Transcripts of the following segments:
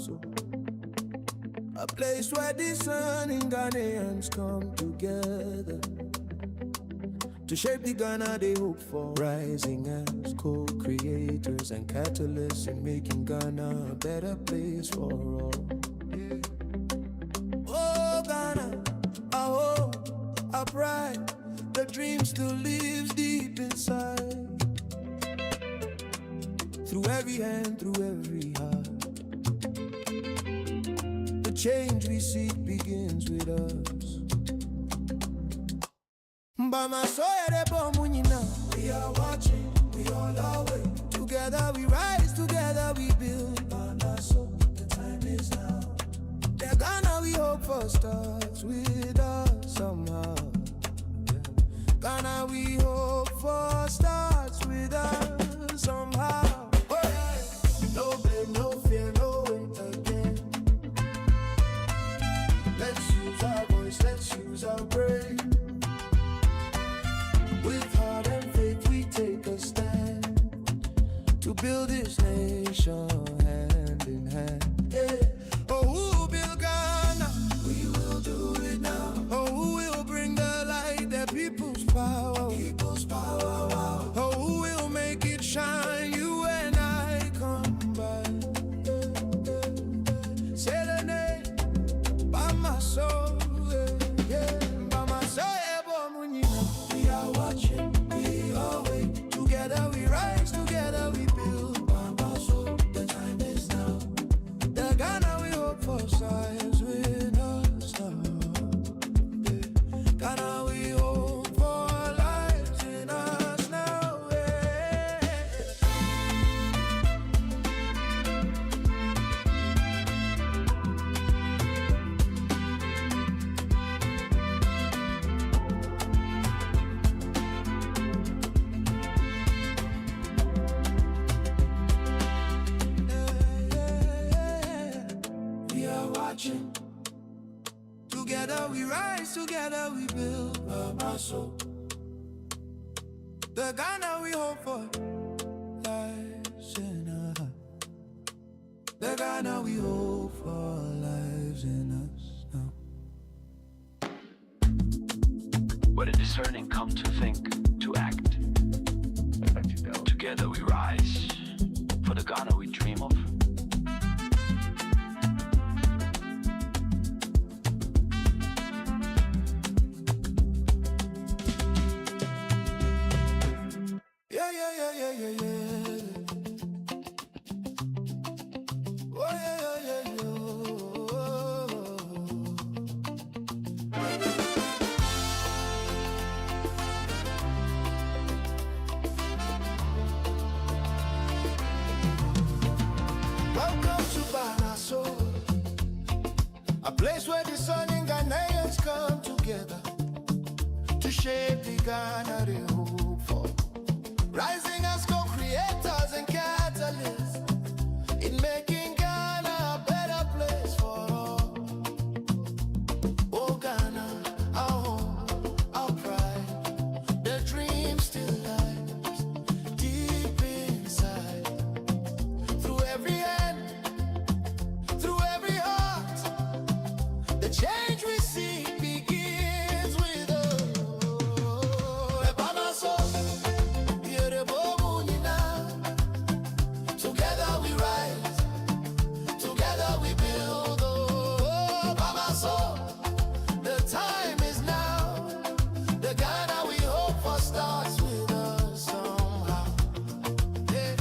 Bamaso. A place where the sun and Ghanaians come together to shape the Ghana they hope for, rising as co-creators and catalysts in making Ghana a better place for all. Yeah. Oh Ghana, our hope, our pride, the dream still lives deep inside. Through every hand, through every heart, the change we seek begins with us. We are watching, we all our way. Together we rise, together we build. The time is now. The Ghana we hope for starts with us somehow. Ghana we hope for starts with us somehow. Oh yeah. No blame, no fear, no wait again. Let's use our voice, let's use our brain. With heart and faith we take a stand to build this nation hand in hand. Yeah. Oh, who will build Ghana? We will do it now. Oh, who will bring the light, the people's power? People's power, wow. Oh, who will make it shine? You and I combine. Say the name, Bamaso. Yeah, Bamaso, we are watching, we are waiting. Together we rise, together we build. Bamaso, the time is now. The Ghana we hope for sides with us now. Yeah. Ghana we hope for lives in us now. Yeah. We are watching. Together we rise, together we build. Bamaso, the Ghana we hope for lives in us. The Ghana we hope for lives in us now. Where the discerning come to think, to act. Together we rise for the Ghana we dream of. Yeah. Oh yeah. Welcome to Bamaso, a place where the sun and Ghanaians come together to shape the Ghana they hope for. Rising as co-creators and catalysts in making Ghana a better place for all. Oh Ghana, our home, our pride, the dream still lies deep inside. Through every hand, through every heart, the change we see begins with us. Bamaso. Together we rise, together we build. Oh, Bamaso, the time is now. The Ghana we hope for starts with us somehow. Yeah.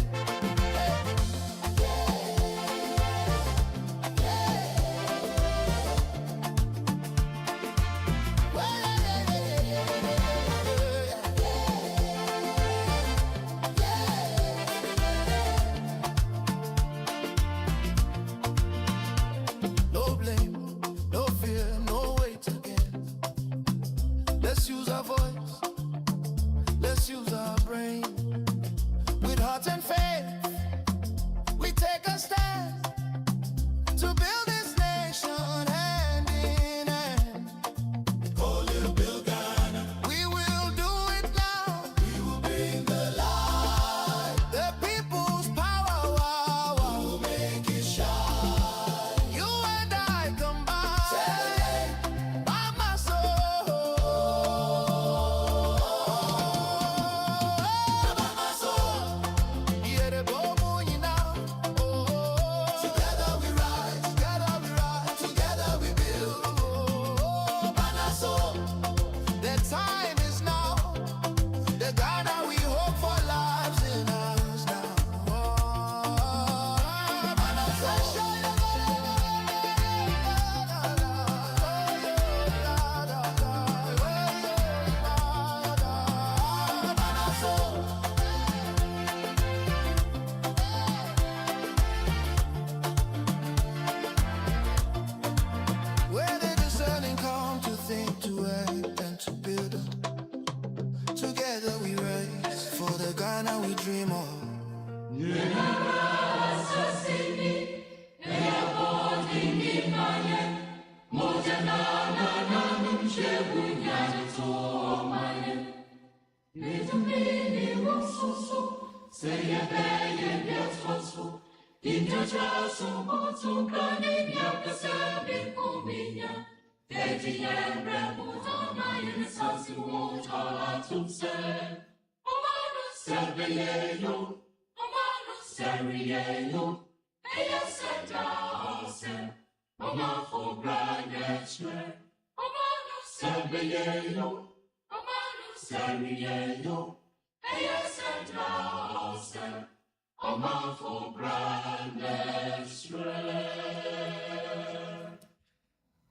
No blame, no fear, no wait again. Let's use our voice, let's use our brain. With heart and faith, we take a stand to build this nation hand in hand. Oh, little build Ghana. We will do it now. We will bring the light, the people's power. Wow, wow. We will make it shine. we dream of.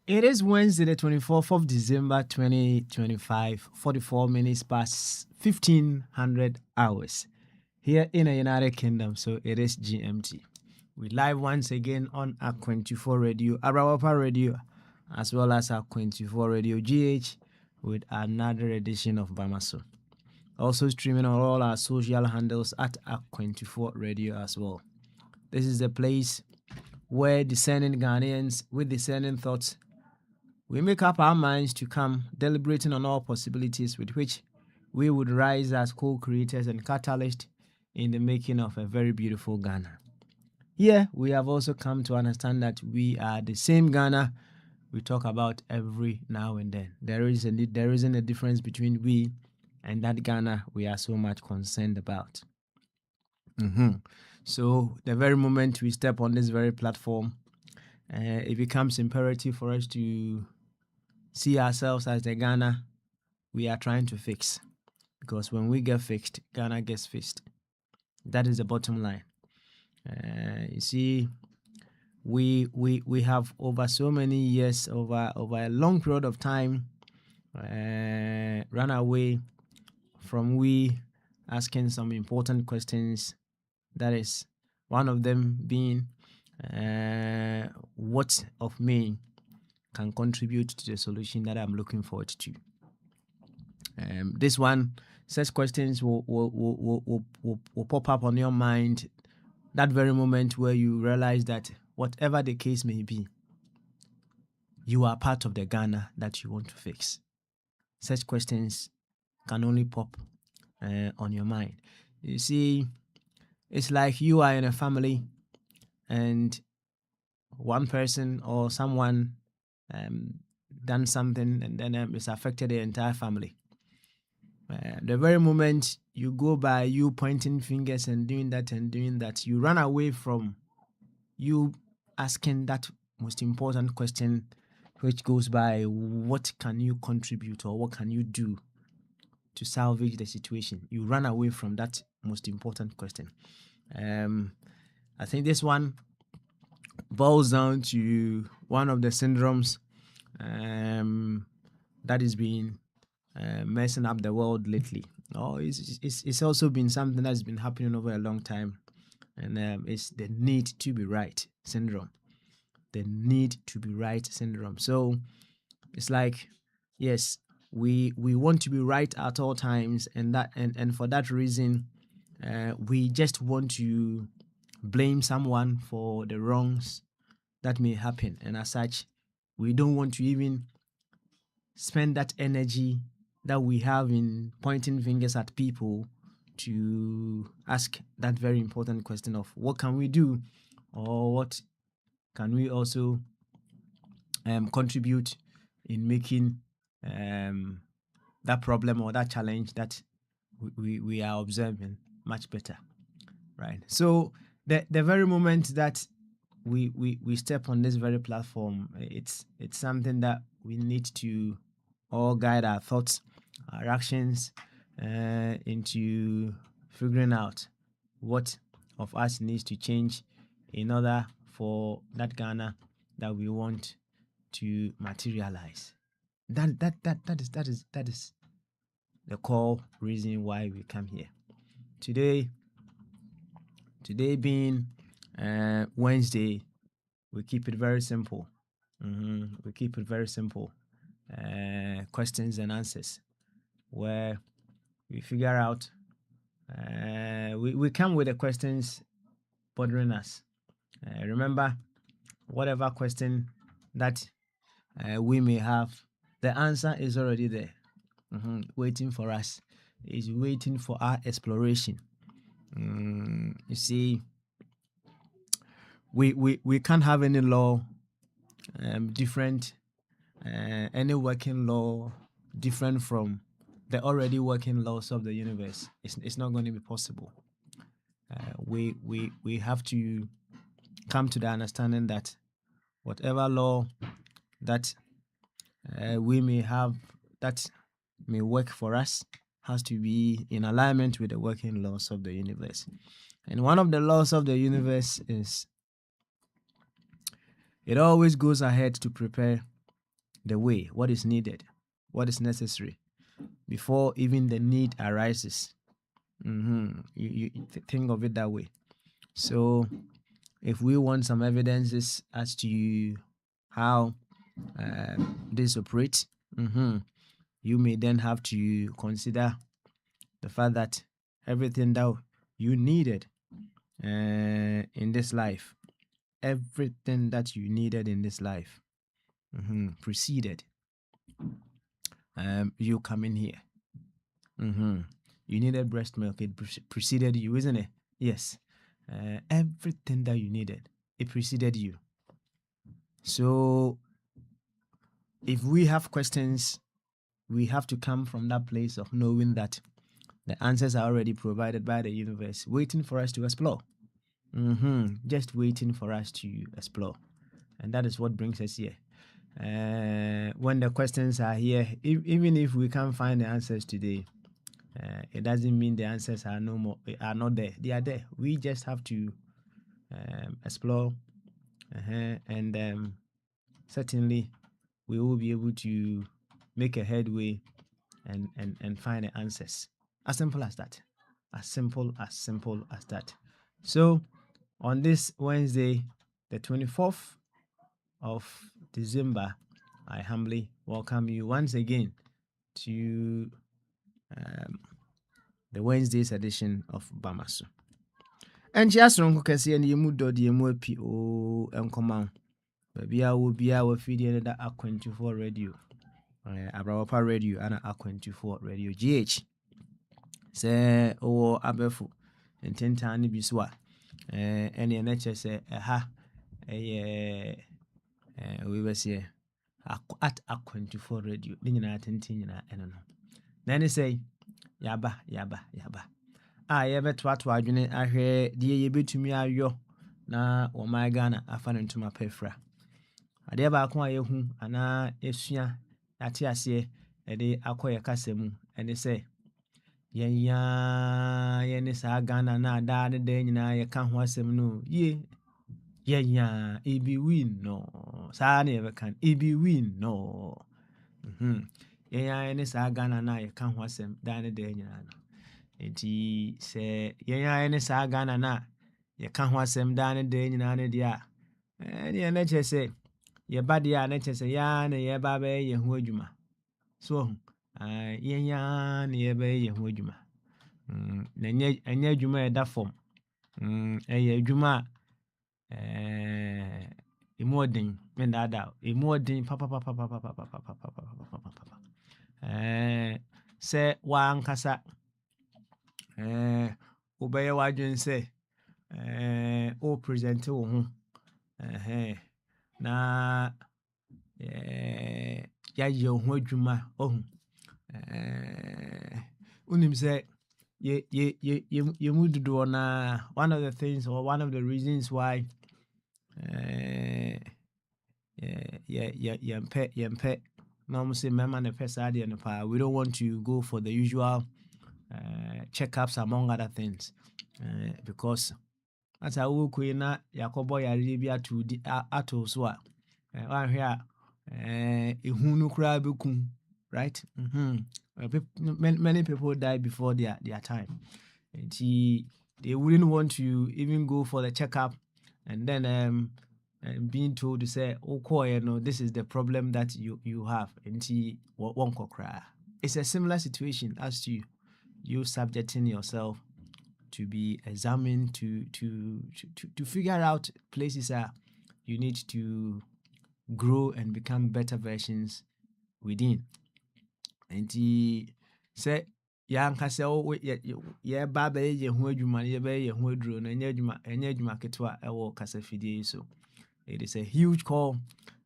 It is Wednesday, the 24th of December, 2025, 44 minutes past 1500 hours here in the United Kingdom. So it is GMT. We live once again on Akwantufuo Radio, Arawapa Radio, as well as Akwantufuo Radio GH with another edition of Bamaso. Also streaming on all our social handles at Akwantufuo Radio as well. This is the place where discerning Ghanaians with discerning thoughts, we make up our minds to come deliberating on all possibilities with which we would rise as co-creators and catalysts in the making of a very beautiful Ghana. Here, we have also come to understand that we are the same Ghana we talk about every now and then. There isn't a difference between we and that Ghana we are so much concerned about. So the very moment we step on this very platform, it becomes imperative for us to see ourselves as the Ghana we are trying to fix. Because when we get fixed, Ghana gets fixed. That is the bottom line. You see, we have over so many years, over a long period of time, run away from we asking some important questions. That is one of them being, what of me can contribute to the solution that I'm looking forward to. This one, such questions will pop up on your mind that very moment where you realize that whatever the case may be, you are part of the Ghana that you want to fix. Such questions can only pop on your mind. You see, it's like you are in a family and one person or someone done something and then it's affected the entire family. The very moment you go by you pointing fingers and doing that, you run away from you asking that most important question, which goes by, what can you contribute or what can you do to salvage the situation? You run away from that most important question. I think this one boils down to one of the syndromes that is being messing up the world lately. It's also been something that's been happening over a long time, and it's the need to be right syndrome. The need to be right syndrome. So it's like, yes, we want to be right at all times, and for that reason, we just want to blame someone for the wrongs that may happen, and as such, we don't want to even spend that energy that we have in pointing fingers at people to ask that very important question of what can we do, or what can we also contribute in making that problem or that challenge that we are observing much better, right? So the very moment that we step on this very platform, it's something that we need to all guide our thoughts, our actions into figuring out what of us needs to change in order for that Ghana that we want to materialize. That is the core reason why we come here today. Today being Wednesday, we keep it very simple. We keep it very simple. Questions and answers, where we figure out we come with the questions bothering us. Remember, whatever question that we may have, the answer is already there, waiting for us. Is waiting for our exploration. You see, we can't have any law different, any working law different from the already working laws of the universe. It's not going to be possible. We have to come to the understanding that whatever law that we may have that may work for us has to be in alignment with the working laws of the universe. And one of the laws of the universe is it always goes ahead to prepare the way, what is needed, what is necessary, before even the need arises. You think of it that way. So if we want some evidences as to how this operates, you may then have to consider the fact that everything that you needed in this life, everything that you needed in this life preceded you coming here. You needed breast milk, it preceded you, isn't it? Yes. Everything that you needed, it preceded you. So if we have questions, we have to come from that place of knowing that the answers are already provided by the universe, waiting for us to explore. Just waiting for us to explore. And that is what brings us here. When the questions are here, even if we can't find the answers today, it doesn't mean the answers are not there. They are there. We just have to explore, and certainly we will be able to make a headway and find the answers. As simple as that. As simple as that. So on this Wednesday, the 24th of December, I humbly welcome you once again to the Wednesday's edition of Bamasu. And just wrong kasi and you do the MOPO and command. Baby, I will be our feeding that Akwantufuo radio. Abrawapa radio and Akwantufuo radio GH. Say, oh, Abefu, and 10 tiny biswa. Any nature say, aha, we were say at Akwantufuo radio. Nina tentin, I don't know. Then they say, Yaba. Yebe to adwene ahwe de yebetumi ayo na o my Ghana afa no ntuma pefra. Ade ba ko ayehu ana esua ate ase e de akoye kasemu ene se yenya sa Ghana na da ne de nyina ye ka ho asem no ye yenya ebi win no sa na ye kan ebi win no yenya sa Ghana na ye ka ho asem da ne de nyina no. Enti se yenya ene sa Ghana na ye ka ho asem da ne de nyina ne dia ne na che se ye ba dia na che se ya ne ye ba be ye ho adwuma so yenya ne ye be ye ho adwuma na enya adwuma e da form ye adwuma emoden me da emoden papa se wa ankasa obeye wadwen se o present wo ho na ya ye ho adwuma unim se ye mududo na one of the things or one of the reasons why yempe no say mema ne pesa de no pa we don't want to go for the usual checkups among other things because as I work with na yakobo yare bi ato so a wan hwe a ehunu kura bekum right many people die before their time and they wouldn't want to even go for the checkup and then being told to say okay no this is the problem that you have and won't cry. It's a similar situation as to you subjecting yourself to be examined, to figure out places that you need to grow and become better versions within. And say yɛanka sɛ yɛba bɛyɛ yɛn ho adwuma no yɛbɛyɛ yɛn ho aduro no ɛnyɛ adwuma ketewa ɛwɔ kasafidie yi so. It is a huge call,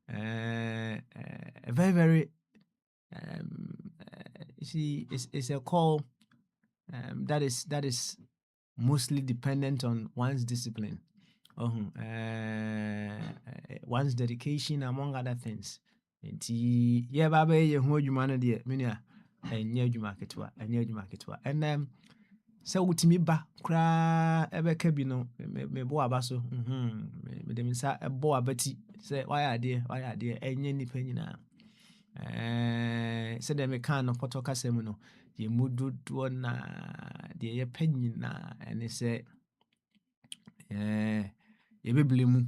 a very, very you see, it's a call that is mostly dependent on one's discipline, one's dedication, among other things. Nti yɛba bɛyɛ yɛn ho adwuma no deɛ menua ɛnyɛ adwuma ketewa and sɛ wotumi ba koraa ɛbɛka bi no mebɔ aba so mede me nsa ɛbɔ abati sɛ wayɛ adeɛ ɛnyɛ nnipa nyinaa sɛdeɛ meka no pɔtɔ kasa mu no yɛmu dodoɔ na deɛ yɛpɛ nyinaa ɛne sɛ yɛbɛbile mu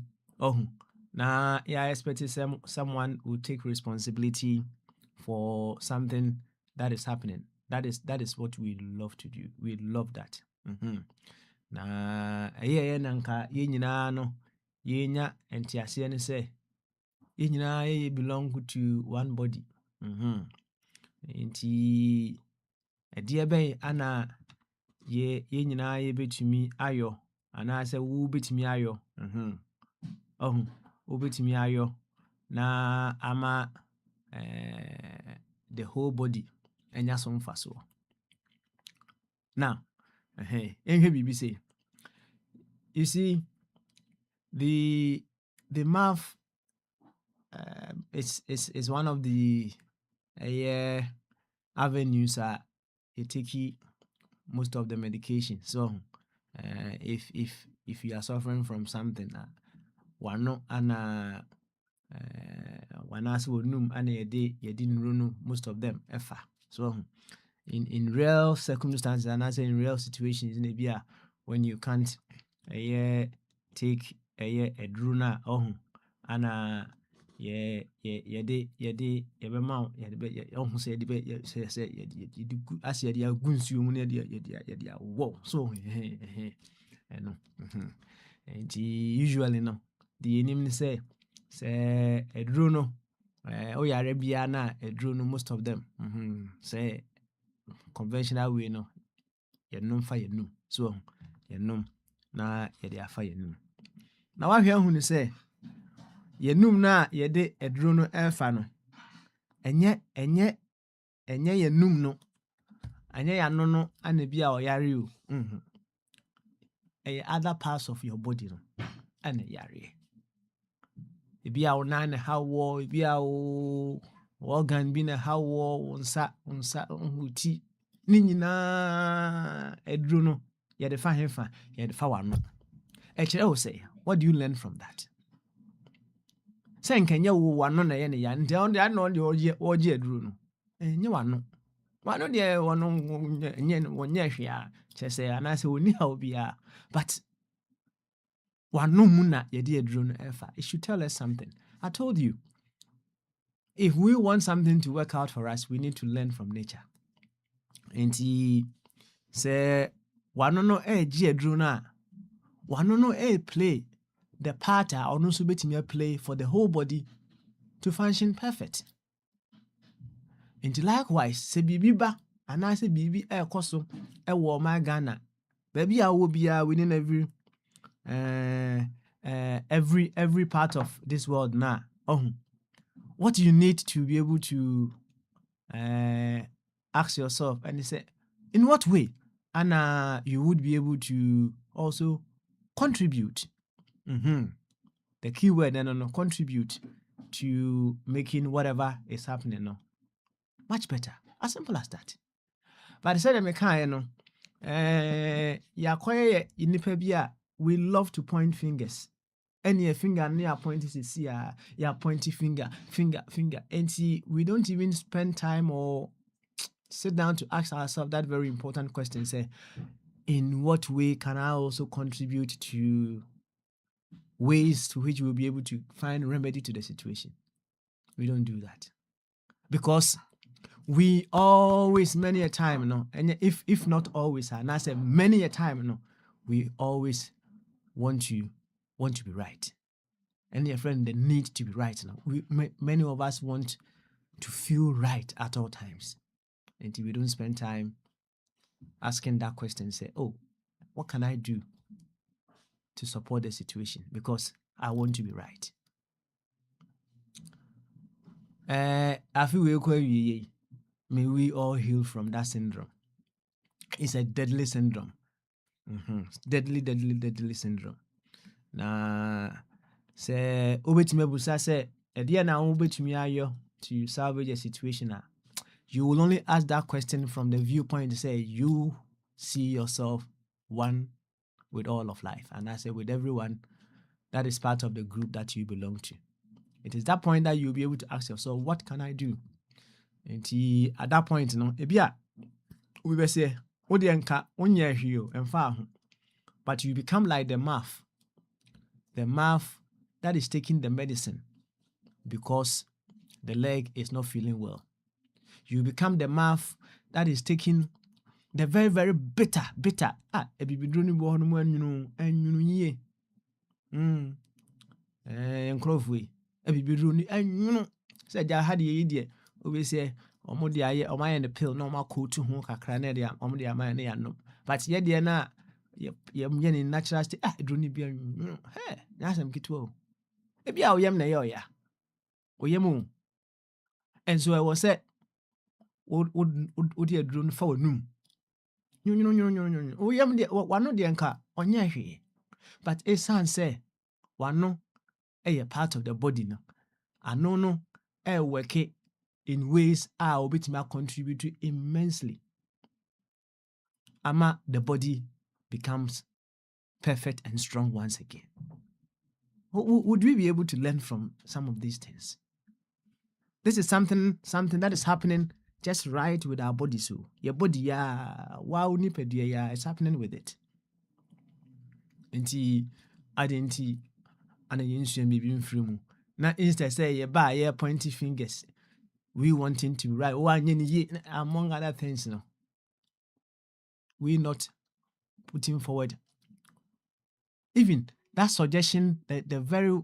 na yɛ expect someone will take responsibility for something that is happening. That is what we love to do. We love that. Na ɛyɛ nanka yɛn nyinaa no yɛnya ntiaseɛ ne sɛ yɛn nyinaa yɛ belong to one body. Nti ɛdeɛ bɛn ana yɛn nyinaa yɛbɛtumi ayɔ anaasɛ wo bɛtumi ayɔ wobɛtumi ayɔ na ama the whole body ɛnya so mfasoɔ. Now ɛnhwɛ biribi sɛ you see the mouth is one of the avenues you take most of the medication. So if you are suffering from something wano ana wanase wonum ana yɛde nnuro no most of them ɛfa. So in real circumstances and I say in real situations in a when you can't take a druna ana yɛde yɛbɛma ɔho sɛ yɛde asɛ yɛde agu nsuo mu na yɛde awɔ so ɛno nti usually no the yɛnim ne sɛ aduro no woyare biara na aduro no most of them sɛ conventional way no yɛnom fa yɛnum so yɛnom na yɛde afa yɛnum na wahwɛ ahu ne sɛ yɛnum na yɛde aduro no ɛfa no ɛnyɛ yɛnum no ɛnyɛ yɛano no ana bi a ɔyare o ɛyɛ other parts of your body no ana yare ebi a wo nan na ha wɔ ebi a wo organ bi na ha wɔ wo nsa wo ti ne nyinaa aduro no yɛde fa hefa yɛde fa wano ɛkyerɛ wo sɛ what do you learn from that? Sɛ nkɛnyɛ wo wano na yɛ ne ya nti ɔno deɛ ano deɛ ɔgye aduro no ɛnyɛ wano deɛ wɔno wɔnyɛ hwee a kyerɛ sɛ anaasɛ wɔnni haw biara but wano mu na yɛde aduro no ɛfa. It should tell us something. I told you if we want something to work out for us we need to learn from nature. Nti sɛ wano no ɛgye aduro no a wano no play the part a ɔno nso bɛtumi play for the whole body to function perfect. Nti likewise sɛ biribi ba anaasɛ biribi ɛkɔ so ɛwɔ ɔman Ghana baabi a wɔ biara within every part of this world na what you need to be able to ask yourself and say in what way and you would be able to also contribute. The key word contribute to making whatever is happening much better. As simple as that. But the same kind we love to point fingers. Any finger near point is here, pointy finger. And see, we don't even spend time or sit down to ask ourselves that very important question. Say, in what way can I also contribute to ways to which we'll be able to find remedy to the situation? We don't do that. Because we always, many a time, no, and if not always, and I say many a time, no, we always want to be right. And your friend, the need to be right now. Many of us want to feel right at all times. Until we don't spend time asking that question, say, oh, what can I do to support the situation? Because I want to be right. I feel may we all heal from that syndrome. It's a deadly syndrome. Deadly syndrome. Na say obetumi abusa say ɛdeɛ na wobetumi ayɔ to salvage a situation. You will only ask that question from the viewpoint to say you see yourself one with all of life, and I say with everyone that is part of the group that you belong to. It is that point that you'll be able to ask yourself, what can I do? And at that point, we will say, but you become like the mouth that is taking the medicine because the leg is not feeling well. You become the mouth that is taking the very, very bitter. Growh. Said I had the idea. We say, Omodia, or my the pill, no more cool to whom Cacranedia, Omodia, my no. But yet, dear, na, in natural state, don't be hey, that's some kito. Maybe I'll yam nayoya. O yamu. And so I was said, would you drone for noom? No. Oh, yam, one no the anchor on your here. But a son say, one no, a part of the body no. I no, work it in ways I will be to contribute immensely. Ama the body becomes perfect and strong once again. Would we be able to learn from some of these things? This is something that is happening just right with our body. So your body, wow, nipedia, it's happening with it. Nti identity and a yin be free. Now instead say you buy your pointy fingers. We wanting to be right. Among other things, no. We not putting forward even that suggestion, the very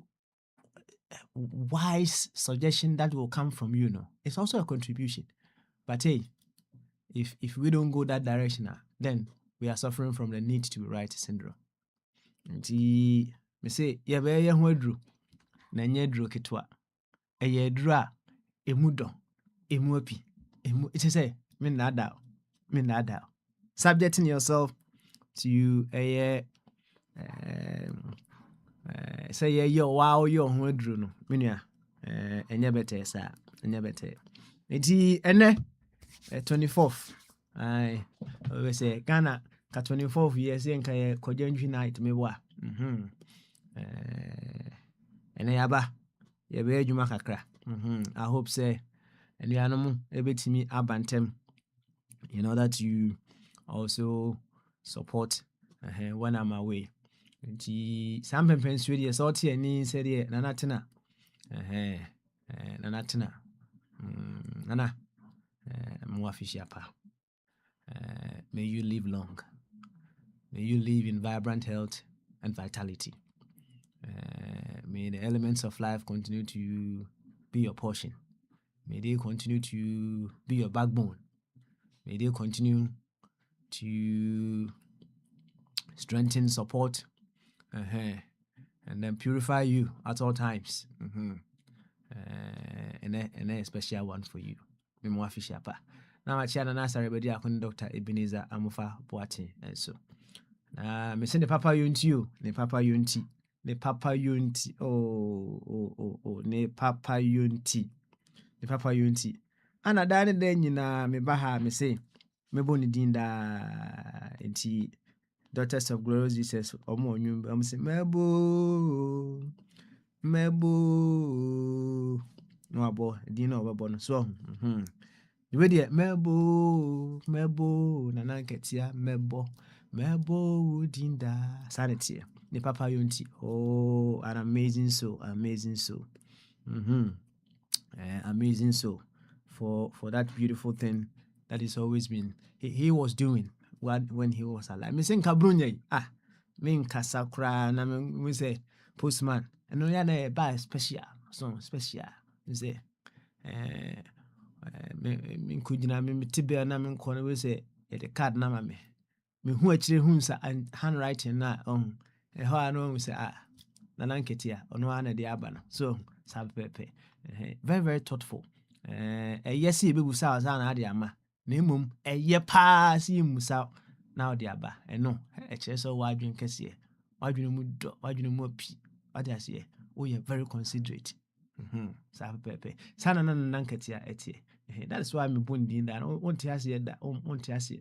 wise suggestion that will come from you, no, it's also a contribution. But hey, if we don't go that direction, then we are suffering from the need to be right syndrome. Me say, yeah, be ya hodru na nye dru kitwa. Eye dru a emu do, emu api, emu. It is say me nada. Subjecting yourself to say yo wow yo hodru no. Menua enye better sa, enye better. Enti ene 24th. We say Ghana ka 24th years nka ye kojanjwi night me wa. Ene yaba ye be adwuma kakra. I hope say enuanom ebetimi abantem in order to also support when I'm away. Nti some pempens we dey sort ani say dey nanatena. Nanatena. Nana Mwafishiapa. May you live long. May you live in vibrant health and vitality. May the elements of life continue to be your portion. May they continue to be your backbone. May they continue to strengthen, support, and then purify you at all times. And a special one for you. Memwafishiapa. Now I share na everybody akon Dr. Ebenezer Amufa Boate and so. Me send the papa yunti you, ne papa yunti. Ne papa yunti. Ne papa yunti. Ne papa yunti. Ana dane den nyina me baha me say me boni dinda enti Daughters of Glorious Jesus omo onwum am say mebo no abo din na obebo no so the way there mebo nana ketia mebo dinda sanity the papa yunti. An amazing soul amazing soul for that beautiful thing that he's always been he was doing when he was alive. Me think kabrunya me nkasa kra na me say postman and no ya na buy special so special me say me nkujina me tibe na me nkɔ na we say the card na ma me hu akire hu sa handwriting na ɛhɔ a no say nana nketi a ɔno ana de aba no so sapepe very very thoughtful yes e bebu sa na ade ama na mmom pa si musa na ode aba ɛno ɛkyerɛ sɛ wadwen kɛseɛ wadwen mu dɔ wadwen mu api ade aseɛ oh yeah very considerate sapepe sana nana nketi a ɛtie that is why me bondin da no wonte aseɛ da wonte aseɛ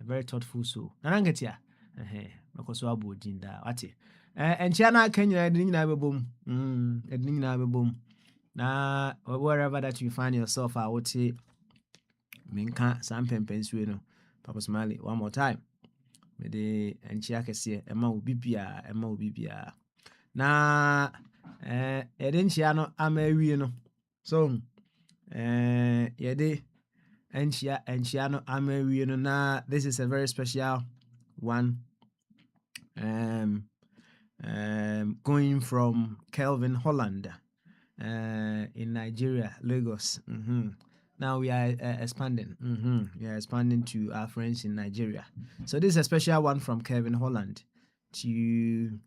very thoughtful so nana nketi a mekoso abodin da wate enchia na kenya edin nyina bebom edin nyina bebom na wherever that you find yourself out minka sam pempensuwe no Papa Smiley one more time me de enchia kese ema obi bia na edin chia no amawie no so yede enchia no amawie no na this is a very special one going from Kelvin Holland in Nigeria, Lagos. Now we are expanding. We are expanding to our friends in Nigeria. So this is a special one from Kelvin Holland to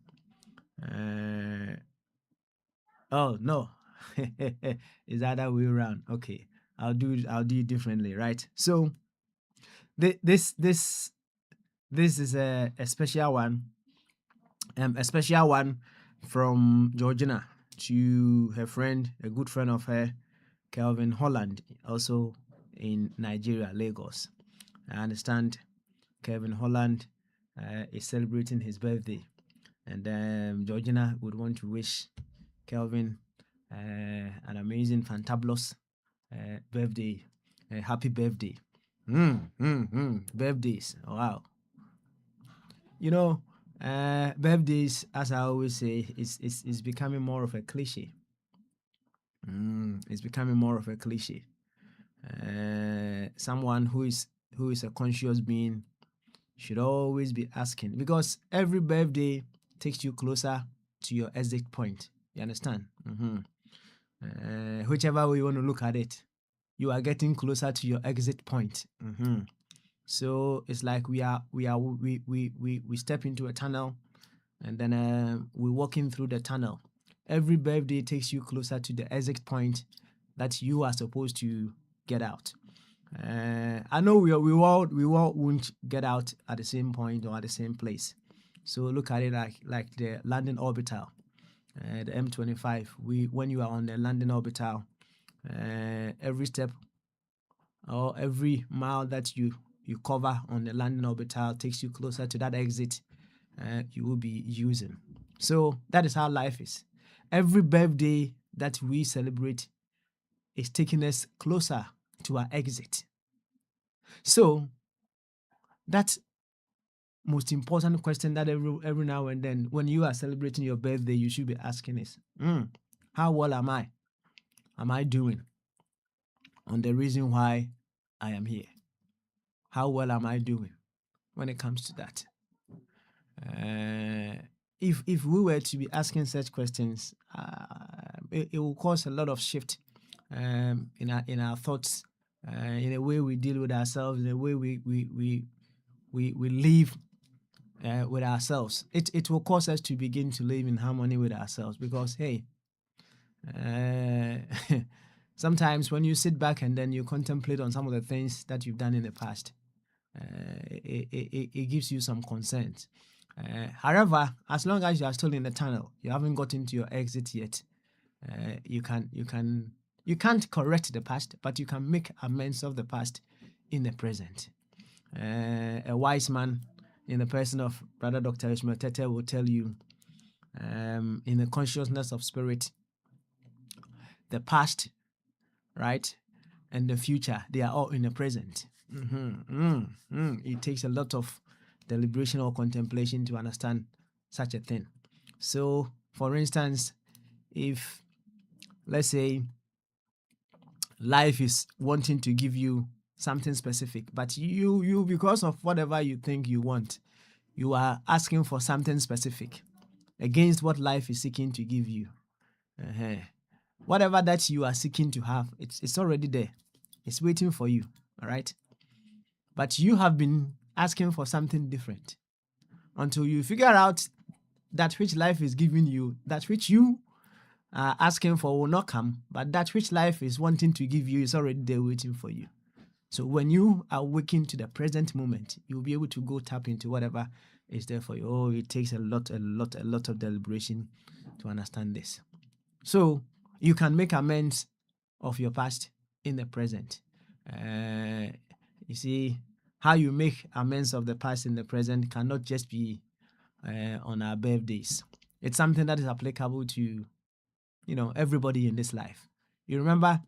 oh no. Is that other way around? Okay. I'll do it differently, right? So this is a special one. A special one from Georgina to her friend, a good friend of her, Kelvin Holland, also in Nigeria, Lagos. I understand Kelvin Holland is celebrating his birthday, and Georgina would want to wish Kelvin an amazing, fantabulous birthday, happy birthday. Birthdays, wow. You know, birthdays, as I always say, is becoming more of a cliche. It's becoming more of a cliche. Someone who is a conscious being should always be asking, because every birthday takes you closer to your exit point. You understand? Whichever way you want to look at it, you are getting closer to your exit point. So it's like we step into a tunnel, and then we're walking through the tunnel. Every birthday takes you closer to the exit point that you are supposed to get out. I know we all won't get out at the same point or at the same place. So look at it like the landing orbital, the M25. When you are on the landing orbital, every step or every mile that you cover on the landing orbital takes you closer to that exit you will be using. So that is how life is. Every birthday that we celebrate is taking us closer to our exit. So that most important question that every now and then when you are celebrating your birthday you should be asking is, how well am I? Am I doing on the reason why I am here? How well am I doing when it comes to that? If we were to be asking such questions, it will cause a lot of shift in our thoughts, in the way we deal with ourselves, in the way we live with ourselves. It will cause us to begin to live in harmony with ourselves, because hey, sometimes when you sit back and then you contemplate on some of the things that you've done in the past, it gives you some concerns. However, as long as you are still in the tunnel, you haven't gotten to your exit yet, you can't correct the past, but you can make amends of the past in the present. A wise man in the person of Brother Dr. Ishmael Tete will tell you, in the consciousness of spirit, the past, right, and the future, they are all in the present. It takes a lot of deliberation or contemplation to understand such a thing. So, for instance, if, let's say, life is wanting to give you something specific, but you because of whatever you think you want, you are asking for something specific against what life is seeking to give you. Whatever that you are seeking to have, it's already there. It's waiting for you. All right. But you have been asking for something different until you figure out that which life is giving you, that which you are asking for will not come, but that which life is wanting to give you is already there waiting for you. So when you are waking to the present moment, you'll be able to go tap into whatever is there for you. Oh, it takes a lot of deliberation to understand this. So you can make amends of your past in the present. You see, how you make amends of the past in the present cannot just be on our birthdays. It's something that is applicable to, everybody in this life. You remember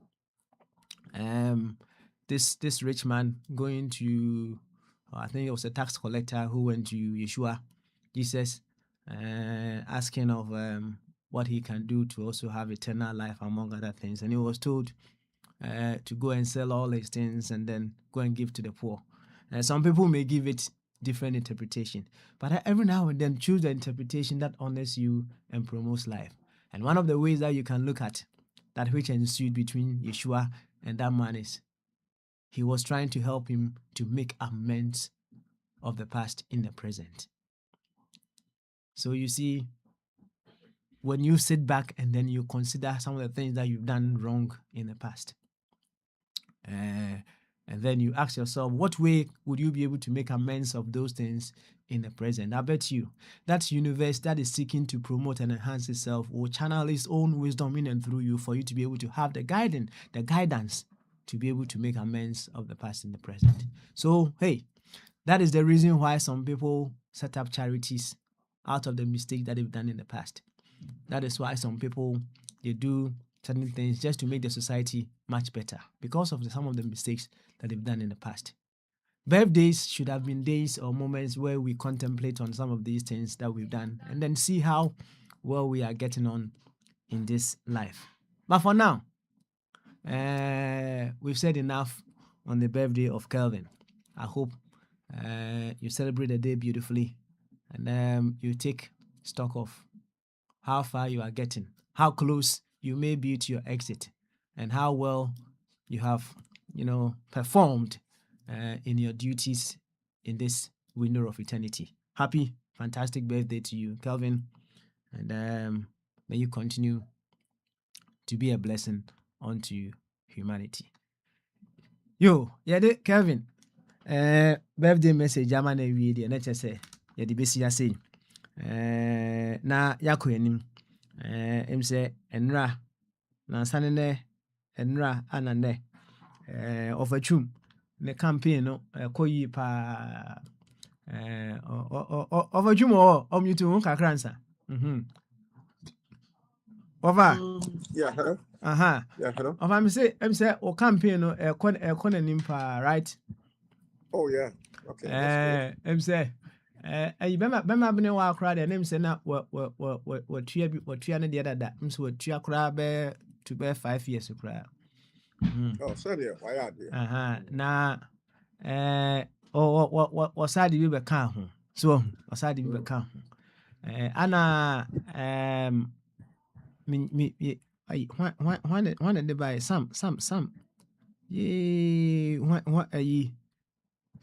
this rich man going to, I think it was a tax collector who went to Yeshua, Jesus, asking of what he can do to also have eternal life, among other things. And he was told to go and sell all his things and then go and give to the poor. And some people may give it different interpretation, but every now and then choose the interpretation that honors you and promotes life. And one of the ways that you can look at that which ensued between Yeshua and that man is he was trying to help him to make amends of the past in the present. So you see, when you sit back and then you consider some of the things that you've done wrong in the past, and then you ask yourself, what way would you be able to make amends of those things in the present? I bet you that universe that is seeking to promote and enhance itself will channel its own wisdom in and through you for you to be able to have the guidance to be able to make amends of the past in the present. So, hey, that is the reason why some people set up charities out of the mistake that they've done in the past. That is why some people, they do certain things just to make the society much better because of some of the mistakes that they've done in the past. Birthdays should have been days or moments where we contemplate on some of these things that we've done and then see how well we are getting on in this life. But for now, we've said enough on the birthday of Kelvin. I hope you celebrate the day beautifully and you take stock of how far you are getting, how close you may be to your exit, and how well you have, performed in your duties in this window of eternity. Happy, fantastic birthday to you, Kelvin, and may you continue to be a blessing unto humanity. Yo, Kelvin, birthday message, I'm na video, and let's say, the best say, na yako enim, say, enra, na sanene, enra, anane, of a chum, the campaign, no, koyi pa, of a chum or you to unka crancer. Over. Yeah. Yeah. Hello. Of I'm say, or campaign, nimpa, right? Oh yeah. Okay. I'm say, Bema been a while crowd and name say now what the other that so tia crab to bear 5 years to cry. Oh, sorry. Why are they? Na what side you be can so what side you be can Anna me when they buy some ye what are ye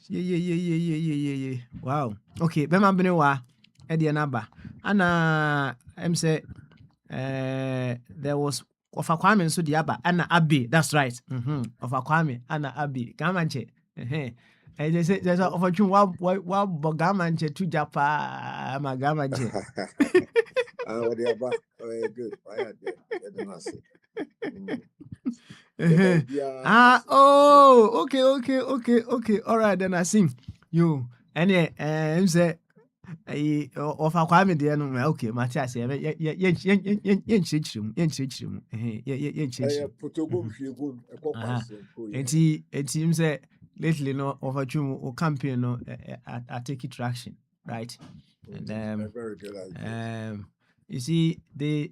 yeah. Wow. Okay, Bema Benewa, Eddie Naba. Anna say there was of a Kwame so the Abba, Anna Abbey, that's right. Of a Kwame, Anna Abbey, Gamanche. And they say there's of a tune what Gamanche to Japa, my Gamanche. What the Abba? Oh, good. Why are they? I don't know. Okay. All right, then I sing you. And say, of a Kwame, dear, no, okay, Matthias, it seems that lately, no, of a chum or campaign, no, I take it traction, right? And very good idea. you see, the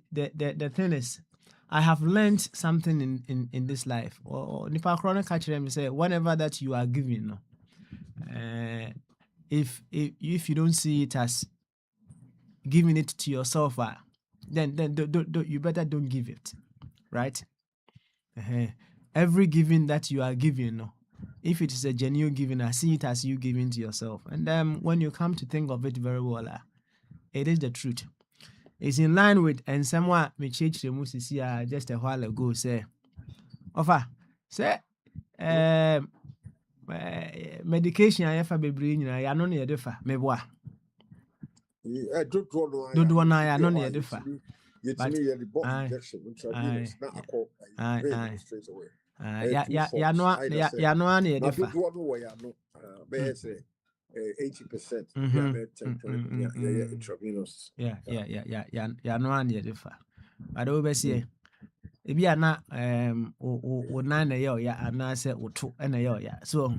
thing is, I have learned something in this life. Or nipa chronic catch them say whenever that you are giving, no, if you don't see it as giving it to yourself, then don't, you better don't give it, right? Every giving that you are giving, no, if it is a genuine giving, I see it as you giving to yourself. And then when you come to think of it very well, it is the truth. It's in line with and someone me church just a while ago say, offer say medication I have bebree nyina ya no na ye defa meboa. Don't Dodo na ya no na ye defa. Yet But me the injection intravenous, not a call straight away. ya no ana ye defa. Don't know ya no 80%. Intravenous. Ya no ana ye defa. But obese ebi ana o na na ye ya ana se oto na ye ya. So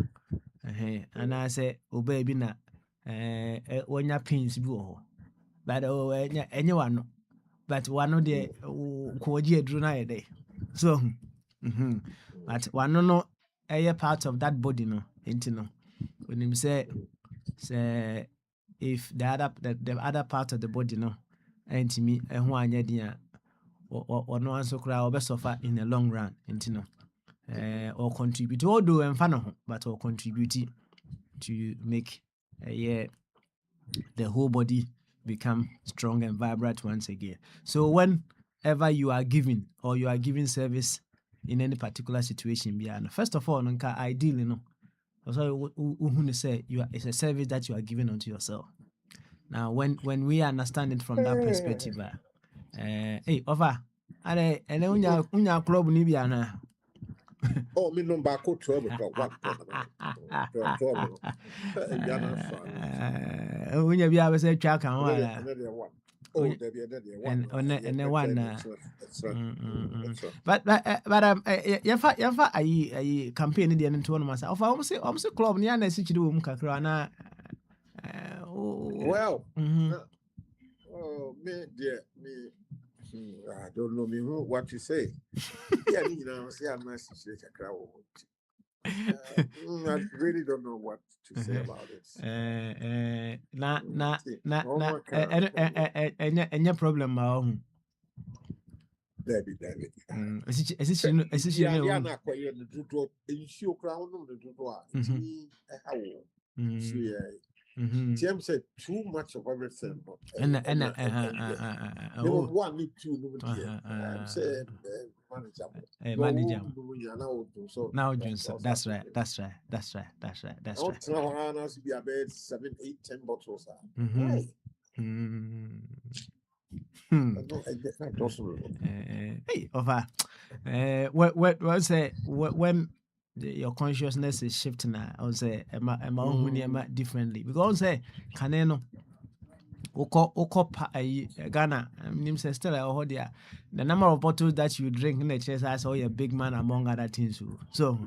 ana se oba bi na wonya pains bi wo ho. But enye wano. But one de ko ji aduru na ye dey. So but one no a part of that body no into no when him say if the other part of the body no ain't me ho anya dia or no answer cry or best suffer in the long run into no or contribute or do and fan but or contribute to make the whole body become strong and vibrant once again. So whenever you are giving or you are giving service in any particular situation, first of all, ideally, no. So say it's a service that you are giving unto yourself. Now, when we understand it from that perspective, hey, over, and then unya club ni biana. Oh, me no back 12 o'clock. What? 12. Unya bi abese twa kan wa. Another one. Oh, there be another one. And one. But yafa ayi campaign dey into one masa. Of almost club ni ana sichiri wo mu kakra na well. Oh, me dear, me. I don't know me what to say. Yeah, you know, say I'm not I really don't know what to say about it. Any problem ma David. James said too much of everything. One need two. Said manageable. Now, that's right. That's be about 7, 8, 10 bottles. Hey, over. What say when your consciousness is shifting? I would say, am differently because say caneno. Oko Ghana, still the number of bottles that you drink in the chest, I saw a big man among other things. So,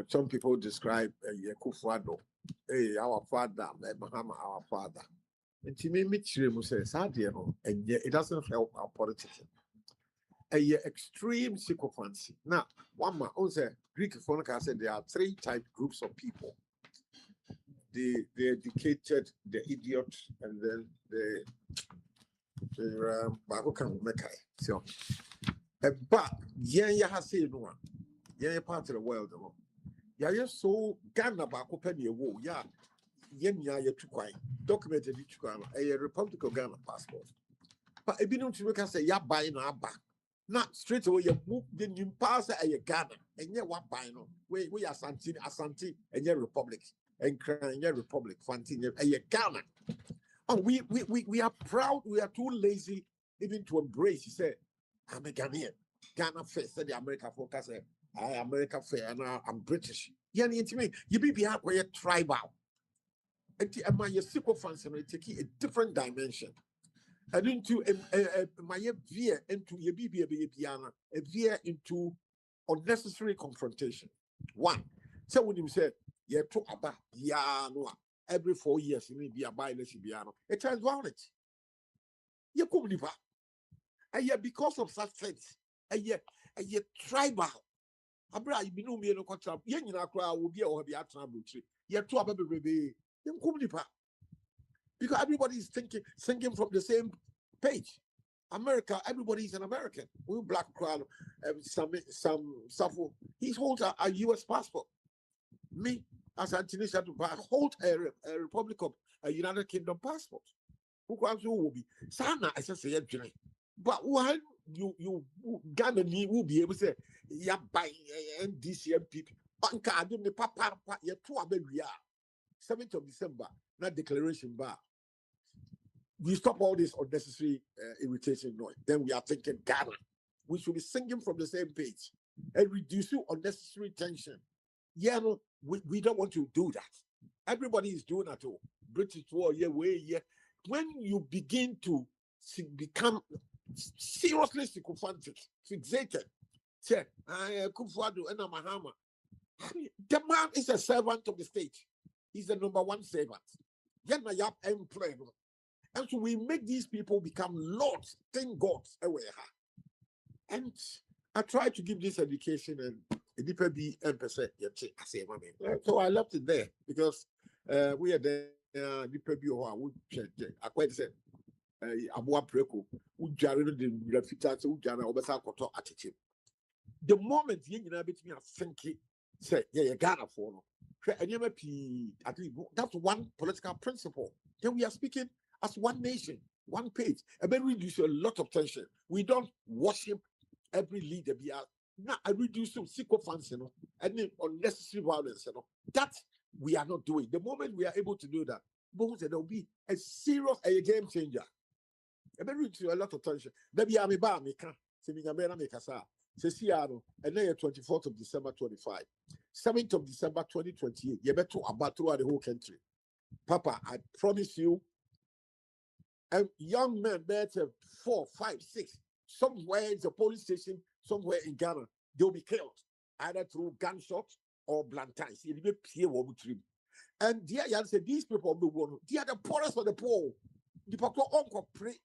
some people describe Akwantufuo. Hey, our father, Abraham, our father. And to me, says, and it doesn't help our politics. A extreme sycophancy. Now, one man also Greek Phonica said there are 3 type groups of people: the educated, the idiot, and then the so. But yeah, has said no one. Yeah, part of the world. Yeah, so Ghana back open your wall. Yeah, documented a Republic of Ghana passport. But if you don't say, yeah, buying our back. Not straight away, you move, then you pass a Ghana, and you're what buying on. We are Asante, and your Republic, and your Republic, Fantine, and your Ghana. Oh, we are proud, we are too lazy even to embrace. He said, I'm a Ghanaian. Ghana first, said the American focus. I America fair and I'm British. Yeah, you be where tribal. And my sycophants and take a different dimension. and into my veer into your BB piano, a veer into unnecessary confrontation. One, so when you said, you talk about piano every 4 years, you need to be a bias piano, it turns violent. You couldn't live. And yet, because of such things, and yet tribal. Abra, you know me no contract. Yen in Accra will be or be at trouble. Yet, two other baby, you couldn't live. Because everybody is thinking from the same page. America, everybody is an American. We black crowd, some Safo. He holds a US passport. Me, as Anthony said, hold a Republic of a United Kingdom passport. Who will be Sana, I say, but why you Ghana will be able to say, yeah, by NDCM people. Banka, I don't know, papa, you two are baby. 7th of December, not declaration bar. We stop all this unnecessary irritation noise. Then we are thinking Ghana. We should be singing from the same page and reducing unnecessary tension. Yeah, no, we don't want to do that. Everybody is doing that too. British war, yeah, when you begin to become seriously sycophantic, fixated, say, Akwantufuo and Mahama. The man is a servant of the state. He's the number one servant. And so we make these people become lords, thank God. And I try to give this education and it be emphasis. So I left it there because we are there. I quite said, Abua Preko, the moment you know between me, I think say, yeah, Ghana for that's one political principle. Then we are speaking as one nation, one page, and then we reduce a lot of tension. We don't worship every leader. Now I reduce some sycophants, and unnecessary violence, That we are not doing. The moment we are able to do that, there will be a serious game changer. And then reduce a lot of tension. Maybe I'm a bar maker, and then 24th of December 25, 7th of December 2028. You better about throughout the whole country. Papa, I promise you. And young men, better 4, 5, 6, somewhere in the police station, somewhere in Ghana, they'll be killed either through gunshots or blantites. And dear Yan said, these people, they are the poorest of the poor. The people uncle pray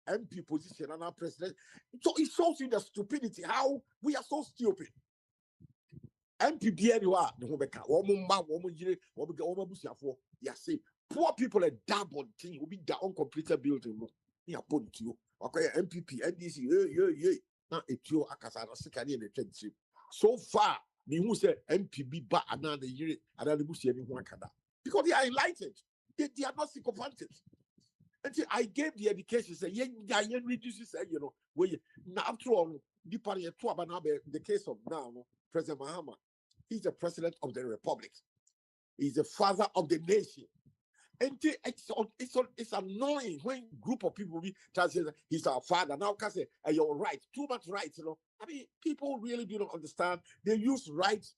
MP position and our president. So it shows you the stupidity, how we are so stupid. MP BNUA, poor people are double thing, will be the uncompleted building. Okay, MPP, NDC, now it's your Akasana Sikani and the championship. So far, me who say MPB ba another year, another bush one kada. Because they are enlightened, they are not sycophantic. Until I gave the education, say, yeah, reduces, where now after all, the case of now, President Mahama, he's the president of the republic. He's the father of the nation. And it's annoying when group of people be saying he's our father. Now can say you're right, too much right, I mean, people really do not understand. They use rights.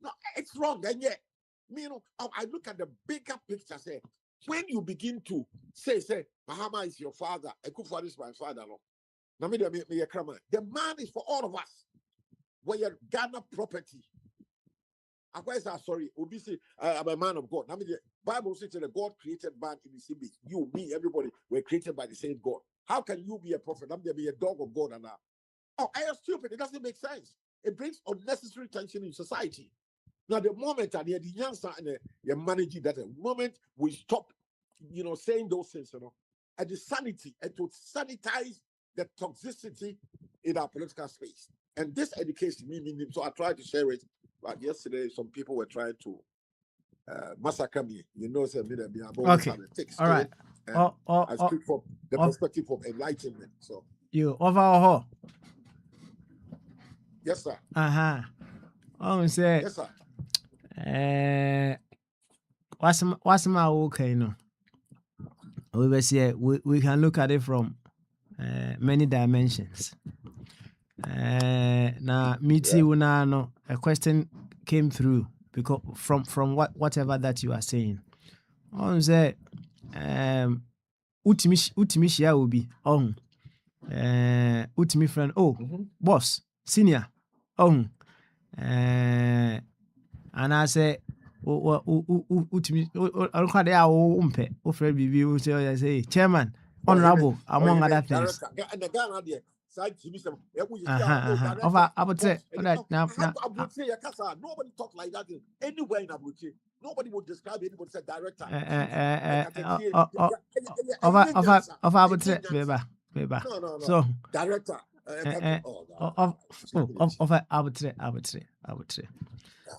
No, it's wrong. And yet, I look at the bigger picture. Say, when you begin to say, Mahama is your father, Akwantufuo is my father. No, the man is for all of us. We're Ghana property. Sorry, Obi I'm a man of God. I mean, the Bible says that God created man in his image. You, me, everybody were created by the same God. How can you be a prophet? I'm going to be a dog of God and now. Oh, I am stupid. It doesn't make sense. It brings unnecessary tension in society. Now, the moment and the answer and the managing that, the moment we stop, saying those things, and the sanity, and to sanitize the toxicity in our political space. And this education, so I tried to share it. But yesterday, some people were trying to massacre me. Okay. All right. I speak from the perspective of enlightenment. So you overall. Yes, sir. Say. Yes, sir. What's my okay? No. We can look at it from many dimensions. Now, me too. Now, a question came through because from whatever that you are saying. I say, Utimi share will be on. Utimi friend, oh, boss, senior, on. And I say, Utimi, Alquade, umpe, Ofred review, say, chairman, honorable, among other things. And the Ghana there, side TV, Over, I would say, now, nobody talk like that anywhere in Abuchi. Nobody would describe anybody say director. Of I would say, Beba. No. So, Director. Of I would say.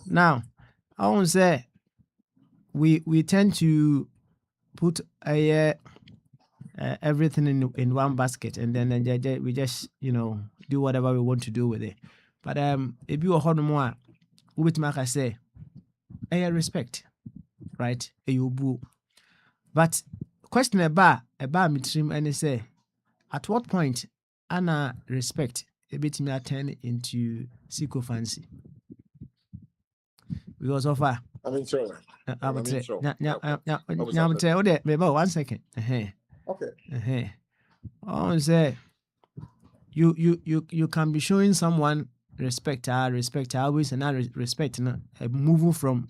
Now, I won't say we tend to put everything in one basket, and then we just do whatever we want to do with it. But if you are more, with Maka say, respect, right? But question about me trim and say, at what point Anna respect a bit me turn into sycophancy? Because of I mean, sure. I would say, now, maybe 1 second. Okay. I would say, you can be showing someone respect, always, and I respect, moving from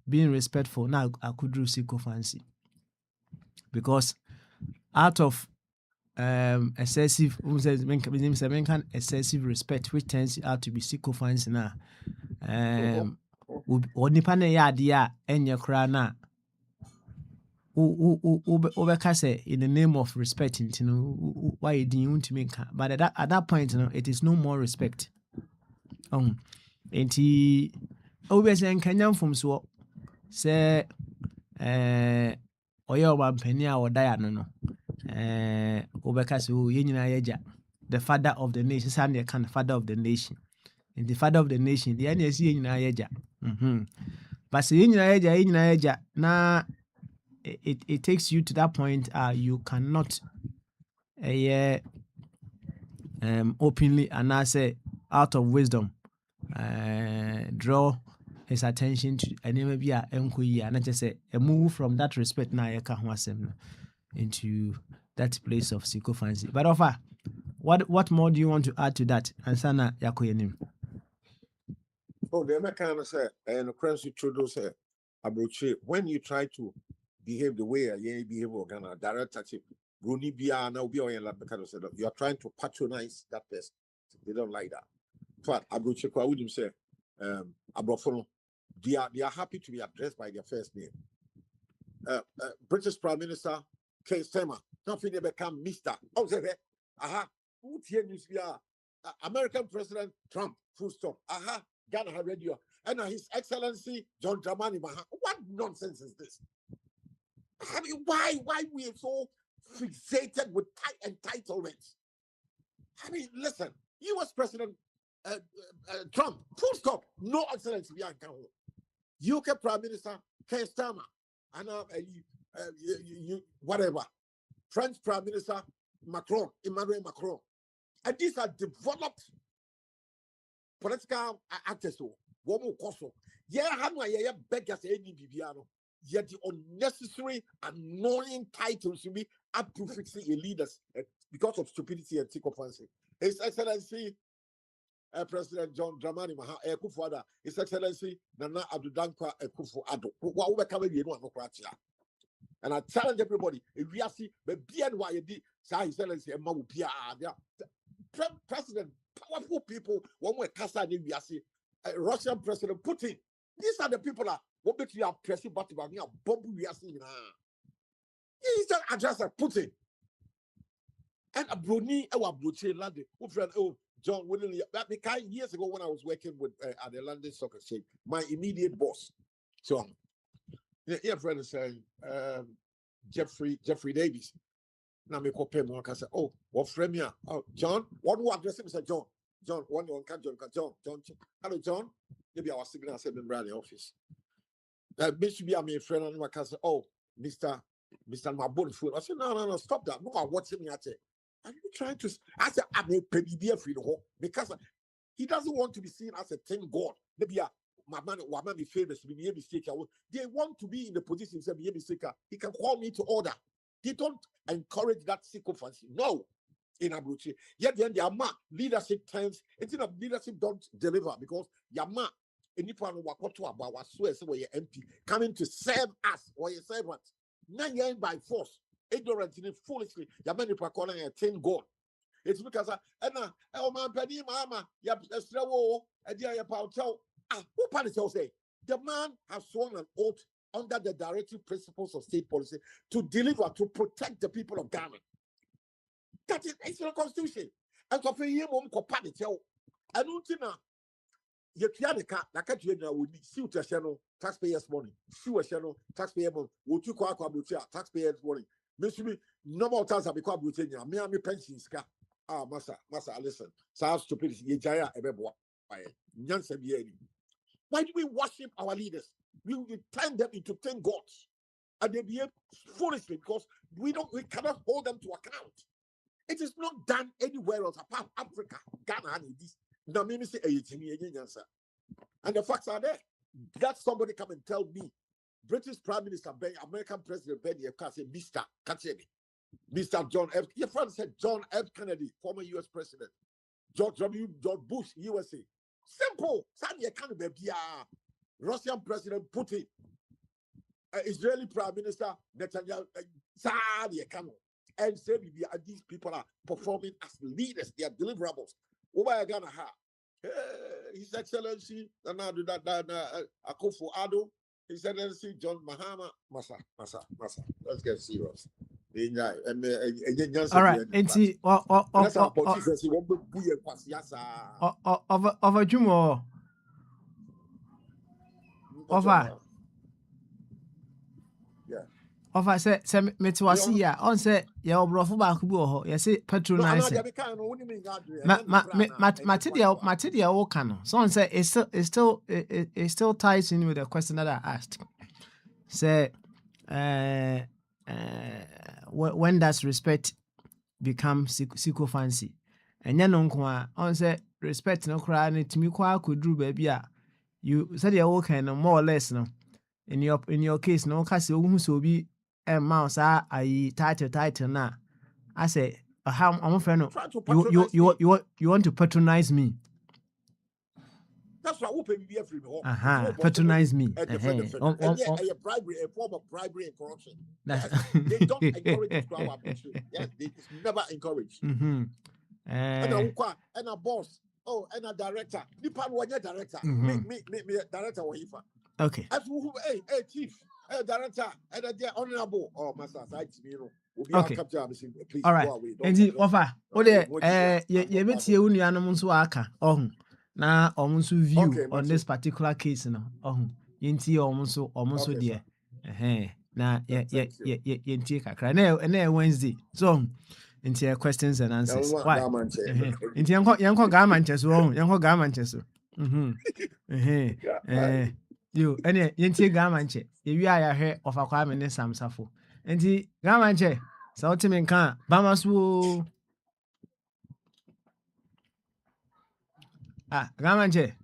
being respectful. Now I could do sycophancy because out of excessive respect, which turns out to be sycophancy now. Onipane ya dia enye kra na say in the name of respect, why you didn't make, but at that point, it is no more respect. And he always saying Kenyan from so say oyo one penny or diana yeja, the father of the nation, Sunday kind of father of the nation. And the father of the nation, the NSC in Ayeja. But say in Ayeja, now it takes you to that point, you cannot openly and I say out of wisdom draw his attention to and maybe and I just say a move from that respect now into that place of sycophancy. But offer, what more do you want to add to that? And Sana Yakoyenim. Oh, the American say, and the currency Trudeau say, Abroche, when you try to behave the way you behave, Ghana, directorship, Bruni Bia, now be on because you are trying to patronize that person. They don't like that. But Abroche, I would say, Abrofono, they are happy to be addressed by their first name. British Prime Minister Keir Starmer, nothing they become Mr. Oh, say that. Who here news American President Trump, full stop. Ghana radio. And His Excellency John Dramani Mahama. What nonsense is this? I mean, why we are so fixated with entitlements? I mean, listen, U.S. President Trump, full stop, no Excellency UK Prime Minister Keir Starmer, and whatever. French Prime Minister Emmanuel Macron. And these are developed political actors. One more cost. Yeah, beggars any Bibiano. Yet the unnecessary, annoying titles to be up to fixing your leaders because of stupidity and sycophancy. His Excellency President John Dramani Mahama, His Excellency Nana Abdudankwa Akwantufuo. What we coming here no kratia. And I challenge everybody, if we see the BNYD, His Excellency Emma Upia, President, powerful people, one way Casa we see Russian President Putin. These are the people that what make you have pressing button about me, bomb we are seeing. He's just address Putin. And a Bruni, our Bruce Lande, who friend, John William, that years ago when I was working with at the London Stock Exchange, my immediate boss, John. Yeah, friend is saying, Jeffrey Davis. Now me call him and say, oh, what friend here? Oh, John, what do address him? Say, John, one can John. Hello, John. Maybe our signal said in Bradley office. Should be a my friend and I can say, oh, Mr. Mabon. I said, no, stop that. No, I'm watching me. I say, are you trying to? I said, I'm a baby free the whole because he doesn't want to be seen as a tin god. Maybe my man be famous to be a mistake. They want to be in the position to be a mistake. He can call me to order. They don't encourage that sycophancy. No. In Abuchi. Yet then their leadership times, it's in a leadership don't deliver because Yama anyone wakoto about was swear your MP coming to serve us or your servants. Now you're by force, ignorant and foolishly. Yamani calling a 10 God. It's because oh man, Penny Mama, who party say the man has sworn an oath under the directive principles of state policy to deliver, to protect the people of Ghana. That is the constitution. And so for you, mom, party tell. I don't know. You can't like you would see to channel taxpayers' money. See a channel taxpayer money. Would you call taxpayers' money? Maybe no more times I'll be called Britannia. Me and me pensions. Massa, listen. So stupidity. You jaya a bebo. Why do we worship our leaders? We turn them into 10 gods, and they behave foolishly because we cannot hold them to account. It is not done anywhere else apart from Africa, Ghana, and this. And the facts are there. That somebody come and tell me, British Prime Minister, American President Benny F. say, Mr. John F. Your friend said John F. Kennedy, former U.S. President, George W. Bush, USA. Simple. Russian President Putin, Israeli Prime Minister Netanyahu, and say these people are performing as leaders, they are deliverables. His Excellency, Akwantufuo, His Excellency John Mahama, Massa. Let's get serious. All right, enti over Jumo over. Ofa say metwasi ya on say ya obrofo ba ku bi ho ya say patronize materia wo kan so on say it still ties in with the question that I asked. Say when does respect become sycophancy? Enya no nko a on say respect no kra na timi kwa koduru ba bia you said ya wo kan no more or less no in your case no ka say ohu so bi mouse I title na I say how I'm friend you want to patronize me. That's why open be every me. Patronize me. A bribery, a form of bribery and corruption. Yes, they don't encourage it to our country. Yes, they never encourage. And a boss. Oh, and a director. Nipan one director. Me director or ifa. Okay. As who hey chief. Director, honorable. Oh, master, okay. All right. And the offer. You bet you only animals aka. Na omunsu view on this particular case no. Yenti omunsu dear. Na yenti kakra. Na Wednesday. So into questions and answers. Why? Into yanko ga Manchester. Yanko ga Manchester. You any yenti ga Manchester. Ewi aya hwe of Akwame ne Samsafo. Enti ga Manchester. Sa otime nka Bamasu. Gamanche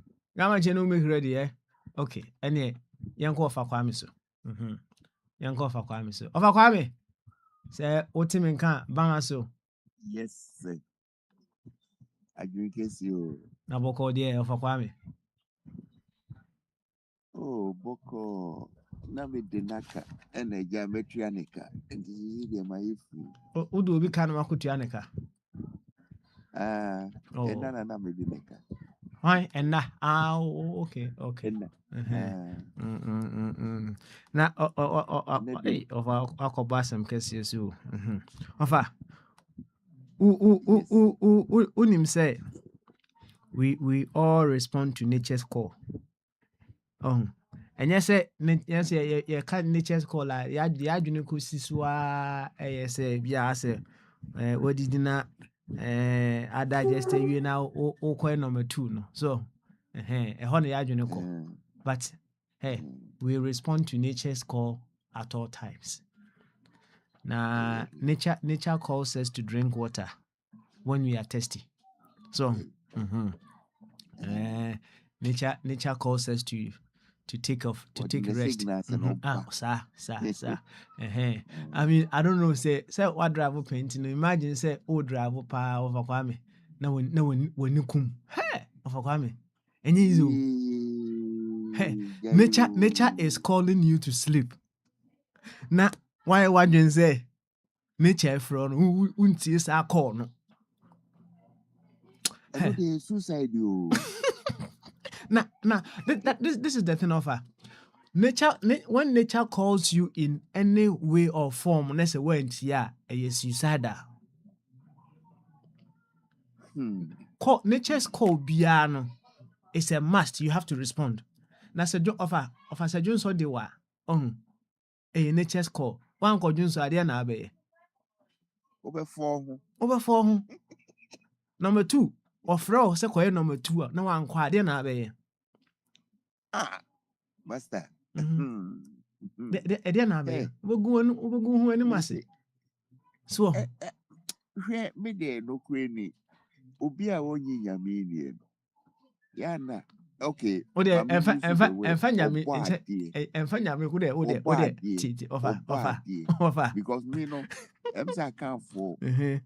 no make ready, eh? Okay. Any yanko of Akwame so. Yanko of Akwame so. Of Akwame. Say otime nka Bamasu. Yes, sir. I drink you. Na boko de of Akwame. Oh, boko. Na me denaka ene geometrianica and this is the my food. Udo bi kan makutuanica. Na me denaka. Why and na okay. Na of akobasem kesi so. Ofa. Unim say we all respond to nature's call. And yes, you can't nature's call like ya adwene kosi so say bia say what did na ada just you now o number 2 no so na ya adwene call but hey we respond to nature's call at all times. Now nature calls us to drink water when we are thirsty. So nature calls us to take off, to What take the rest. signals and all Ah, back. sir. I mean, I don't know. Say what drive painting. Imagine say drive pa over Kwame. Now when you come, hey, over Kwame, and you hey, nature is calling you to sleep. Now why you say nature from who is our call no? I know the suicide you. Now, this is the thing of her. Nature, when nature calls you in any way or form, let's say when it's suicidal. Call nature's call biano. It's a must. You have to respond. Now, say offer Sir Jones or dewa a nature's call. One call Jones idea na be Over 4. over 4. Number 2 or fro say call number 2. No one call idea na be. Master. The idea na be. We go any massy. So. Where me there no cranny. Ubia only yaminian. Yana. Okay. O de enfa nyame ku de o de offer because me no emsa kan for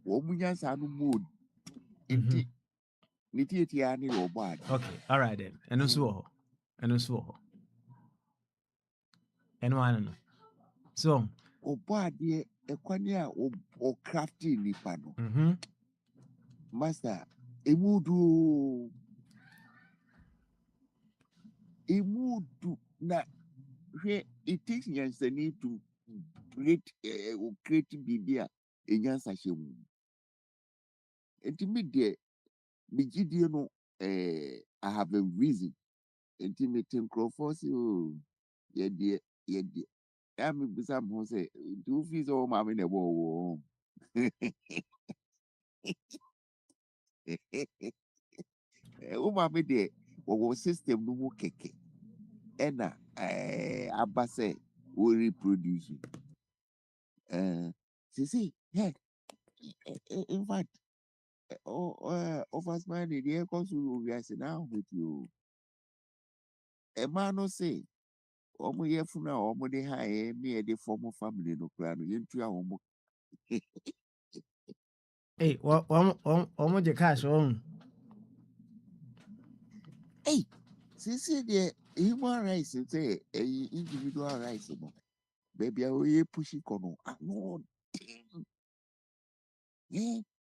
wo munya sa no mood inti niti tia ni wo bad. Okay, all right then. Eno so eno ano so o bad e kwani a o crafty ni pa no master emudu na it takes yansani to create bibia enyansa shemu intimate bigidie no I have a reason intimate Crawford yeah I'm bisa mo say do fees all my in the wall o ma me de wo system no mu keke ena abase we reproduce see hey in fact offers man the air consul we are now with you a man no say omo ye funa omo de ha me de form family no kra no yentu a omo hey omo je cash on hey see the human rights say individual rights no baby we pushing kono no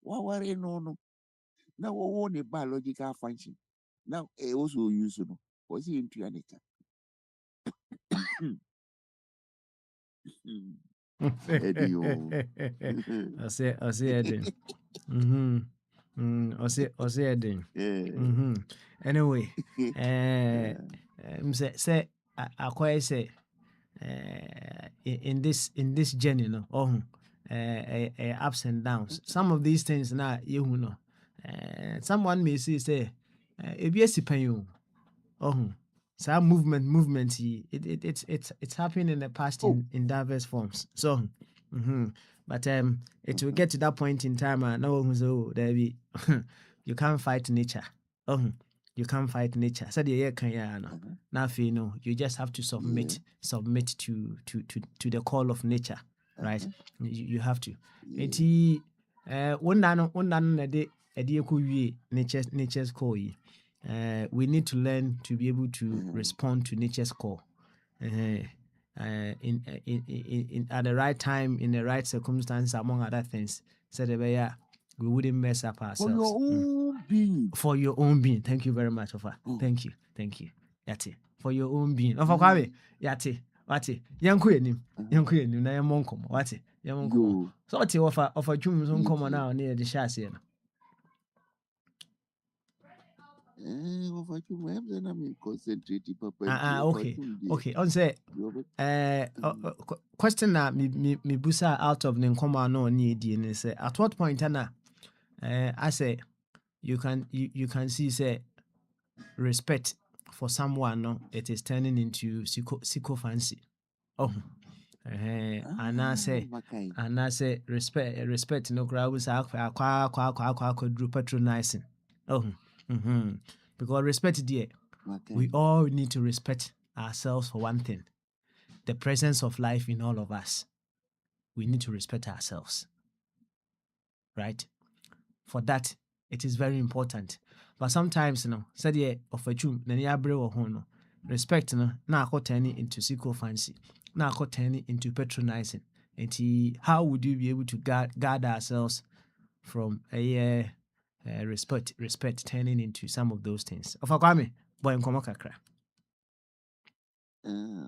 what worry no now what the biological function now also use no was he into anika Eddie I say Eddie. I say Eddie. Anyway, say I say in this journey no ups and downs. Some of these things now you know. Someone may say if you see you so movement it's happening in the past in diverse forms. So but it will get to that point in time no one so there be you can't fight nature. You can't fight nature. So the now you know you just have to submit to the call of nature, right? You have to. One na de nature's call. We need to learn to be able to respond to nature's call. In at the right time, in the right circumstance, among other things. So we wouldn't mess up ourselves. for your own being. For your own being. Thank you very much, Ofa. Thank you. Yate. For your own being. Ofa kwawe. Yate. Wate. Yanku yenim. Na yamonkom. Wate. Yamonkom. So wate Ofa chum so nkomo na ne de shase no. Okay. On say question na me busa out of the nkomo na oni di ne say at what point na I say you can see say respect for someone no it is turning into sycophancy. And I say respect no crowd was akwa drew patronizing. Because respect dear we all need to respect ourselves for one thing. The presence of life in all of us. We need to respect ourselves. Right? For that, it is very important. But sometimes, said ye of a chum, then ya brew or respect, na turning into sycophancy, na turning into patronizing. And how would you be able to guard ourselves from a respect turning into some of those things? Of Akwame, boy, kakra.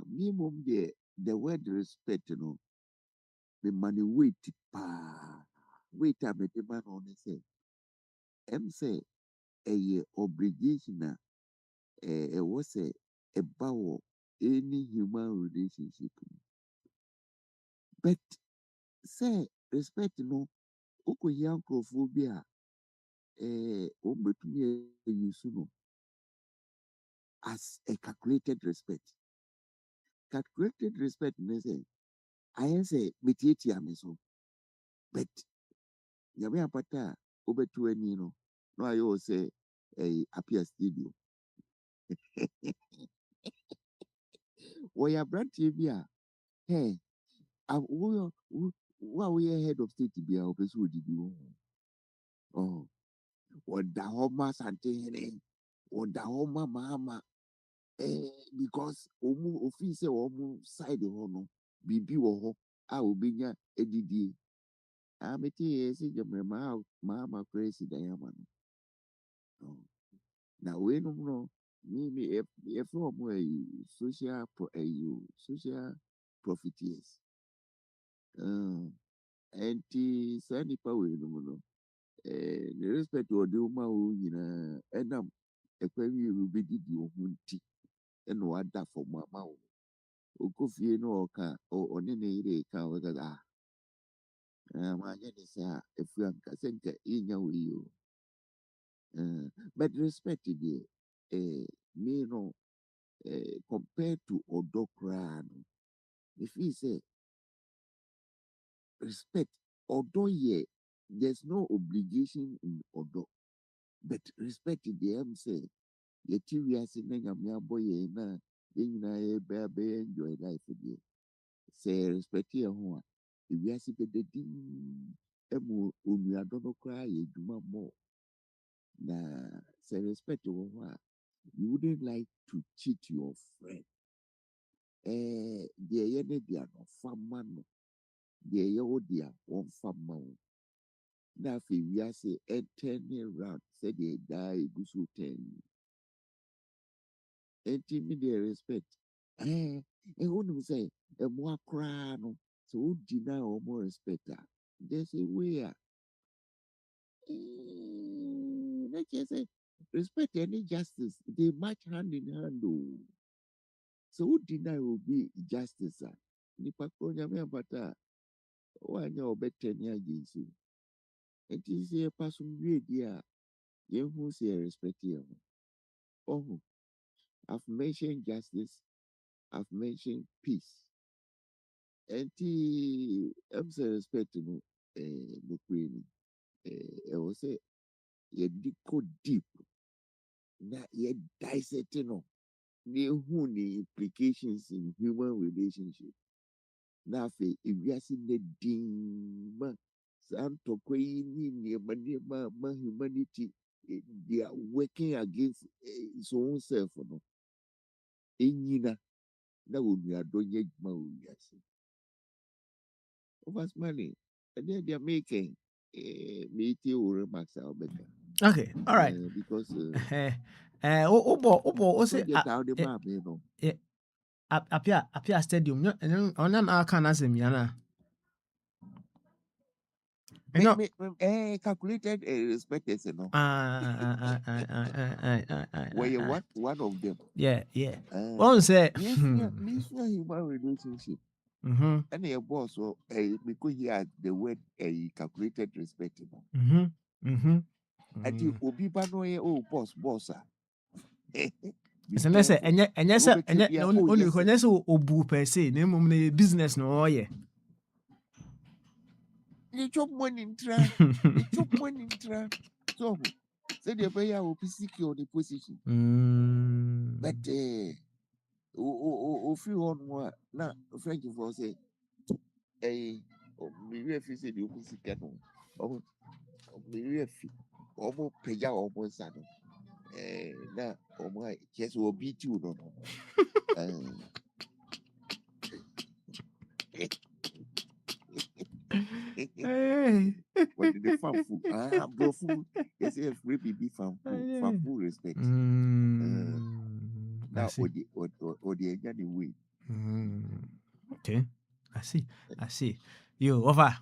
Me mom the word respect, the money wait pa wait a bit man on say. Say a obligation was a bow any human relationship. But say respect uko yankophobia obetumi use as a calculated respect. Calculated respect means I say metieti ameso. But nyame apata obetu ani no ayo say appear studio. Oya brantie bi a hey we head of state bi a obeso odidi wo. Oh, oda homa sante oda homa mama because ofi say omu side ho no bibi wo ho a obenya edidi ameti say jemre ma crazy diamond. Oh, now we no me if omu social profiteers. And the sani power no the respect or the uma and a query will be did you munti and what that for my mouth. Okofie no oka or any day can was my is if we are Kasenka in your you. But respect it, me no compared to Odokran. If he say respect, although there's no obligation in Odo, but respect the say. Yeti we are saying I'm boy na be enjoy life again. Say respect your home. If we are saying the din emu unu adono cry eduma more. Na say respect your home. You wouldn't like to cheat your friend. The yene dia no fama no. The yo dia one fama. Na fi we are say turning round. Say they die busu 10. Immediate respect. And who say a more cry no, so who deny or more respect her. There's a way. Let's just say respect any justice. They match hand in hand. Oh. So who deny will be justice? Nipa konya me bata wanya obete ni agency. It is a person we dia. You who say respect you. Oh, I've mentioned justice. I've mentioned peace. And I'm so respect no Bukwini. I will say you go deep. Na you dissect no. Who the implications in human relationship. Na fe if you are seeing the ding santo ni ma humanity they are working against its own self no. Enyina na wonu adonye ma owiase. Over money. And then they are making meeting or remarks out better. Okay, all right. Because say apia stadium no na aka na asem yana. Calculated respect is no. Were you one of them? Yeah. One say this human relationship. And your boss so because he had the word calculated respect. And you obi ba no boss. So let's say only obu per se na business no oye. You chop money in tra. So say the player will be secure the position. But o free on na French for say eh me we fi say the open sika no o me we fi o peja o mo sa no na o mo just o beat you no Hey. what did the farm food bro food yes if we be farm food respect I now see. or the any way Okay. I see. You offer.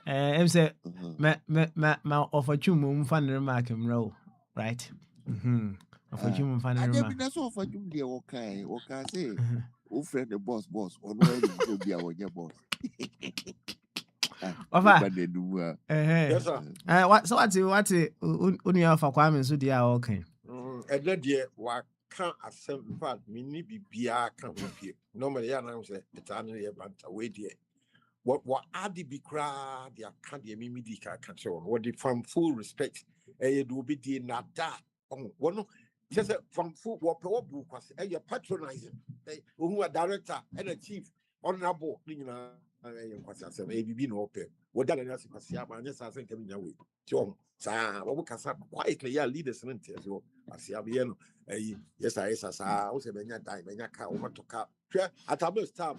I'm say ma offer chum fan remark him row. Right? Offer chum fan I just remark. been that's all for you there okay say o friend the boss or no any so be our boss Offer. Yes, sir. What's only offer Kwame so they are okay. And then dear, what can't accept in fact, me need be beer can't be. Normally, I know say it's only a bant away dear. What are the big crowd, the academy media can show what the from full respect, you do be the not that. One just from full what book was a patronizing, who are director and a chief honorable, you know. ABB no open. What that and that's because I'm just asking coming away. John, sir, what we can say quietly, yeah, leaders and so as Yabiano. Yes, I was a mania time, mania car, over to car. At a best time,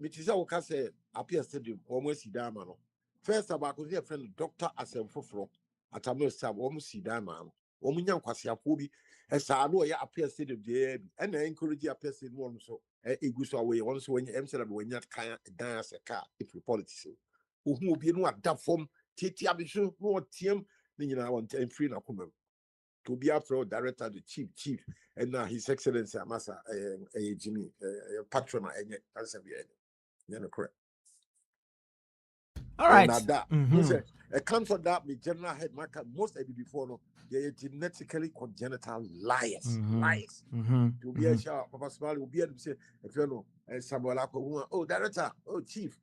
Mrs. Oka say, appear stadium, almost Sidamano. First, about a friend, Doctor Asem Fofro, at a best time, almost Sidamano. Omunya Kwasia Pobi, as I know, ya appear stadium there, and I encourage you appear stadium one so. It goes away once when you answer when you can't dance a car if you politics. Who will be no at that form, Titi Abishu, no team, then you know, I want to free Nakumem. To be after all, director, the chief, and now His Excellency Amasa, Jimmy, patron, and that's a correct. All right. That a cancer that the general head marker most of before no, they are genetically congenital liars. To be a shout, Papa Smiley will be able to say, if you know, and Samuel Ako, oh, director, oh, chief.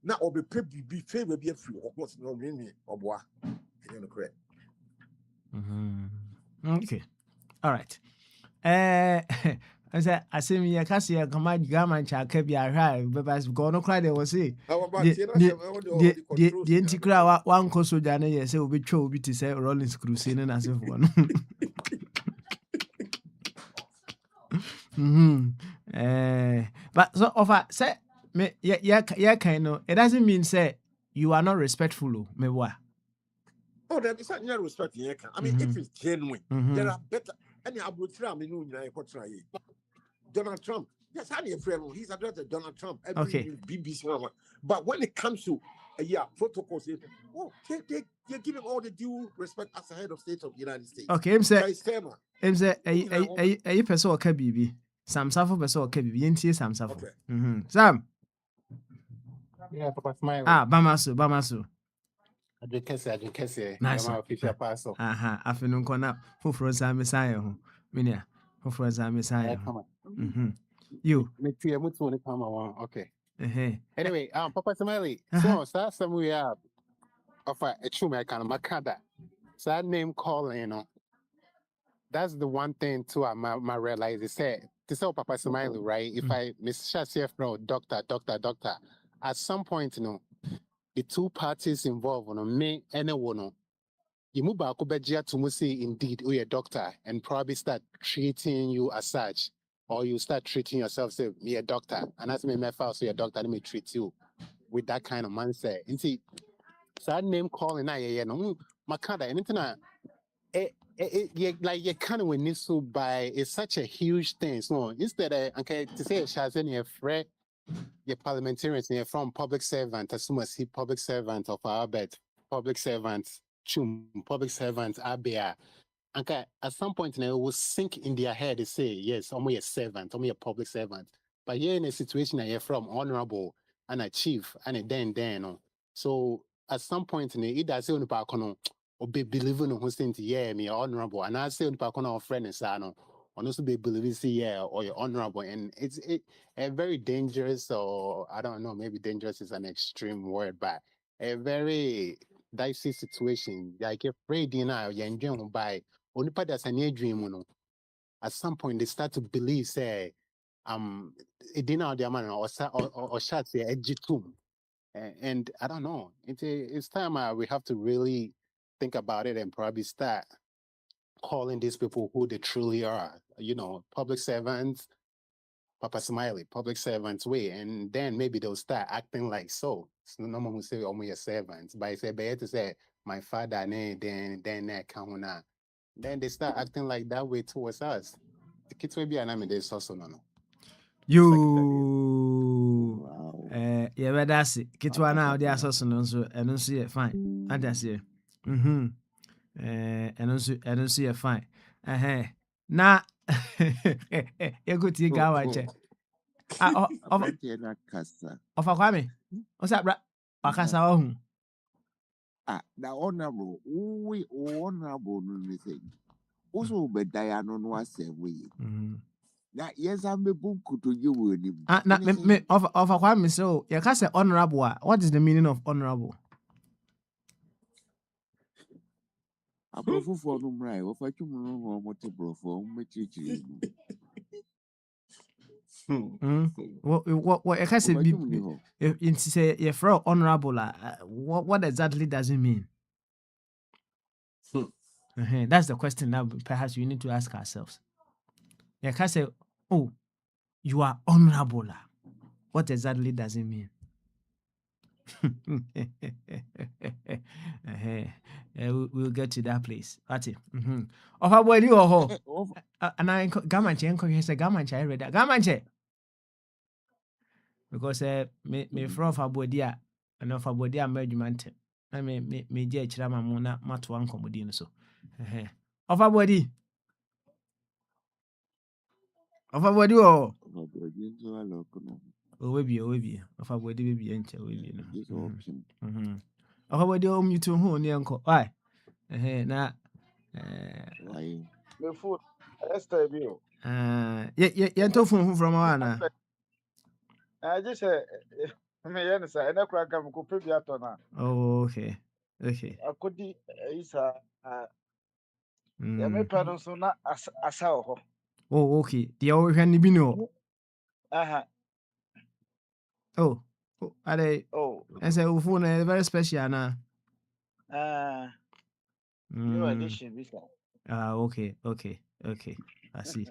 Now, or be favor be a free, of course, no meaning or bois. You know, correct. Okay. All right. I said, I see me a cassia command Gaman Chaka be a high, but as gone cry, they will say, How about the anti-crowd one coso Dana, yes, it will be true to say Rollins Crusade and as if one. But so offer say me yeah kind of it doesn't mean say you are not respectful me what. Oh, there is no respect in I mean, if it's genuine, there are better. Any Abutra, I mean, you Donald Trump. Yes, I need a friend. He's addressed Donald Trump. Okay. BBC. But when it comes to protocols, they give him all the due respect as the head of state of the United States. Okay, him say a person or kabibi. Sam Safo person or kabibi. Yentie Sam Safo. Sam. Yeah, Papa Smile. Bamaso. Adjekese. Nice. Official pass. Afternoon corner. Fufro Sam Messiah. Minia. Fufro Sam Messiah. You. Okay. Anyway, Papa Smiley. So, that's some we have. Offer a true American Makada. So that name calling, you know. That's the one thing too. I realize is said to say Papa Smiley, right? If I Miss Shasif, no, doctor. At some point, you know, the two parties involved, you know, me and a woman, you move back to say indeed, you're a doctor, and probably start treating you as such, or you start treating yourself, say, me a doctor, and as me my file, so you're a doctor, let me treat you with that kind of mindset. And see, so that name calling, no, Makada, anything, like you kind of need to buy. It's such a huge thing. So instead, okay, to say Shazan, a friend, your parliamentarians, you're from public servant, as soon as he public servant of our bed, public servants, public servants, Abia. Okay, at some point, it will sink in their head. They say, yes, I'm a servant, I'm a public servant. But you're in a situation that you're from honorable and a chief and a then. So at some point, it does say on the or be believing on who's saying, yeah, me honorable. And I say on the friend and son, or also be believing, say, yeah, or you're honorable. And it's a very dangerous, or I don't know, maybe dangerous is an extreme word, but a very dicey situation. Like you're afraid, you're enjoying by. Onipa that's an dream, at some point they start to believe, say, it didn't know the man or shots the edgy tomb. And I don't know. It's time we have to really think about it and probably start calling these people who they truly are. Public servants, Papa Smiley, public servants way, and then maybe they'll start acting like so. No one will say, "Oh, my servants," but I say, "Better to say my father," then that come on. Then they start acting like that way towards us. The kids will be an army. There's also no. You. Wow. Yeah, but that's it. Kitwa now, the assassin, so and don't see it fine. And that's it. And don't see it fine. Now, you go to your gawache. Aberanteɛ no akasa. Of a kwame. What's that, bra? Akasa home. Na honorable, honorable no ne sɛ. Also bɛdaeɛ ano no asɛm wei. Na yɛnsa mbɛbu nkotoyɛ wɔ anim. Na me of a kwame so you can say honorable. What is the meaning of honorable? Aborɔfofoɔ no mmra wɔfa twom no ho ɔmote borɔfoɔ ɔmmɛkyerɛkyerɛ mu. What I can say say you're from honorable. What exactly does it mean? That's the question that perhaps we need to ask ourselves. You can say, "Oh, you are honorable." What exactly does it mean? We'll get to that place. That's it. Of a boy, you are and I Gamanche, say Gamanche, I read that Gamanche. Because me from Fabodia and of Fabodia measurement. I mean, me dear Chirama Mona, Matuan Comodino. So, of a body. Of a body, oh, we be, of a body, baby, and of a body, you to whom, uncle. Why? Now, the food. Esther Bio. yeah, from Anna. I just say, me answer, and I crack up could be at on. Oh, okay. I could be is a me pardon so not as how. Oh, okay. The old handy bino. Oh, are they? Oh, I say, phone very special now. new addition, this one. Okay. I see.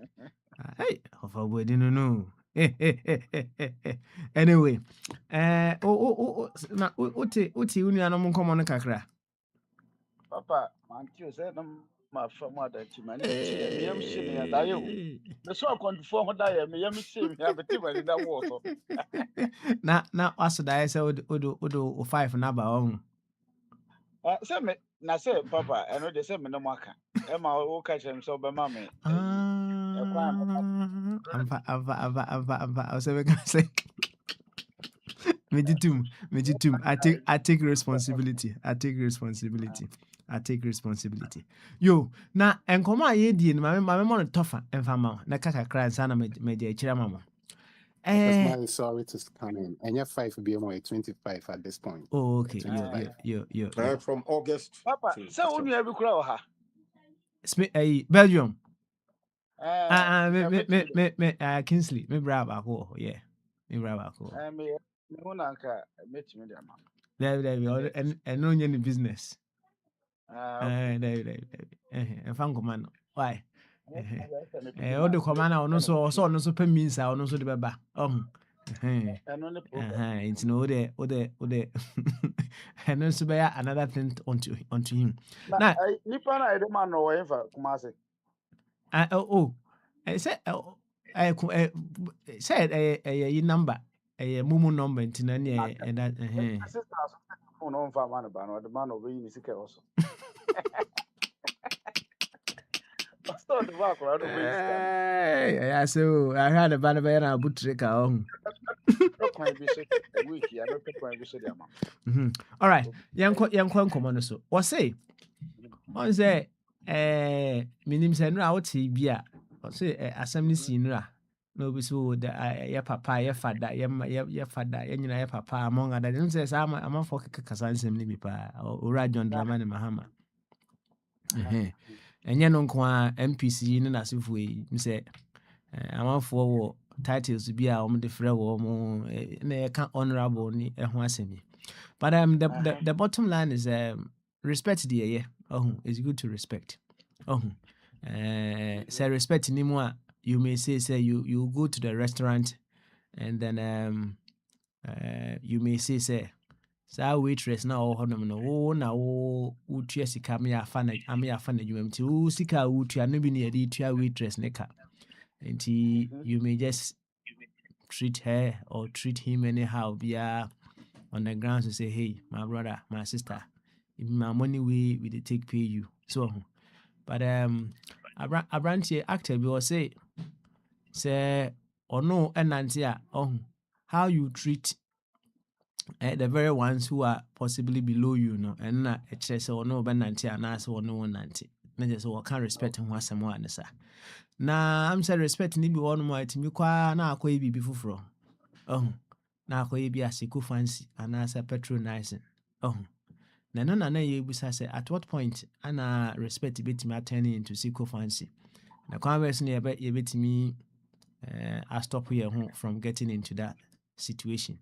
Hey, of a wedding, no. Anyway, na uti uniano common kakra. Papa, man, you said my mother to my name, and I the so Akwantufuo die, me yam shame, have a timber in that water. Now, also, I say, Odo 5 number on. Say me, na say, Papa, I know they say me no maka. Emma will catch him so by mammy. I say, Meditum. I take responsibility. Yo, na enkoma ye di my mo tougher and fama na kaka cry sana me de chira mama. I'm sorry to come in. And your 5 will be more 25 at this point. Oh, okay. Yo. From August. Papa, so when you have a crow, Belgium. Kingsley, me brab ako. Yeah. Me brab ako. Me unanka met me there, man. There, and no any business. There. And fan command. Why? All the commander on so pay means I also the baba. It's no there, and also bear another thing onto him. Now, Nippon, I don't know whatever, Kumasi. I said, said a number, a mumu number, and that. On for man, or the man over in the also. Yeah, so I had a banner and a boot trick on. All right, young common so. What say? One say, minim send out beer. What say, assembly senior. No, be so that your papa, your father, your father, your papa, among other. Don't say, I'm a for Casan, simply or Rajon Draman and Mahama. And you know, MPC in as if we say, I'm all for titles be a the frɛ wɔ mo na yɛka honorable ni ɛho asɛm. But the bottom line is respect the yeah. Oh, it's good to respect. Oh, say respect ni mo a, you may say you go to the restaurant and then you may say saa waitress na ɔwɔ hɔnom no wo na wotua sika me afa na adwuma mu nti wo sika a wotua no bi ne yɛde tua waitress ne ka nti you may just treat her or treat him anyhow biara on the grounds to say, hey, my brother, my sister, if my money we dey take pay you. So, but Abrantie actor we will say or no enantia how you treat the very ones who are possibly below you, no, and not a chess or no benantia and ask or no one nanti. Na just what can respect and what someone sir. Na I'm say respect ni be one more to me kwa na akwa bi before. Na akwa bi asiku fancy and as a patronizing. Na na ye busa say at what point ana respect bit me turning into sycophancy. Na converse ne ye bit me I stop here from getting into that situation.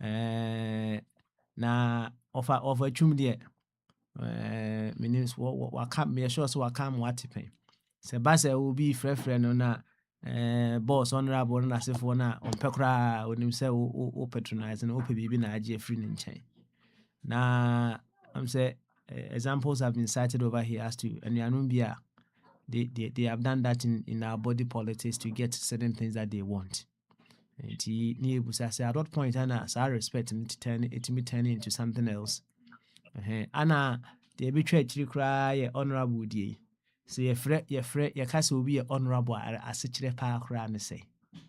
Na of twum there means what come me sure so come what pen. Se ba se will be frɛ no na boss honorable na asefo na ompɛ kra onim sɛ o patronize na o pɛ bibi na agye free ne nkyɛn. Na I'm say examples have been cited over here as to and they have done that in our body politics to get certain things that they want. And at what point Anna I respect it turn into something else. Anna the arbitrary cry honorable day. So your castle will be honorable as a chile pa cry and say.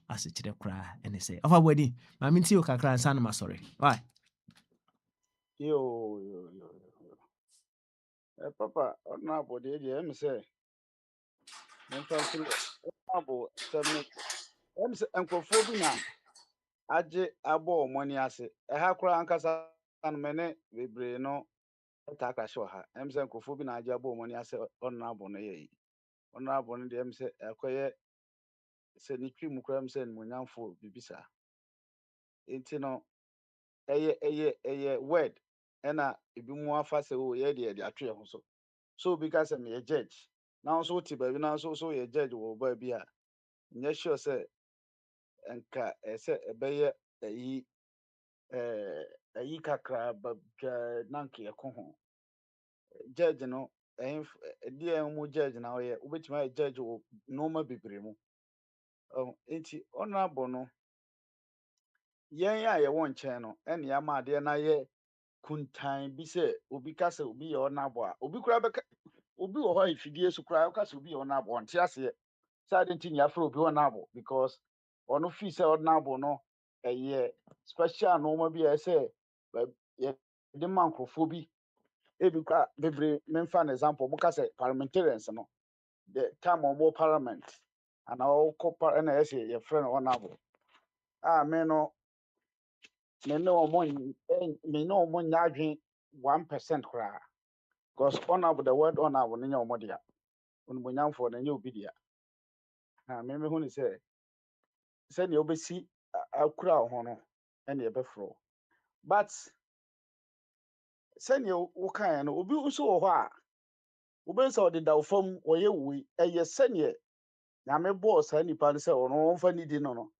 As a chile cry and say. Of a wedding, my minty cry and son, sorry. Why? Yo. Papa, honorable, dear, me say. Honorable, tell me. say, Uncle Phobina. Aje abo money ase. Ha kura ankasa no mene bebre no taka show ha. Say Uncle Phobina aje abo money ase honorable no ye. Honorable no dem say ekoye se ni twi mu kura say munyamfo bibisa. Enti no eye word na ebi mu afa se o ye de atwe ho so. So because I'm a judge. Now so ti ba bi now so ye judge wo ba bi a. Nye sure say enka say ebeye yi ayi kakra nanke yɛko ho judge no deɛ mu judge na ɔyɛ wobɛtumi ayɛ judge wɔ nneɛma bebree mu enti honorable no yɛn a yɛwɔ nkyɛn no ɛne yɛama adeɛ na yɛ kuntan bi sɛ obi ka sɛ obi yɛ honorable a obi kora bɛka obi wɔ hɔ afidie so kora ɔka sɛ obi yɛ honorable ɔnte aseɛ sɛ ade nti ne yɛafrɛ obi honorable because ɔno fii sɛ honorable no ɛyɛ special nneɛma bi a ɛsɛ the man nkurɔfoɔ bi ebi kora bebree memfa an example moka sɛ parliamentarians no the time ɔmo parliament ana ɔkɔ ɛna ɛsɛ yɛfrɛ no honorable a me no me ne ɔmo nya adwen 1% koraa because honorable the word honorable no nyɛ ɔmo dea onimonyamfoɔ no nyɛ obi dea na me hu ne sɛ sɛnea wobɛsi akura wo ho no ɛne yɛbɛfrɛ but sɛnea wokaeɛ no obi nso wɔ hɔ a wobɛhu sɛ ɔdeda wo fam ɔyɛ wui ɛyɛ sɛnea nyame bɔɔ saa nnipa no sɛ ɔno ɔmfa ne di no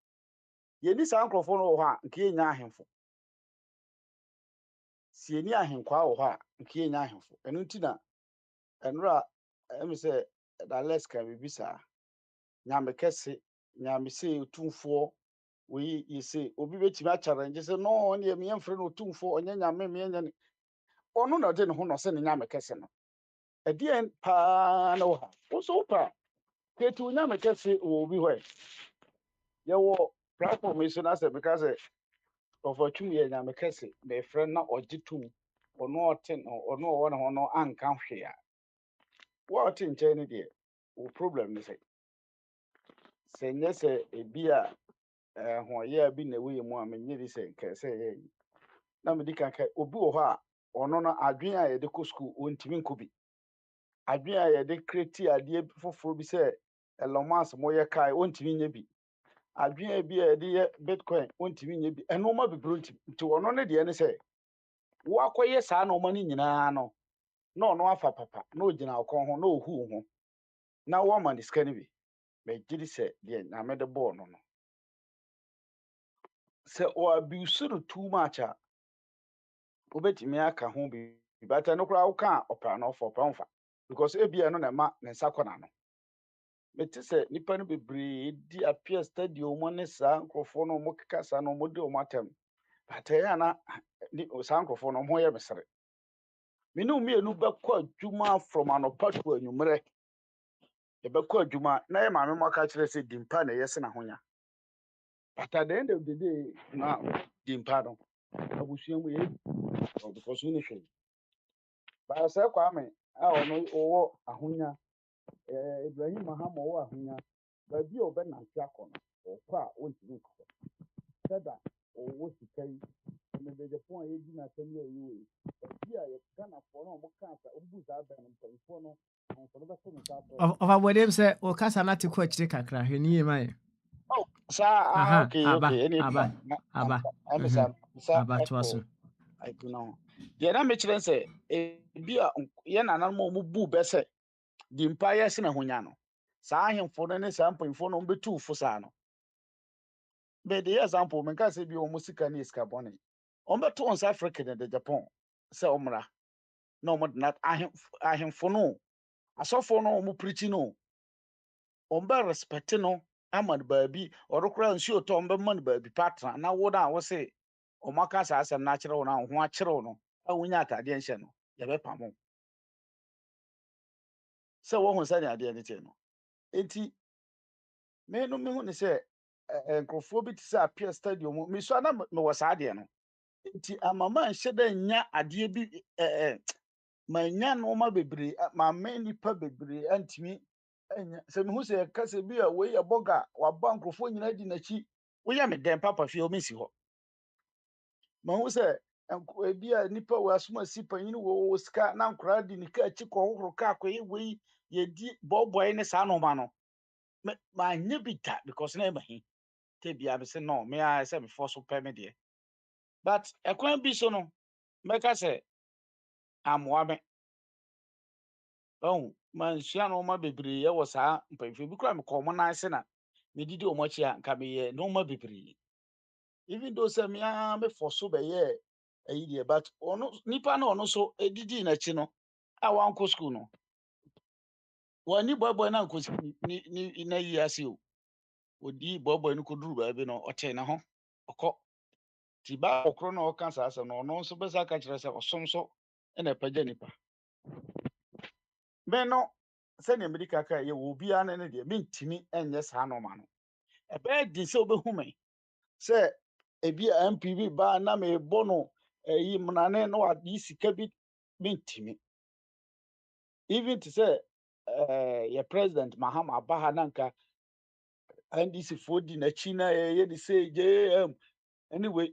yɛni saa nkurɔfoɔ no wɔ hɔ a nka yɛnya ahemfo si yɛni ahenkwaa wɔ hɔ a nka yɛnya ahemfo ɛno nti na ɛnora ɛme sɛ daleska biribi saa nyame kɛse nyame sɛ otumfoɔ oyi yɛsɛ obi bɛtumi akyarɛngye sɛ no ɔne meyɛmfrɛ no otumfoɔ ɔnyɛ nyame meyɛnyɛ ne ɔno na ɔde ne ho na ɔsɛ ne nyame kɛse no ɛdeɛn paa na wɔ ha wo so wopa kɛti wo nyame kɛse wɔ obi hɔ yɛwɔ platform yi so na sɛ meka sɛ ɔfatwum yɛ nyame kɛse na ɛfrɛ na ɔgye tom ɔno ɔwɔ ne ho no anka hwee a wo a ɔte nkyɛn no deɛ wo problem ne sɛ nyɛ sɛ ebi a hoɔyɛ bi na ɛwɔ mu a menyɛ di sɛ nkɛ sɛ ɛyɛ yi na medi kanka obi wɔ hɔ a ɔno no adwene a yɛde kɔ sukuu ɔntumi nkɔ bi adwene a yɛde kreti adeɛ foforɔ bi sɛ ɛlɔmas moyɛ kae ɔntumi nyɛ bi adwene bi a yɛde bitcoin wontumi nyɛ bi ɛnoma bebree nti ɔno ne deɛ ne sɛ woakɔyɛ saa nɔɔma no nyinaa no na ɔno afa papa na ogyina ɔkɔn ho na ohu ho na wɔma ne sika no bi megye di sɛ deɛ nyame de bɔɔ no no sɛ ɔabuse no too much a wobɛtumi aka ho bi bata no koraa woka ɔpɛ no ɔfa ɔpɛ mfa because ebia no na ɛma ne nsa kɔ n'ano mete sɛ nnipa no bebree di apia stadium mu ne saa nkurɔfoɔ no ɔmo keka saa no ɔmo de ɔmo atam bata ɛyɛ ana saa nkurɔfoɔ no ɔmo ho yɛ mesere me ne mmienu bɛkɔ adwuma from anɔpa to anwummerɛ yɛbɛkɔ adwuma na yɛ maame mu aka kyerɛ sɛ dimpa na ɛyɛ se n'ahonya but at the end of the day na dimpa no abusua mu yɛ because wo ne hwɛ baa sɛ kwame a ɔno ɔwɔ ahonya Ibrahim Mahama ɔwɔ ahonya baabi a ɔbɛnante akɔ no ɔkɔ a ɔntumi nkɔ sɛda ɔwɔ sika yi mmebegyefo a yɛdi n'asɛm yɛ yi wei baabi a Ghanafoɔ no a ɔmoka sa ɔmbu saa bɛn no mpanyinfoɔ no ahemfo no bɛto ne nsa afɔ ɔfabɔdem sɛ ɔkasa no ate kɔ akyire kakra hwɛ ne yie ma yɛ saa okay aba ɛne aba amesa sa aba toa so ɛko no ho deɛ na mekyerɛ sɛ ebi a yɛ nananom a ɔmobu bɛ sɛ dimpa yɛ se n'ahonya no saa ahemfo no ne saa mpanyinfoɔ no ɔmbɛtu fo saa no bɛde yɛ example menka sɛ bi ɔmo sika ne yɛ sika bɔne ɔmbɛto wɔn nsa Africa ne de Japan sɛ ɔmmra na ɔmo de na ahemfo no asɔfoɔ no ɔmo preachi no ɔmbɛ respect no ama no baabi ɔdo koraa nsuo tɔ ɔmbɛma no baabi patra na wo na wo se ɔmo aka saa asɛm no akyerɛ wo no a wo ho akyerɛw no a wonya atadeɛ nhyɛ no yɛbɛpam wo sɛ wɔhu sɛnea adeɛ no kyɛ no enti me no mehu ne sɛ nkurɔfoɔ bi te sɛ apia stadium mu mesua na mewɔ saa adeɛ no nti amama nhyɛ dɛ nya adeɛ bi manya nneɛma bebree mama nnipa bebree antumi anya sɛ mehu sɛ yɛka sɛ bi a wei yɛ bɔga waba nkurɔfoɔ nyinaa di n'akyi woyɛ me dɛn papa fie ɔmɛsi hɔ mahu sɛ ebi a nnipa wɔ asom asi panyin wɔ sika na nkoraa di ne ka akyi kɔ hohoro ka akɔyɛ wei yɛdi bɔɔbɔe ne saa nɔɔma no manyɛ bi da because na ɛma hi te bia me sɛ no me a sɛ mefɔ so pɛ me deɛ but ɛkwan bi so no mɛka sɛ amoa me ɔhu mansua nɔɔma bebree ɛwɔ saa mpanyinfoɔ bi koraa mekɔ ɔmo nan ase na medidi ɔmo akyi a nka meyɛ nɔɔma bebree even though sɛ me a mefɔ so bɛyɛ ayi deɛ but ɔno nipa na ɔno so edidi n'akyi no a wankɔ school no wani bɔbɔ na nkosi ni na yi ase o odi bɔbɔ no koduru baabi no ɔkyɛ ne ho ɔkɔ ti ba ɔkoro na ɔka saa asɛm no ɔno nso bɛsa ka kyerɛ sɛ ɔsom so ɛna ɛpɛgya nipa me no sɛnea mede kaka yɛ wɔ obiara ne deɛ mentimi ɛnyɛ saa nɔɔma no ɛbɛyɛ den sɛ wobɛhu me sɛ ebi a MPB baa na mebɔ no ɛyi mmrane na wade sika bi mentimi even te sɛ yɛ president Mahama aba ha na nka NDC foɔ di n'akyi na yɛyɛ de sɛ JM anyway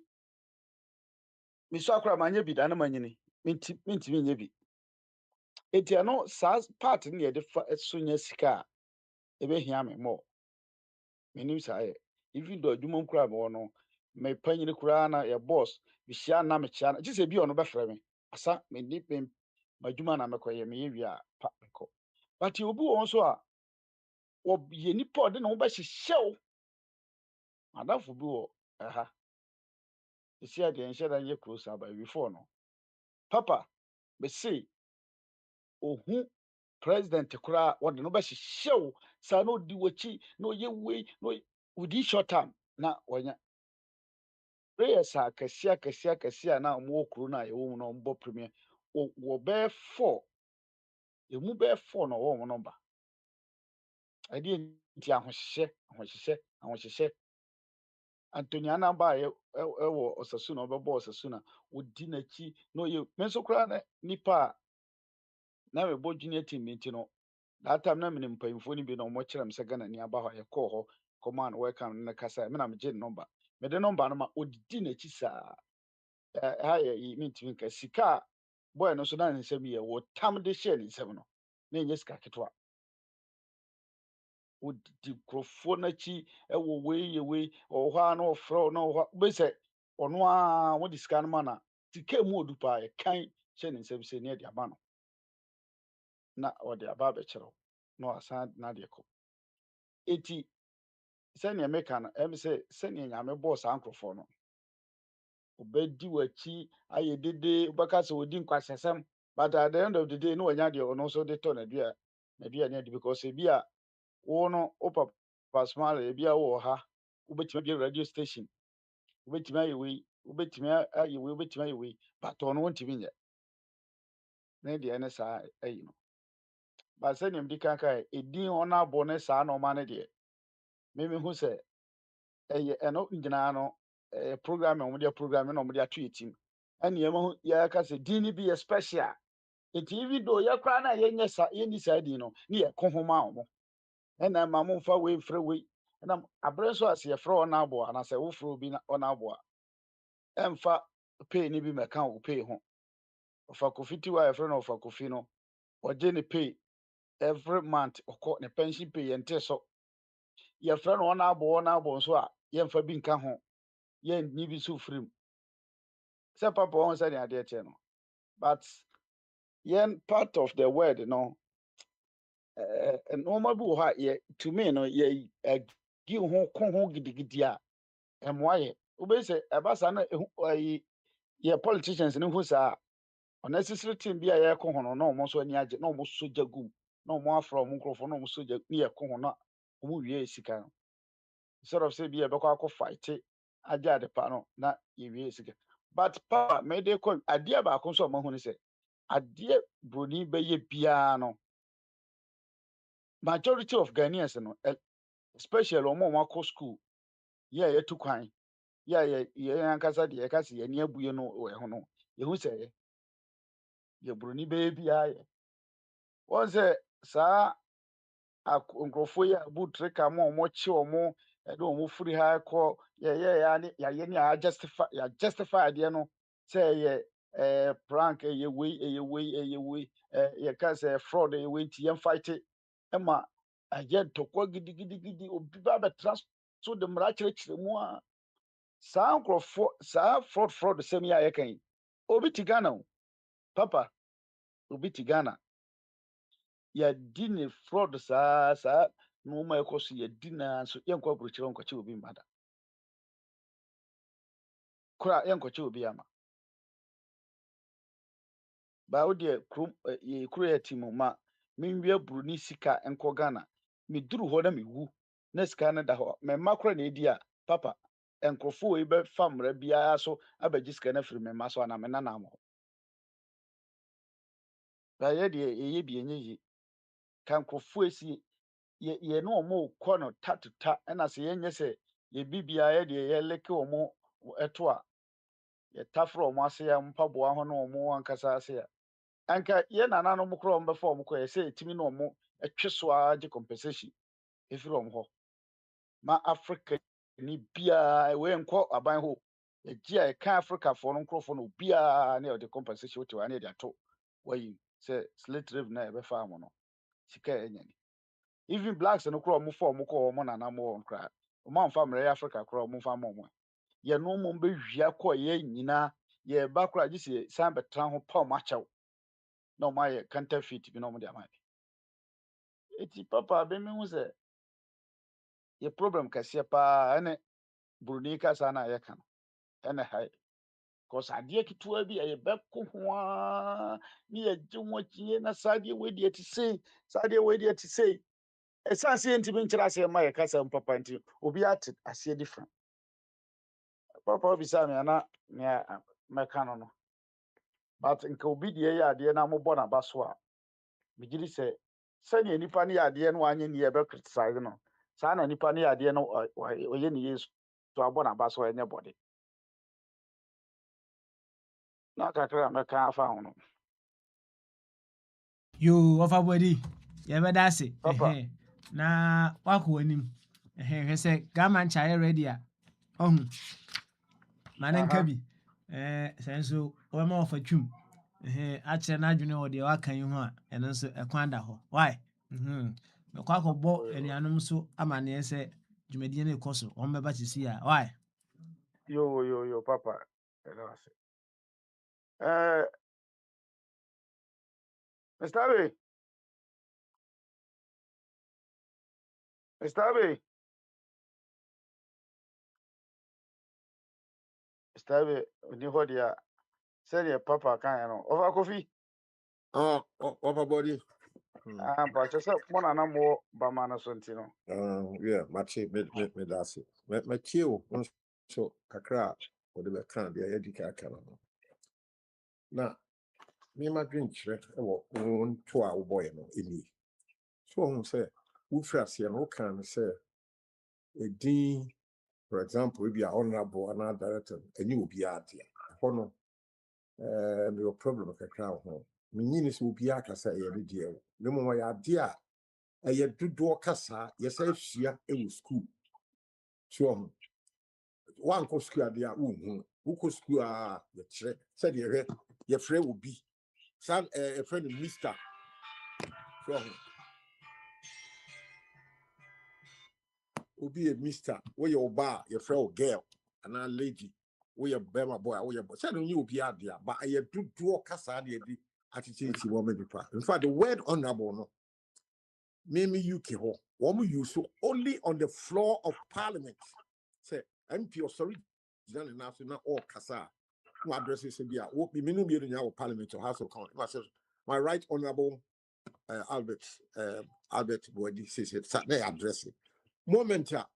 mesu akora manyɛ bi da na manyini mentimi nyɛ bi enti ɛno saa part no yɛde fa so nya sika a ɛbɛhia me mmɔ menim saa yɛ even though adwuma mu koraa mewɔ no mepanyini koraa na yɛ boss mehyia na mekyia na gye sɛ bi ɔno bɛfrɛ me asa menni m'adwuma na mekɔyɛ meyɛ wie a pa mekɔ but obi wɔ hɔ so a wɔyɛ nipa ɔde ne ho bɛhyehyɛ wo adamfo bi wɔ ɛha ɛsi adeɛ nhyɛ da nyɛ close aba before no papa bɛse ohu president koraa wɔde no bɛhyehyɛ wo saa na odi w'akyi na ɔyɛ wei na wodi short term na wɔnya prayers a kɛseɛ a na ɔmo wɔ kuro no a yɛwɔ mu na ɔmbɔ premier wɔ bɛyɛ 4 emu bɛyɛ 4 na ɔwɔ ɔmo nɔmba ɛdeɛ nti ahohyehyɛ Anthony Anamba ɛwɔ ɔsasu na ɔbɛbɔ ɔsasu na odi n'akyi na ɔyɛ me nso koraa na nipa a na mebɔ junior team nti no that time na menim mpanyinfoɔ no bi na ɔmo kyerɛ me sɛ Ghana ni aba hɔ a yɛkɔɔ hɔ kɔmaa no welcome na kasa me na megye ne nɔmba mede nɔmba no ma odidi n'akyi saa ha yɛ yi mentumi nka sika a boy no so na ne nsɛm yɛ wɔ tam de hyɛ ne nsɛm no na ɛnyɛ sika ketewa wodi nkurɔfoɔ n'akyi ɛwɔ wei yɛ wei ɔwɔ hɔ a na ɔfrɛ wo na ɔwɔ hɔ wobɛhu sɛ ɔno a wode sika no ma no a sika mu ɔdu paa yɛkan hyɛ ne nsɛm sɛ ne yɛde ama no na ɔde aba abɛkyerɛ wo na wasan na adeɛ kɔ enti sɛnea meka no ɛm sɛ sɛnea nyame bɔɔ saa nkurɔfoɔ no wobɛdi w'akyi ayɛ dede wobɛka sɛ wɔdi nkwahyɛsɛm but at the end of the day na wanya deɛ ɔno nso de tɔ n'aduane adi because ebi a wo no wo papa smile ebi a wowɔ ha wobɛtumi abie radio station wobɛtumi ayɛ wei wobɛtumi ayɛ wei wobɛtumi ayɛ wei but ɔno wontumi nyɛ ne deɛ ne saa ayi no but sɛnea medi kan kae ɛdin ɔno abɔ ne saa nɔɔma no deɛ memehu sɛ ɛyɛ ɛno nyinaa no program a wɔde program na wɔde ato yɛ tim ɛne yɛka sɛ din no bi yɛ special nti even though yɛkora no a yɛnni saa din no ne yɛko ho ma wɔn ɛna ma momfa wei mfrɛ wei ɛna aberɛ nso a sɛ yɛfrɛ ɔno aboa anaasɛ wofrɛ obi ɔno aboa ɛmfa pay no bi mɛka wo pay ho ɔfa kofi tiwa a yɛfrɛ no ɔfa kofi no ɔgye ne pay every month ɔkɔ ne pension pay yɛnte so yɛfrɛ no ɔno abɔ nso a yɛmfa bi nka ho yɛnni bi so firi mu sɛ papa wɔn sɛ ne adeɛ kyɛ no but yɛn part of the world no nneɛma bi wɔ hɔ a yɛ to me no yɛ gi ho ko ho gidigidi a ɛmmoa yɛ wobɛyi sɛ ɛba saa na yɛ politicians no hu saa ɔnecessary team bi a yɛkɔ ho no na ɔmo nso ani agye na ɔmo sogya gum na ɔmo afra ɔmo nkurɔfoɔ na ɔmo sogya ne yɛkɔ ho na ɔmo wie sika no instead of sɛ bi yɛbɛkɔ akɔ fight agye ade pa no na yɛwie sika but papa mɛde kɔ adeɛ baako nso a ɔmo ahu ne sɛ adeɛ broni bɛyɛ biara no majority of Ghanaians no especially ɔmo a ɔmo akɔ school yɛ a yɛtu kwan yɛ a yɛn ankasa deɛ yɛka sɛ yɛni abue no wɔ ɛho no yɛhu sɛ yɛ broni bɛyɛ biara yɛ wɔn sɛ saa nkurɔfoɔ yi a butere ka mo a ɔmo kye ɔmo ɛde ɔmo firi ha kɔ yɛyɛ ne a justify adeɛ no sɛ ɛyɛ prank ɛyɛ wei yɛka sɛ fraud ɛyɛ wei nti yɛn fight ɛma ɛyɛ ntɔkwa gidigidi obi ba bɛtena so de mmara kyerɛkyerɛ mu a saa nkurɔfoɔ saa fraud sɛm yi a yɛka yi obi ti Ghana o papa obi ti Ghana yɛdi ne fraud saa nneɛma ɛkɔ so yɛdi na nso yɛnkɔ aburokyerɛ nkɔkyɛ obi mma da kora yɛnkɔkyɛ obi ama baa wodeɛ yɛ kuro yɛ ti mu ma menwie buroni sika nkɔ Ghana meduru hɔ na mewu na sika no da hɔ mɛmma kora na ɛdi a papa nkurɔfoɔ yi bɛfa mmara biara so abɛgye sika no afiri mɛmma so anaa menanam hɔ baa yɛdeɛ yɛyɛ bi ɛnyɛ yie ka nkurɔfoɔ esi yɛ ne ɔmo kɔ no ta ɛna sɛ yɛnyɛ sɛ yɛbi biara yɛdeɛ yɛleke ɔmo ɛto a yɛtaforo ɔmo ase a mpaboa ho na ɔmo ankasa ase a anka yɛn nananom koraa ɔmo bɛfa ɔmo kɔ yɛ sɛ etimi na ɔmo ɛtwe so a gye compensation efiri ɔmo hɔ ma Africa ni biara ɛwɔ nkɔ aban hɔ yɛgye a yɛka Africafoɔ no nkurɔfoɔ no biara ne yɛde compensation wote hɔ ne yɛde ato wɔyi sɛ slate rave na yɛbɛfa amo no sika ɛnyɛ ni even blacks no koraa ɔmo fa ɔmo kɔ ɔmo nanam wɔn koraa ɔmo amfa mmerɛ yɛ Africa koraa ɔmo mfa ma ɔmo yɛn no ɔmo bɛwia kɔ yɛ nyinaa yɛba koraa gye sɛ san bɛtena ho pa ɔmo akyɛw na ɔmo ayɛ counterfeit bi na ɔmo de ama bi eti papa abɛmi ho sɛ yɛ problem kɛseɛ paa ɛne buroni kasa na yɛka no ɛna ha yɛ cause adeɛ ketewa bi a yɛbɛko ho a ne yɛgye ho akyinnye na saa adeɛ wei deɛ te sei saa adeɛ wei deɛ te sei ɛsan sɛ yɛntumi nkyerɛ aseɛ ma yɛkasa mu papa nti obi ate aseɛ different papa obisa me ana nea mɛka no but nka obi deɛ yɛ adeɛ na mobɔ n'aba so a megye di sɛ sɛnea nipa ne yɛ adeɛ no wanyɛ ne yɛbɛ criticize no saa na nipa ne yɛ adeɛ no ɔyɛ ne yɛ so abɔ n'aba so ɛnyɛ bɔde na kakra a mɛka afa ho no yo ɔfa bɔdi yɛbɛda ase Papa. na wakɔ w'anim hwɛ sɛ gama nkyɛ ready a ɔhu ma ne nka bi sɛ nso wɔma wɔfa twum akyerɛ n'adwene wɔ deɛ waka yi ho a ɛno nso ɛkwan da hɔ why mekɔ akɔbɔ anuanom so amanneɛ sɛ dwumadie no ɛkɔ so ɔmbɛba sisi a why Yo, Papa. Mr. Abbey. Mr. Abbey. Mr. Abbey, ni hɔ deɛ sɛdeɛ Papa kan no ɔfa Kofi. Body. Mpakyɛ sɛ mo na na mo bama no so nti no. Yeah, machi me that's it. Me chill so kakra or the can be a edika kana. Na me ma drink chre e wo on to a boy no eni. So on say wo frase no kan say a dean, for example, if you are honorable and art director and you will be out here. Hono your problem kakra ho. Me nyini so bi akasa e be die. Me mo ya de a ɛyɛ dodoɔ kasa yɛsɛ ahyia ɛwɔ school so wankɔ school ade a wohu wokɔ school a yɛkyerɛ sɛdeɛ hwɛ yɛfrɛ wo bi san yɛfrɛ no mister so obi yɛ mister woyɛ ɔba a yɛfrɛ wo girl anaa lady woyɛ bɛrima boy a woyɛ boy sɛdeɛ onyɛ obi ade a ba ɛyɛ dodoɔ kasa de yɛde akyekyere ti wɔn nipa in fact the word honorable no Mimi UK ho. Womu use so only on the floor of parliament. Say MP or sorry, national or Kasa. No addresses in there. What be minimum in our parliament or house of commons. My right honorable Albert Boadi says it. They address it. Momenta.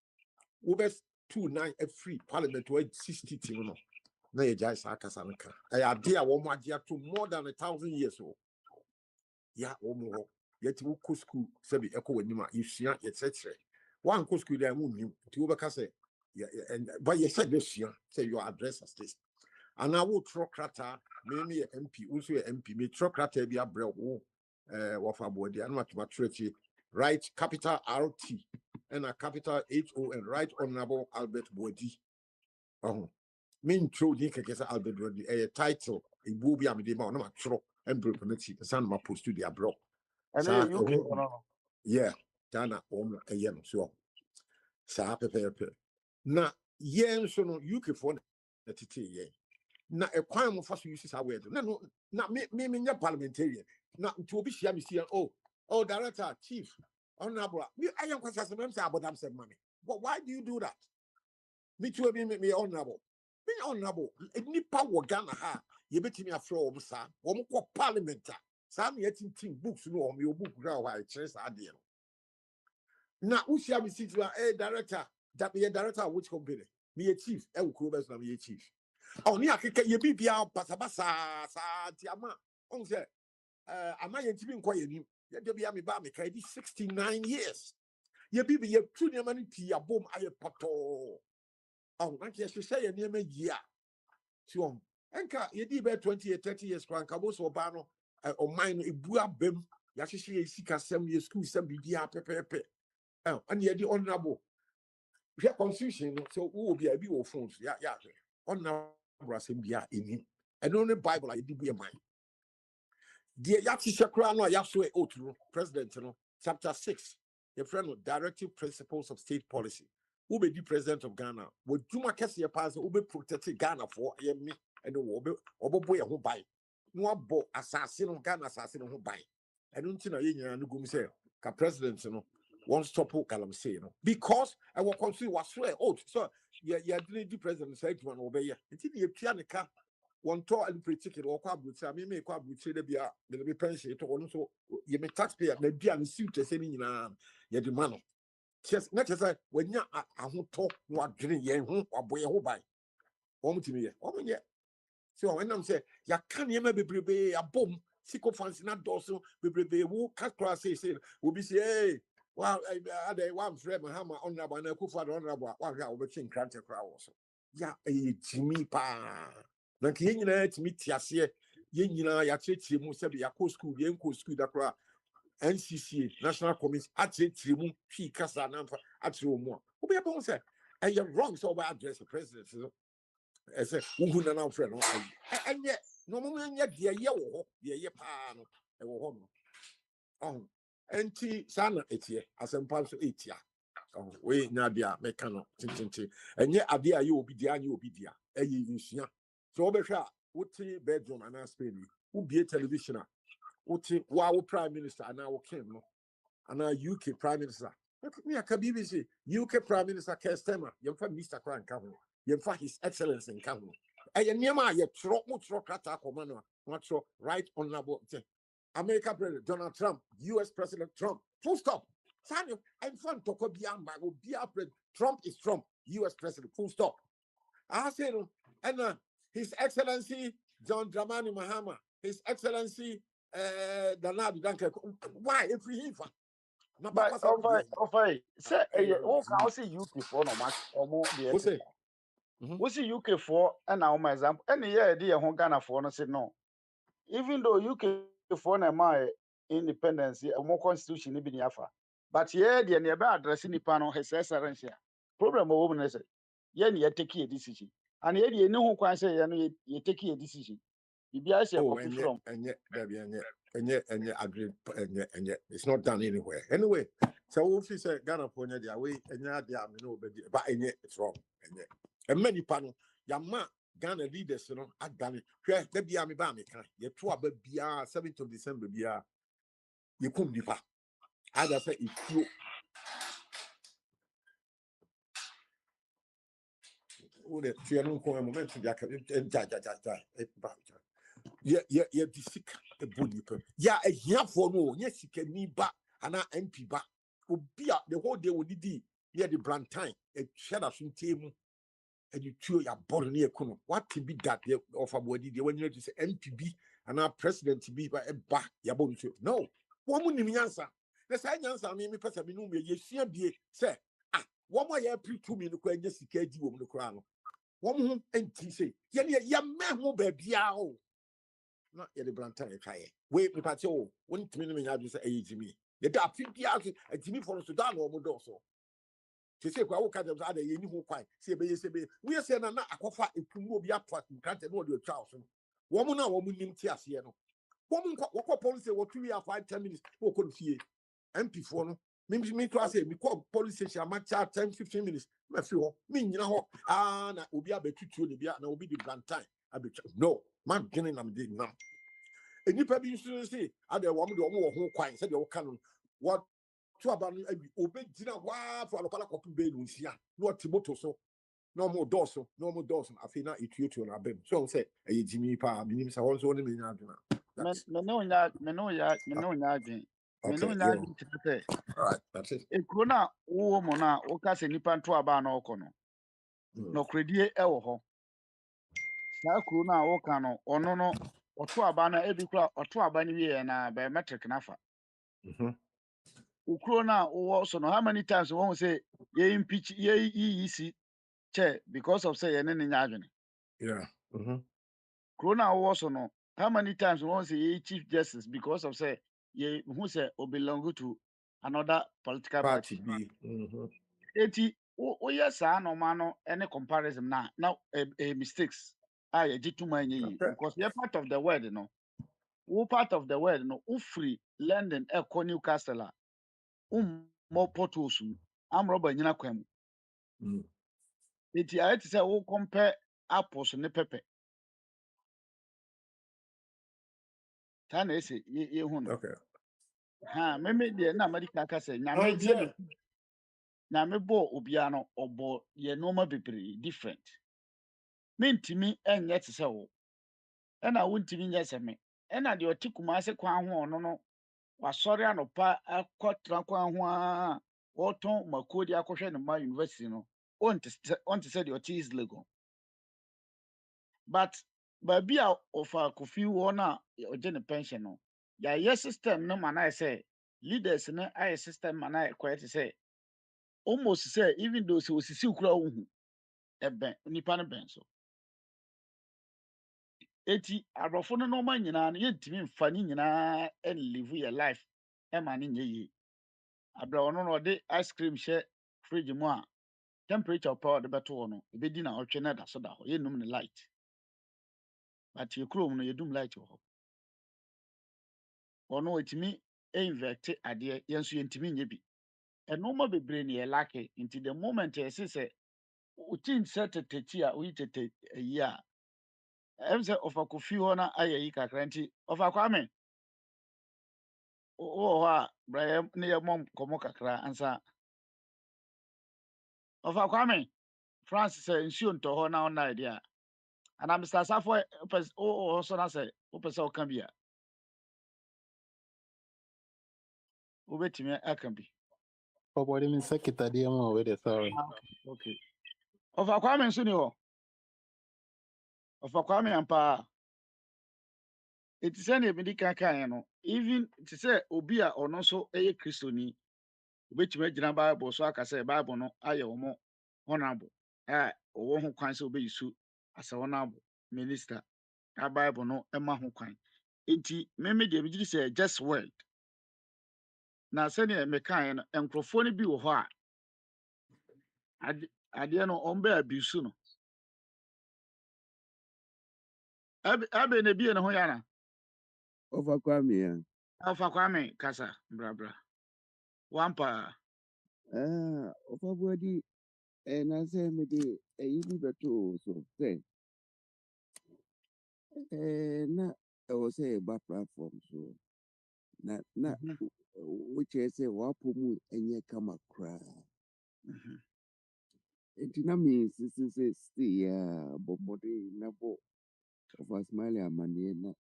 Ubes 29 a free parliament to 60 no. Na ye jai sa kasanka. I idea womu idea to more than 1,000 years old. Yeah, womu yet will go school, Sebi Echo Nima, you see, etc. One go school there, won't you? To overcast it. Yeah, and but you said this year, say your address as this. And I will throw crata, maybe a MP, also a MP, may throw crata be a brew, wafa body, and much maturity, right? Capital RT and a capital HO and right honorable Albert Body. Mean true, Nika Albert Body, a title, a booby, I'm the man, no, throw and brutality, the son of my post to the abroad. Yeah, Dana a yen so. Sa pepe. Na yen so no UK for the titi yen. Na a crime of first uses our way. No, not me parliamentarian. Not to be sure, oh, director, chief, honorable. I am quite as a member about them said money. But why do you do that? Me too, me honorable. Be honorable. Any power Ghana ha, you bet me a floor, sir. One more parliament. Some yet in books no your book Growh I chess idea. Now who shall be sitting director that be a director of which company? Me a chief, Krobes na me a chief. Only I can ye be pasabasa tiama. On say am I intimate quiet you? Ye be me ba me 69 years. Ye be ye true near money tia boom I poto. Oh, I can say a near me year. So enka ye di be 20 30 years kwan kabos obano or mine a bua bem yashi sika sem ye school sem bibia pepepe and ye di honorable we constitution so who will be a bit of phones yeah honorable sem bia in and only bible I did be a mine dear yachi shakra no yaso e otru president no chapter 6 your friend of directive principles of state policy who be the president of Ghana would Juma Kessie pass who be protected Ghana for me and the boy who buy no bo assassin of Ghana assassin who buy. I don't think I no say ka president no one stop kalam say no because I will consider was swear oath so yeah the president said one obey ya until you pianica one tour and particular or quabut I may quabut say there be pension to one so you may taxpayer may be an suit as any ya demand. Just not as I when you are talk what drinking yen or boy who buy. To me, yet. So when I'm saying, ya can't ever be a bomb, sycophants not dorsal, be who cut cross say, will be say, hey, well, I one friend, hammer honorable and a kufa honorable, one guy over King Cranter crowd also. Ya, a Jimmy pa. Like yin to meet Yasia, yin ya treat him, Musabi, a school, the uncle school that crowd. NCC National Committee at Trimu P Casa Nampa at Romo. Who be upon say, and you're wrong so by address the president. I said, who now friend? And yet, no moment yet, dear, ye pan, I will home. Oh, enti sana etie asempa so etia we nya dia meka no tintinti enye ade aye obi dia anya obi dia eye nsua so obehwa wuti bedroom ana spain wo bie television a wuti wo prime minister ana wo king no ana UK prime minister me aka BBC UK prime minister Kestema yemfa Mr. Kran ka ho yemfa his excellency nka ho eye niema ye tro mo tro krata akoma no watro right honorable America President Donald Trump, US President Trump. Full stop. I'm fun to be Trump is Trump, US President. Full stop. I say no, and His Excellency John Dramani Mahama, His Excellency Donald Duncan. Why if he But okay. Say oh can see UK for no match or more the What's it? we see UK for and now my example any year the Ghana for no say no. Even though UK for my independence a more constitution ni bi ni afa. But yeah the nearby address nipa no his excellency. Problem o woman say yeah ni take a decision. And yeah the no kwan say yeah no you take a decision. Bibia say copy from and yet agree and yet it's not done anywhere. Anyway, so if you say Ghana for the way and ya no but it's wrong. And many panel yama Ghana leaders, you know, at Ghana. There be me ba me can. You 7th of December bia you come dipa. As I say if you no moment yeah sick a body per yeah a here for no yes you can need back and MP back will be up the whole day with the yeah the brand time a shut up some team and you chew your body near Kuno. What can be that of a body when you say MPB and our president to be by a back your body no one wouldn't answer the same answer I mean person be no me you see be say one more year pre 2 minutes when yes you can do the crown one and say yeah man who baby not yet the Blantyre try. Wait, me patio, 1 minute I just say Jimmy. The dark 50 hours a Jimmy for Sudan or Modoso. To say, what kind of other you know quite. Say, we are saying, I'm not a coffee, it will be up for you can't know your child. Woman, now, woman, Tias, you know. Woman, what policy, what 3 or 5, 10 minutes, who couldn't see MP for no. Me to say, we call police station, I might chat 10, 15 minutes. Me feel, me, you know, na will be to the beer, and will be the Blantyre. I be no, man, getting them did now. And you probably used say, I don't want to who quite said your canon. What to about obey dinner for a copy baby, no Timoto so. No more dorsal, no more dorsal. I feel not it you to an abem. So say, a Jimmy Pa, means I was only me. me no nya adwen. Me no nya adwen say. All right, that's it. Ekuro na wo mo na wo ka se nipa nto aba na okọ no. No kredie e wo ho. Saa kuro na wo ka no ono no oto aba na ebi kura oto aba ni wie na biometric na fa. Ukuro na wo so no how many times won say ye impeach ye EEC chair because of say ye ne nya adwen. Yeah. Kuro na wo so no how many times won say ye chief justice because of say ye who say o belong to another political party. Eti woyɛ saa nɔɔma no ne comparison na mistakes a yɛgye to ma nye yi because yɛ part of the world no wo part of the world no wofiri London ɛkɔ Newcastle a wommɔ potholes mu amrɔba nyina kwan mu eti ayɛ te sɛ wo compare apples ne pɛpɛ saa na ɛsɛ yɛhu no meme deɛ na America ka sɛ nyame bɔɔ obiara no ɔbɔ yɛ nneɛma bebree different mentimi ɛnyɛ te sɛ wo ɛna wontimi nyɛ sɛ me ɛna deɛ ɔte Kumase kwan ho ɔno no wasɔre anɔpa akɔtena kwan ho a wɔtɔn makuo de akɔhwɛ ne ma university no ɔnte sɛ deɛ ɔte East Legon but baabi a ɔfa Kofi wɔ no a ɔgye ne pension no yɛayɛ system no ma no ayɛ sɛ leaders no ayɛ system ma no ayɛ kɔɛ te sɛ almost say even though so osisi ukura ohu ebe nipa no ben so eti abrofo no no man nyina no yentimi mfa ni nyina en live your life e ma ni nyeye abra ono no de ice cream hye fridge mu a temperature power de beto no e bedi na otwe na da so da ho yenum ne light but ye krom no yedum light ho ono etimi invect adeɛ yɛn nso yɛntumi nyɛ bi ɛnoma bebree na yɛ lake nti the moment yɛsi sɛ wotin sɛ teteti a woyi tete ayi a ɛm sɛ ɔfa kofi hɔ na ayɛ yi kakra nti ɔfa kwame wowɔ hɔ a bra yɛ ne yɛmmɔ nkɔmmɔ kakra ansa ɔfa kwame France sɛ nsuo ntɔ hɔ na ɔnna deɛ a ana Mr. Asafo wowɔ hɔ so na sɛ wopɛ sɛ woka bi a wobɛtumi aka bi Papa, them in secretary, I'm already sorry. okay ɔfa kwame nso ni hɔ ɔfa kwame ampa a ɛti sɛ nea medi kan kaeɛ no even te sɛ obi a ɔno nso yɛ kristoni wobɛtumi agyina bible so aka sɛ bible no ayɛ wɔ mo honorable a ɔwɔ ho kwan sɛ wobɛyi so asɛ honorable minister a bible no ma ho kwan nti meme deɛ megye di sɛ just word na sɛnea mekaeɛ no nkurɔfoɔ no bi wɔ hɔ a adeɛ no ɔmbɛ abuse no abe na ebie ne ho yɛ ana Over Kwame. ɔfa kwame kasa brabra wampa Over body, and I say, me the a little so say, na I was say about platform so na which I say wapumu and ye come a cry. It means this is a stay, but body nabo of a smiley amani na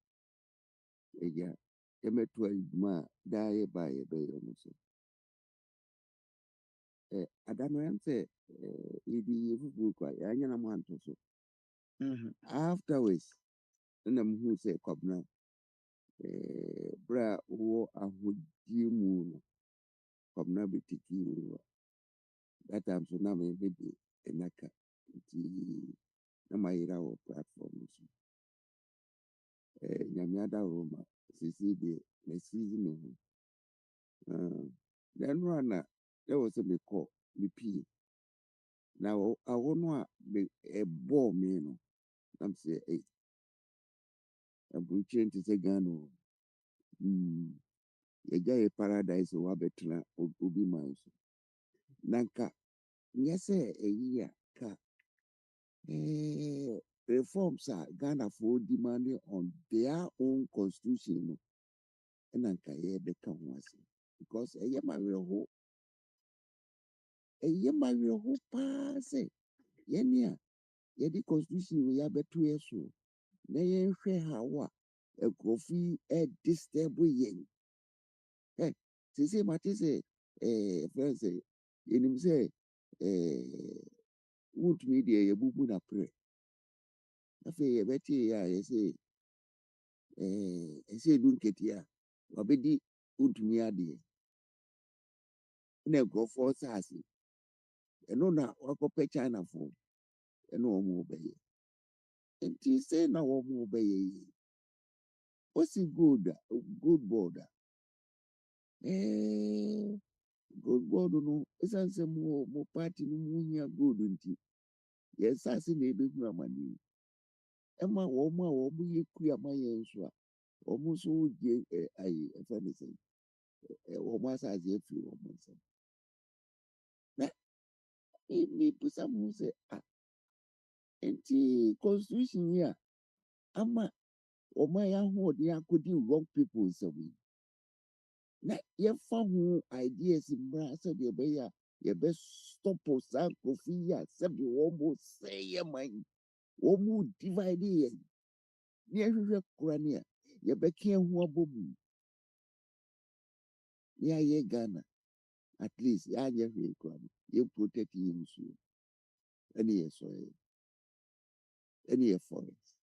yeah. Eme 12 ma die by a bay almost. Adano yam say, idi book, I am a man to so. Afterwards, and I'm who say, Cobna, bra, wo a would you moon, Cobna be tiki. That time so now maybe a naka, na my platform. Yamiada Roma, Sisi, the season. Then runner, there was a call, me. Now, I want to a ball man. I'm saying, hey, I'm going to change to Gano. A guy paradise or Wabetra Ubi Miles. Nanka, yes, a year, ka. Reforms are Ghana for demanding on their own constitution. And Nanka, yeah, become once. Because a year my real hope. A year my real hope, pass it. Yenya, yedi constitution we have 2 years old. Na yɛnhwɛ how a nkurɔfo yi disturb yɛn. Sese mate sɛ friend sɛ yɛnim sɛ wotumi deɛ yɛbubu n'aprɛ. Afei yɛbɛte yɛ a yɛsɛ ɛsɛ edu nketewa a wabɛdi wotumi adeɛ. Na nkurɔfoɔ saase. Ɛno na wakɔpɛ Chinafoɔ ɛna wɔn bɛyɛ. Nti sɛ na wɔn bɛyɛ yi. Osi good board a. Good board no esan sɛ mo party no mu hia good nti yɛsase na ebehu amani. Ɛma wɔn a wɔn yɛ kua ma yɛn nso a wɔn nso gye ayi ɛfɛ ne sɛ wɔn asase efiri wɔn nsam. Na busa mo sɛ nti constitution yi a ama wɔn a yɛahoɔden akɔdi wrong people nsam yi. Na yɛfa ho ideas mmra sɛdeɛ ɛbɛyɛ a yɛbɛstop saa nkurɔfo yi a sɛdeɛ wɔn sɛe yɛ man wɔn divide yɛn na yɛhwehwɛ kora ne a yɛbɛka ho abɔ mu na yɛayɛ Ghana at least yɛanyɛ hwee kora no yɛprotect yɛn nsuo ɛne yɛ soil ɛne yɛ forest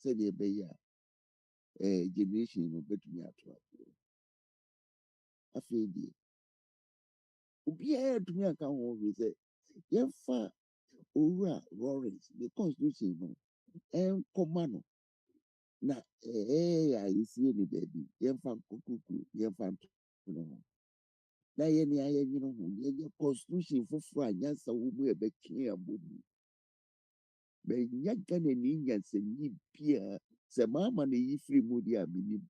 sɛdeɛ ɛbɛyɛ a generation no bɛtumi ato akoɔ. Afei deɛ obiara atumi aka ho hwee sɛ yɛmfa owura Lawrence the constitution no ɛnkɔma no na a yɛsie ne baabi yɛmfa nkokuku yɛmfa nto no ho na yɛne ayɛnwene ho yɛnyɛ constitution foforɔ a nyansa wɔ mu yɛbɛtwe abɔ mu. Bɛnya Ghana ni nyansani biara sɛ maama na yi firi mu deɛ a menim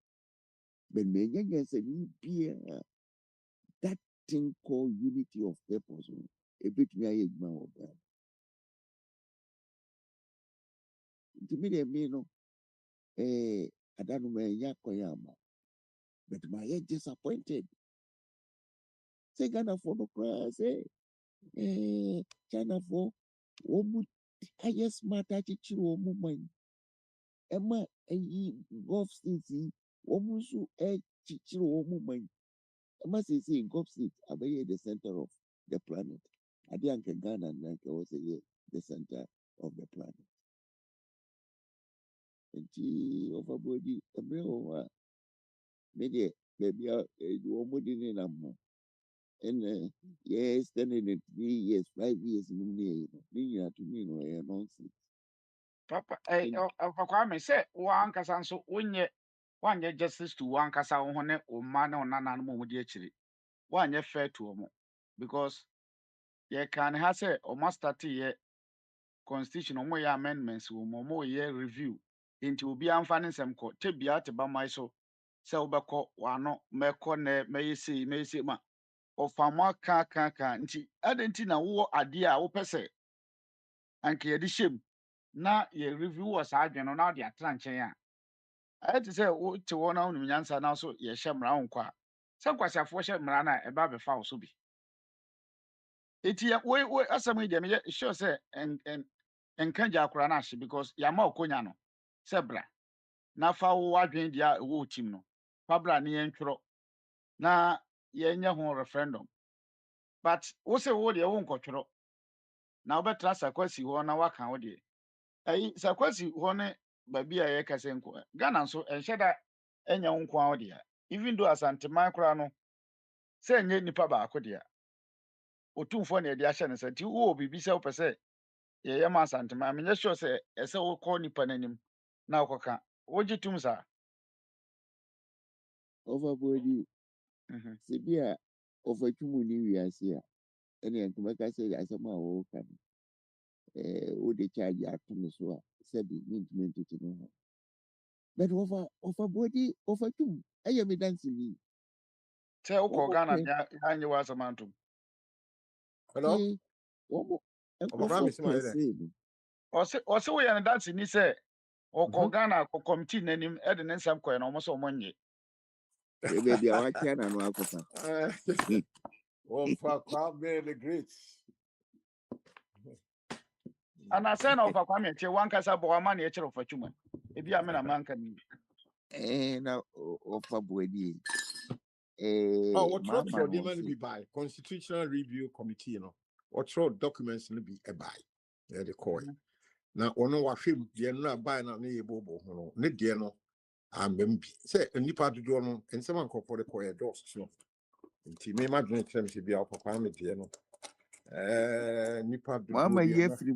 But many say be that thing called unity of purpose. A bit me a man of that. To me, they mean I don't know yakoyama, but my head disappointed. Say Ghana for no class, Ghana for woman. I just smart at you, woman. Emma, golf city, woman, so a teacher, woman. Emma says, golf city, I be the center of the planet. I didn't Ghana and I was the center of the planet. And she overbody a real media, maybe a woman in a more. And yes, then in 3 years, 5 years, to me, no nonsense. Papa, Kwame, say, one Casan so one year justice to one Casa on it, or man or none animal dear chili. 1 year fair to omo. Because ye can have say, or master tea constitution or more amendments, or more year review. Into will be unfinding some court, take be out about my so. So, Bako, one no, may see, ma. Of a more car, nti, adenti na wo idea, wo pese, and clear shame. Na ye review was arguing na the atlanche ya. I had to say, oh, to one on Yansa now, so ye sham round qua. Some quasi for sham rana above a foul so be. It ye way, as some medium, sure say, and Kanja Kuranashi because Yamo Kunyano, Sebra. Na fa wo adwen dia wo team no. Pabra ne yentro. Na ye nya ho referendum. But wo se wo de wo nkotworo. Na wo betra sakwasi ho na waka wo de. Ayi sakwasi ho ne babi a ye kase nko. Ghana so enhye da enya nko a wo de. Even though asanteman kura no se enye nipa ba akode a. Otumfo na de ahye ne santi wo bibi se wo pese ye ye ma asanteman. Me sure se ese wo call nipa nanim na okoka. Wo gitum sa. Overbody, Mhm. Sibia, over 2 million years here. And then to make us say, as a man, would the charge you to me so said the mint to know. But overbody, over 2, I am a dancing. Say wo call Ghana ya anye wa asamantum. Hello? And Kwame, see my head. say, Ɔse woyɛ no danse ni sɛ ɔkɔ Ghana kɔ committee n'anim ɛde ne nsɛm kɔɛ na ɔmo sɛ ɔmo nye. baby, I watch here and walk over. Oh, for Kwame the Great. Anasɛ na ɔfa Kwame Akyɛ wankasa bɔ ama na ɛkyerɛ ɔfa twuma. Ebi a me na manka ni. Now, overbody. Oh, what road for the man be by Constitutional Review Committee, What road documents will be a buy. Yeah, they call it. Now, ono wa film, the no buy na ne bobo, no, ne dear no, and bembi. Say, a nipa to do no, and someone call for the quiet doors, no. And he may imagine them to be our papa, me dear no. Nipa do Mama, no. free.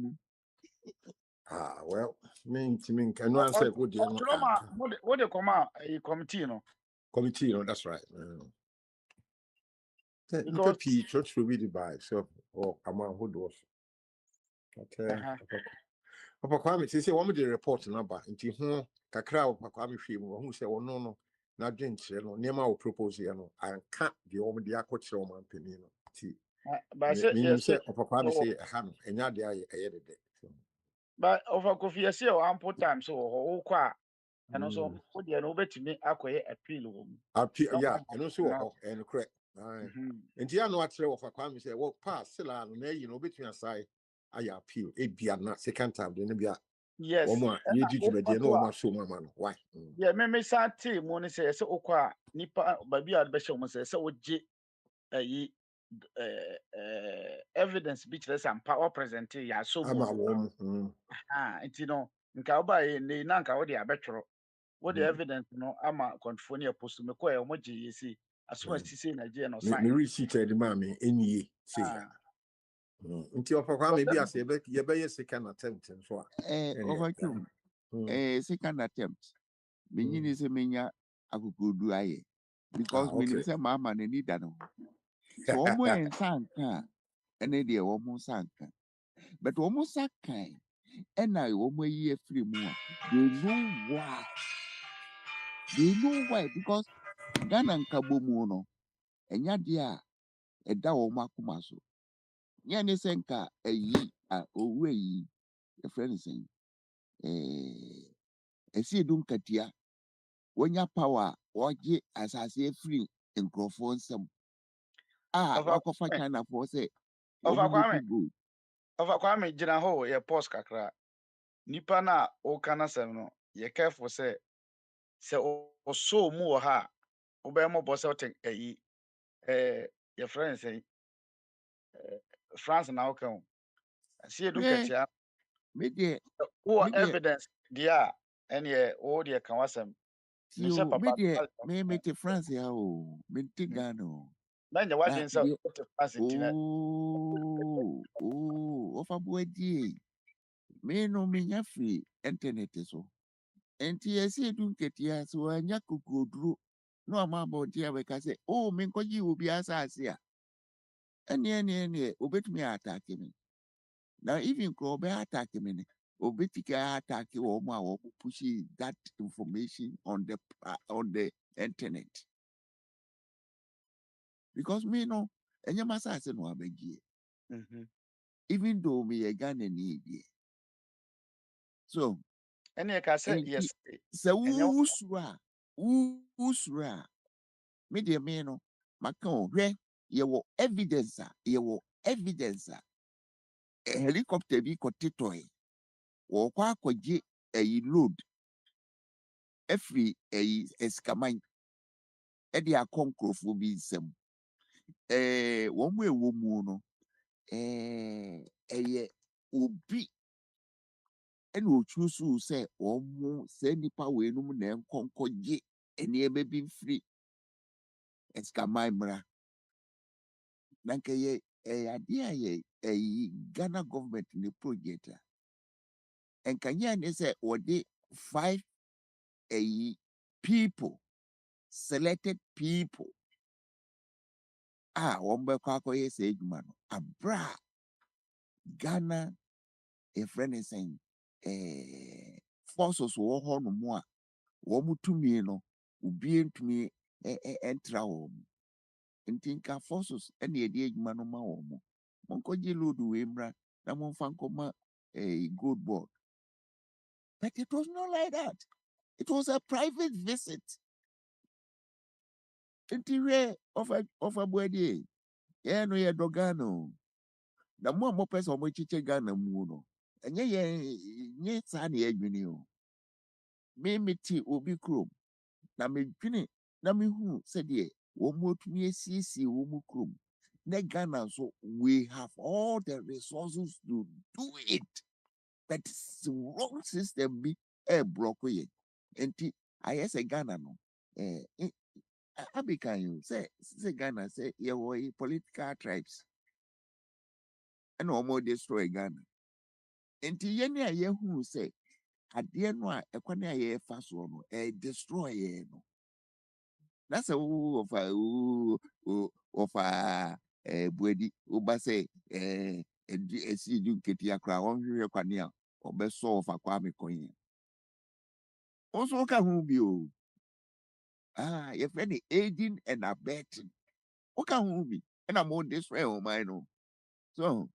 Ah, well, mean to me, can one say good dear no. What they come out a committee no. Committee, no, that's right. Because church will be the buy, so, or come on, who does. Okay. Papa Kwame, say one with the report number, into whom Kakra, Papa Kwame, who say, oh, no, not drink, no, near my propose, and can't the old the aquatic man penino. but say Papa Kwame say a hand, and now they are ahead. but over coffee say o ample time so o kwa and also wo de no betimi akoye appeal. Yeah, and also and correct. And the no actually of Kwame say, well, pass, Silla, no between aside. I appeal. It be not second time. Then be yes. You did you know my show, man. Why? Yeah, me sa team mo ni say okwa nipa baby adbeshe mo say oje evidence bi kire say ampa present ya so mo. Nti no nka oba ye na nka wo de abetworo. Wo de evidence no ama Akwantufuo ne post me ko e mo je yesi asoma sisi na je no sign. Me receipt the mama enye say. Nti Papa me bi ase ye be second attempt so Overcome. Second attempt. Meaning is a mania akukudu aye. Because meaning say mama ne need that. So almost and sanka and idea almost sanka. But almost sanka and I almost year free more. They know why. Because Ghana nkabo mu no enya de a eda wo makoma so nya ne se nka ayi a owu ayi the friend saying esi edum katia wonya power oje asase free nkrofo nsem wakofa China for say Of wo Kwame, go gyina hɔ yɛ pause kakra. Nipa na o kana sɛm no, yɛ careful sɛ ɔsɔ mu wɔ ha a, wobɛyɛ mmɔbɔ sɛ wote ayi yɛ friend sɛ France na woka ho. Si edu nketea me de wɔ evidence deɛ a ɛneɛ wo deɛ ka wasɛm. Mehyɛ papa me te France ya o me te Ghana o na nyɛ wadwen sɛ wote France nti na ofa boadi me no me nya free internet so enti esi edu nketea so anya kokoduro no ama body a we ka say me nkoji obi asase a ene obetumi attack me now even ko be attack me ne obetika attack wo ma wo push that information on the internet because me no enye masase no abagie even though me a Ghana ni die so ɛneɛ ka sɛ yes sɛ wusura me de me no maka o hwɛ yɛwɔ evidence a helicopter bi kɔtetɔe wɔkɔ akɔgye ayi load every ayi esikaman ɛde akɔ nkurɔfoɔ bi nsɛm wɔn mu ɛwɔ mu no ɛyɛ obi ɛna otwu so sɛ wɔn mu sɛ nipa wɔ enum na nkɔnkɔgye nneɛma bi mfiri esikaman mmra na nka yɛ adeɛ a yɛ ayi Ghana government ne project a nkanyɛ ne sɛ wɔde 5 people selected people wɔn bɛkɔ akɔyɛ sɛ adwuma no abra Ghana friend is saying forces wɔ hɔ no mu a wɔn tumi no obi ntumi ɛntra wɔn nti nka forces ɛna yɛde adwuma no ma wɔn nkɔgye load wɔ mmra na wɔmfa nkɔma gold board but it was not like that. It was a private visit. Interior of a body. Yeah, no, yeah, dogano. The more person which you Ghana muno. And yeah, Sani Edwin. Me tea obi krum. Na me dream. Na me who said ye, one more to me, CC, womu krum. Ne Ghana, so we have all the resources to do it. But the wrong system be a block ye. And I say Ghana no. Can you say Ghana say you political tribes and almost destroy Ghana. And yeni a ye who say at the end a kwane a ye fast one destroy ye no. That's a of Bwedi Uba say see you get your crown your kwania or best so of a kwame coin. Also can who be you? If any aiding and abetting. What can who be? And I'm on this way on mine. So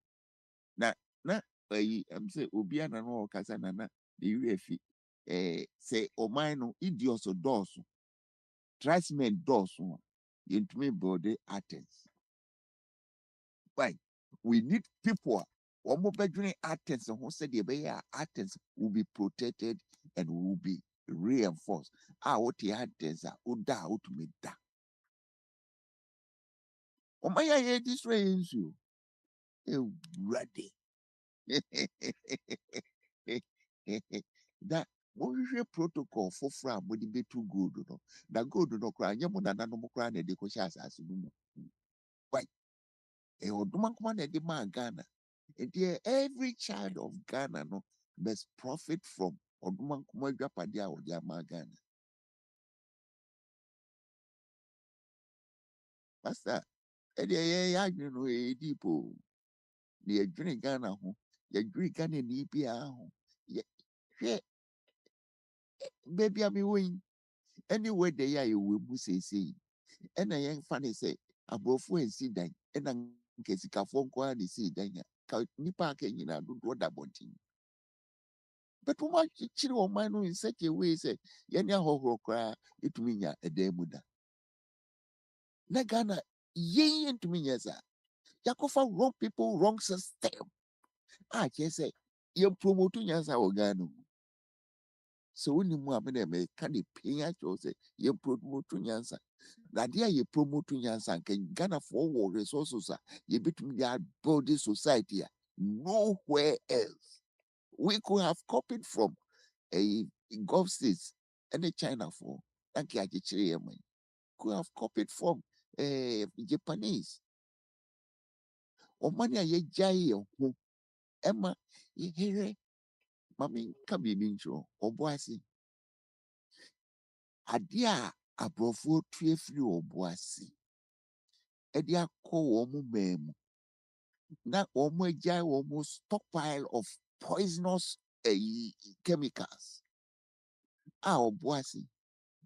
na I'm say obia na no kasa na the UFI say o mine no idioso doso tribesmen doso yentumi body Athens. Why? We need people one more bedroom Athens who said the Athens will be protected and will be reinforced. What the Athens are oda out me da. O my ya this range you ready. That what protocol for from would be too good, no? That good no cry, yamu na no cry, and they could share as you. Why? A Oduman command a demand Ghana. And dear every child of Ghana no best profit from Oduman Kumajapadia or Yama Ghana. Master, you know, a depot. The drink Ghana home, the drink Ghana in EPA home. Yeah, baby, I'm win. anywhere they are, you will say, and I young funny say, a brofu and see dan, and a kesika phone call and see dan, nipa can you know, do what about him. But too much chill of mine in such a way, say, Yanya ho cry, it mean ya a demuda. Nagana, ye into me, yes, sir. Yakofa wrong people, wrong system. I can say, you're promoting us organo. So when you move me can you pay at you say, you're promoting yansa. That dear you promoting yansa can Ghana forward resources, you between their body society, nowhere else. We could have copied from a Gulf states and a China for thank you, could have copied from Japanese. Or money a ye jay Emma, ye hear Mammy can be intro or boissy. Adia a brofo tree free or boissy. Edia call mem. Not almost jay almost stockpile of poisonous chemicals. Ah, or boissy.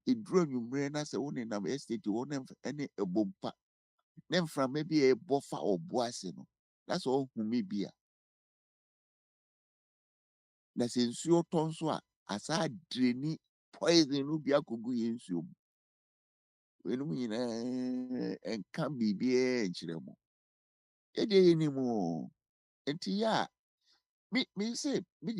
It drew you brain as a one in an estate to own any a bumper. Then from maybe a buffer or boissy. That's all who may be. That's in your tonswa as I drainy poison will be a kugu in you. When we and can be a chilemo. A day anymore. And tia, me say, me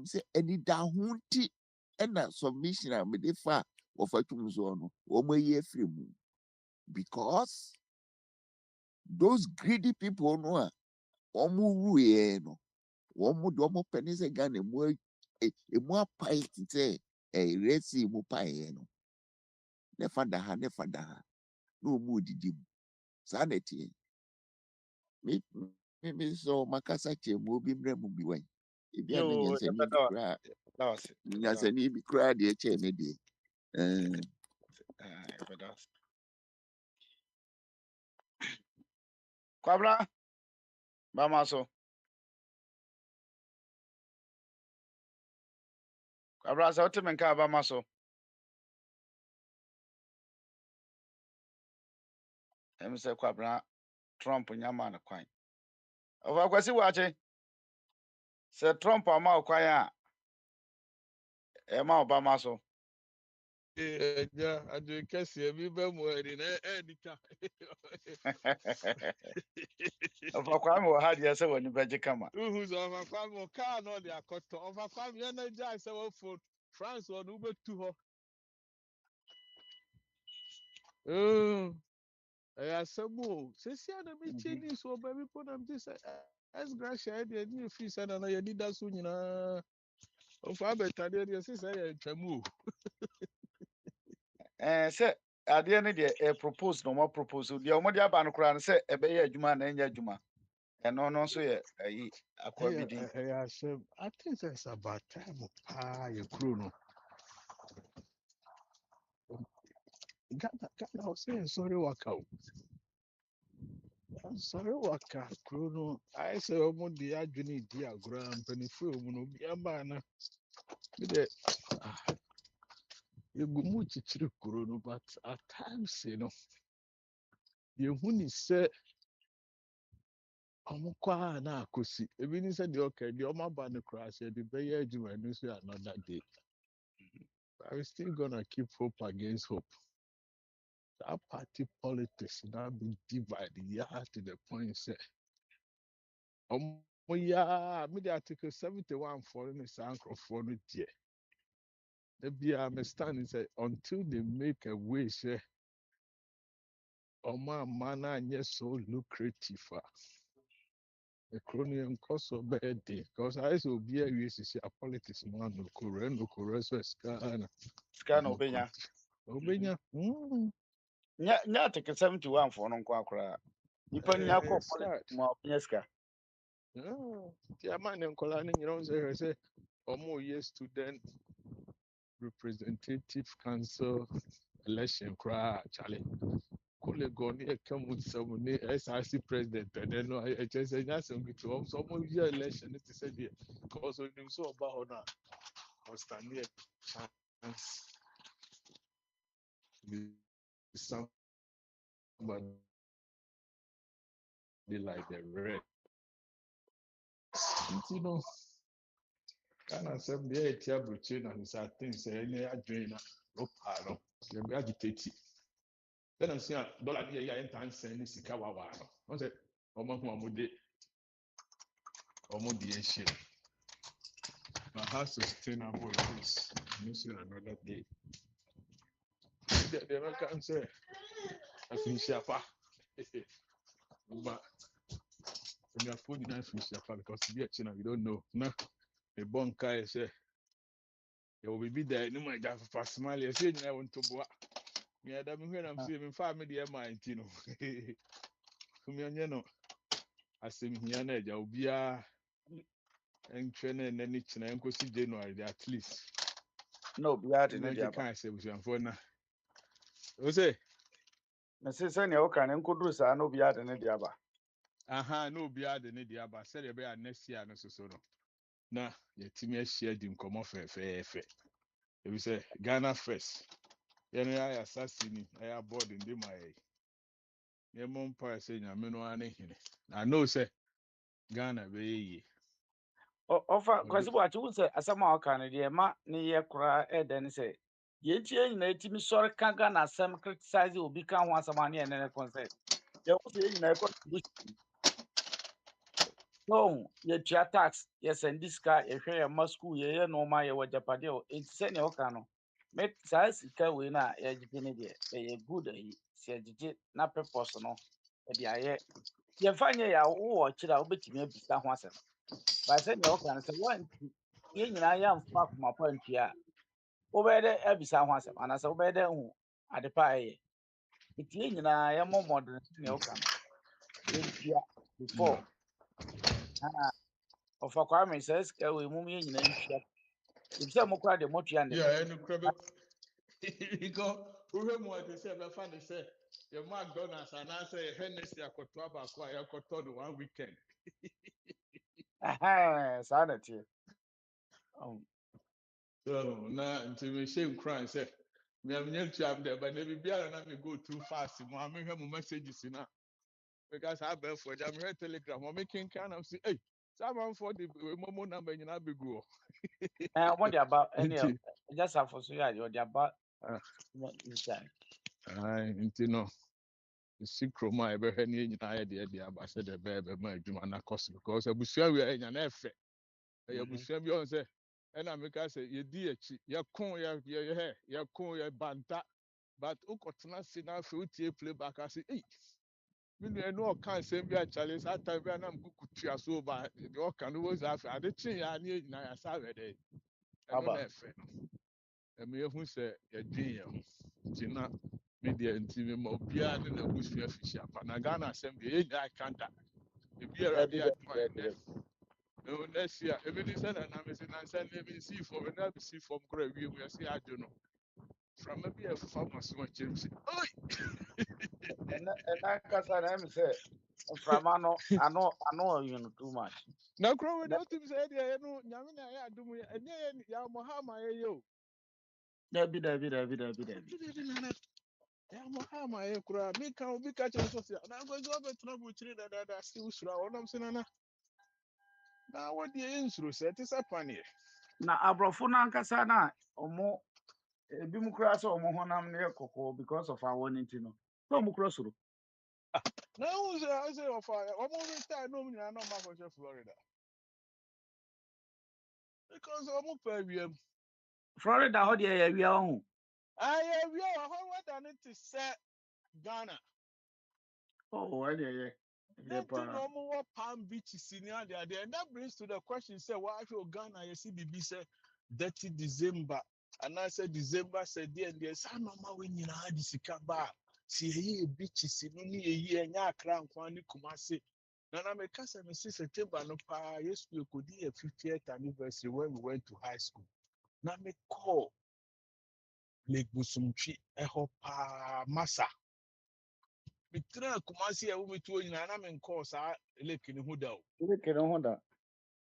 say, any down tea and that submission I made far of a tumzono or my year free moon. Because those greedy people know, no. One more pennies again, a more pie to say, a red sea mo pie, no. Never da, no mood did you. Sanity. Me so Makasa will be removed. If you are Yo, a need to cry, that was it. as a need to cry, dear chair, maybe. Kwabra, Bamaso. Kwabra, so to menka Bamaso. Say Kwabra, Trump in Yaman a coin. Over Kwasi Wache, said Trump or Mao Kwaya, Emma Bamaso. Yeah, I do Cassia, we be more in any time. Over Kwamo had yes when you better come. Who's on my farm or car, no, they are cut off a farm, energize our food. France or Uber to her. Oh, I said, more. Says, yeah, the Chinese or baby put them this as Gracia, the new fish, and I did that soon, you know. Of our better, yes, I can move. Say, at the end of the proposed no more proposal. The Omodia Banukran say, a bay Juma and Juma. And no, so a quabidi. I think that's about time of pie, Bruno. Ghana was saying, sorry, walk out. I'm sorry, walk out, Bruno. I say, oh, the agony, dear grand, penny full, no be a man. You go much to Bruno, but at times, you know, you wouldn't say, I'm quite now, because even if said, okay, the Oma Banner crash, the Bay you and you another day. I'm still gonna keep hope against hope. That party politics now be divided, yeah, to the point, say, yeah, me the article 71 for the Sankro for the year. The be understanding say until they make a way, say, my mana and so lucrative. The cronium cost of bad day, because I will be a use a politics man, no current, no current, so scan. Scan Obenya. Obenya, Nya take 71 for non quacra. You put your politics more Yeska. yeah, man, and Colani, you know, say, more years student representative council election cry, Charlie. Kule goni come with some SRC president, and then I just say that's some good to some year election. It is said because when you saw about honor, was standing a chance. be somebody like the rest. You know, and I said, the table chain and I think say any drain no palo. You be agitated. Then I see a dollar here, yeah, and send this kawawa. I said, Omo the shit. But how sustainable it is, missing another day. The American say, I finish up. But when you're putting that finish up because you don't know. No, the bon guy say, you will be there. No, my God, for smile, you say, I want to go. Yeah, that means I'm saying, family, mind, you know. I say, here, Nedja, will be and train and then it's an January at least. No, be out in You the can't say, we are for now. What's it? na se sɛ nea woka ne nkɔduru saa na obi ade ne deɛ aba No, be out in the Abba, said about next year, no, so. Na your team share dim come off fair. If you say Ghana first, I assassin, I board in the my. Your mom pa saying, I mean, I know, say Ghana, be ɔfa kwasi bɔ akyi wo sɛ asɛm a woka no deɛ ma ne yɛ koraa ɛdɛ ne sɛ yɛntie nyinaa tumi sɔre ka Ghana asɛm criticize obi ka ho asɛm a ne ɛne ne kɔn sɛ yɛwo sɛ yɛ nyinaa ɛkɔ no yɛtua tax yɛsɛnde sika yɛhwɛ yɛ ma school yɛyɛ nɔɔma yɛwɔ agyapadeɛ o enti sɛnea woka no me saa sika wei no a yɛgyegye ne deɛ ɛyɛ good ayi sɛ yɛgyegye na purpose no ɛde ayɛ yɛmfa nyɛ yɛ a wowɔ akyiri a wobɛtumi abisa ho asɛm ba sɛnea woka no sɛ woanti yɛn nyinaa yɛmfa akoma pa ntua a wobɛyɛ dɛ abisa ho asɛm anaasɛ wobɛyɛ dɛ hu ade pa a ɛyɛ nti yɛn nyinaa yɛmmɔ mmɔden sɛnea woka no yɛntua before ɔfa kwame sɛ sika wei mu yɛn nyinaa ntua ebisɛ mo koraa deɛ motua ne yeah, and crab because who more to say, my father say, your McDonald's and I say, Hennessy, I could talk about I could talk 1 weekend. saa na tie So now, until we shame crying, say, me am young chap there, but maybe be able to go too fast. I make him messages now because I bear for them. Heard telegram. I'm making kind of say, hey, someone for the Momo number in Abigo. ɔmo de aba ɛne ɛgya safo so yɛ adeɛ ɔde aba nkyɛn Until no. Secret my ever any idea the ambassador the baby my Jumana cost because I was sure we are in an effort. I was sure you say, and I make us say, you dear, your con, your hair, your con, your banta, but Ukotana Sina fruity playback. I say, hey, you know, can't say be a challenge at time when I'm good so by the can was after the chin I need Naya Saturday. I don't aba effort. And me who say, a dream, Tina. Media and TV more beer than a bush fish up. And Ghana assembly, I can't. The beer I did no next year. Even this and I'm saying, I send him see for another see from Growh. We will see, I don't know. From maybe a farmer, so much James. Oh, ɛna kasa na ɛmi sɛ mframa no ano ɔyin no too much now Growh, don't you say, I know, Yamina, I do me, and yeah, Mohama, yo. dabi Yeah, Mohama, I cry. Me can't be catching social. And I'm going to go to trouble that still shroud. What I'm saying, now what the answer said is a panic. na aborɔfo no ankasa na ɔmo ebi mu koraa sɛ ɔmo honam no yɛ kɔkɔɔ because of awɔ ne nti no sɛ ɔmo kora soro Now, I say, of fire, I'm always tired. No, I'm not for Florida because I'm up here. Florida hɔ deɛ yɛ awia ɔho I have you what I need to say Ghana. ɛdeɛ yɛ Then to paa normal what Palm Beach is senior there, and that brings to the question: say, why should Ghana? You see, BB say, dirty December, and I said December said, there and there's some normal when you had this bar. See, here beaches in only a year, and ya crown Kwani Kumasi. Now, I'm a cousin, Mrs. September, no pa, yes, we could do a 50th anniversary when we went to high school. Now, me call Lake Busumchi, Ehopa Massa. Me try Kumasi, I will be to you, and I'm in course, I lake in Huda. wekere ho da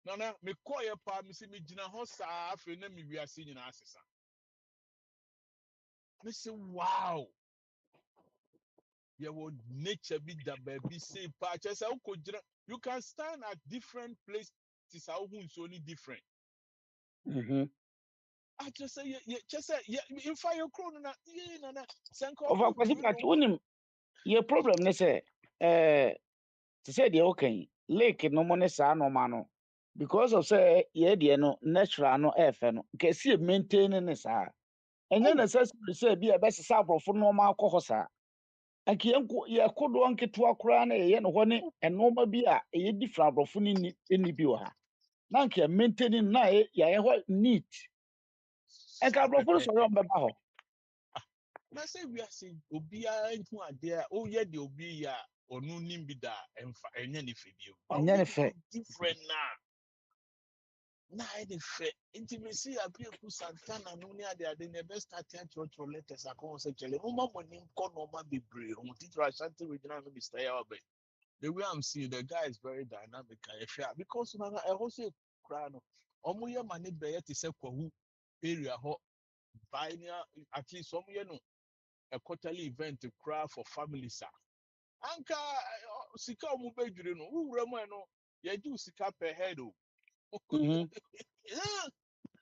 Nana, me call your pa, me see me Gina Hossa, after me we are seeing in Assessa. Me say, wow. You would nature be the baby say patches. You can stand at different places. How it's only different. I just say, in fire crown na sanko Of course, but unim your problem ne say to say the okay lake no money sa no mano because of say ye de no natural no efe no ke see maintain ne sa enya necessary say bi e be sesa abrofo no ma akọ sa anke ye kodo anke to akora na ye no ho ne enoma bi a ye different abrofo ni bi wa ha na anke maintaining na ye ho neat enke abrofo so yo mbeba ho. na say we are saying obia ntu ade oh yeah the obi ya onu nimbi da emfa enye ne fedie Enya ne fe. different na ene fe intimacy appear ku santana no ne ade ne best start at church letters akon se chele mo ma moni nko no ma bebre on teacher ashanti regional no Mr. Yawabe the way I'm seeing the guy is very dynamic because na I also cry no omo ye mane be ye te se kwahu area ho binary at least omo ye no a quarterly event to cry for families. Anka sika omo bedwire no wura mu no ye do sika per head o.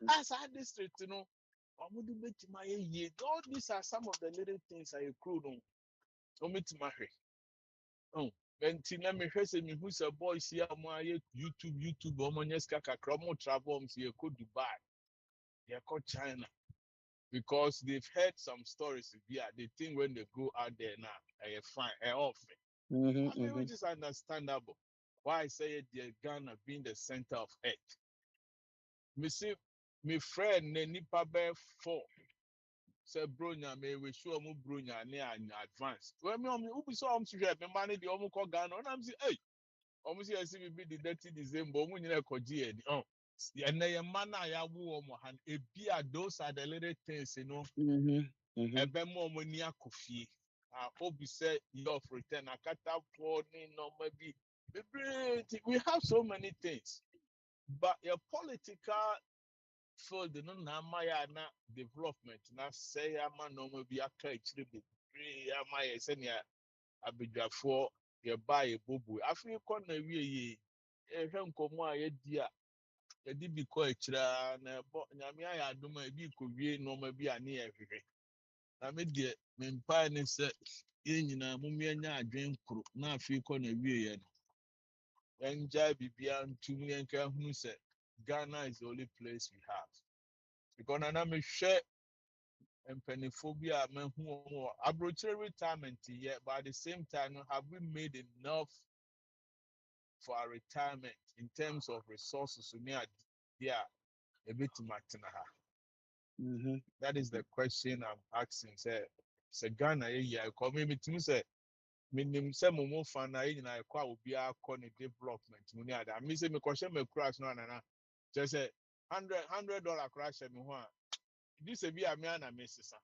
As our district no omo do betima ye all these are some of the little things I accrue no omo tima hwe. Oh, enti na me hwe se me hu se boys here mo aye YouTube omo nyeska kakra omo travel omo se ko Dubai. They go China. Because they've heard some stories. Yeah, they think when they go out there now, fine, off. I mean, which is understandable. Why I say it, Ghana being the center of earth. Me see, my friend Nipa Bear 4 say bronya me we show mu bronya near advance. When me ubi so to share me money the omu call Ghana and I'm say hey, omu see me be the 30 December omu nyina koji oh. And the man I have hand a beer, those are the little things, you know. Ebe mo money akofie. I hope you say you of return. I can't afford no maybe. We have so many things, but your political field no na maya na development na say ama no maybe aka ichire be. Ama ye say ya abedwafo ye buy bobu. Afri ko na wie ye. Ehwe nkomo a ye dia yɛde bi kɔ akyira na ɛbɔ nyame ayɛ adom a ebi kɔwie nneɛma bi a ne yɛ hwehwɛ na me deɛ me mpae ne sɛ yɛn nyinaa mommɛnya adwen koro na afei kɔ na wieɛ no yɛngyae biribiara ntom yɛnka hunu sɛ Ghana is the only place we have because na mehwɛ mpanimfoɔ bi a mahu wɔn wɔ aburokyire retirement yɛ but at the same time no have we made enough for our retirement in terms of resources ne adeɛ a ɛbɛtumi atena ha. That is the question I'm asking. Say Ghana yeah, come me to say minim say mo fan na yin na ekwa obi akọ ne development mu ni ada. Me say me question me crash no na. Just say $100 crash me ho a. This be a me na me sisa.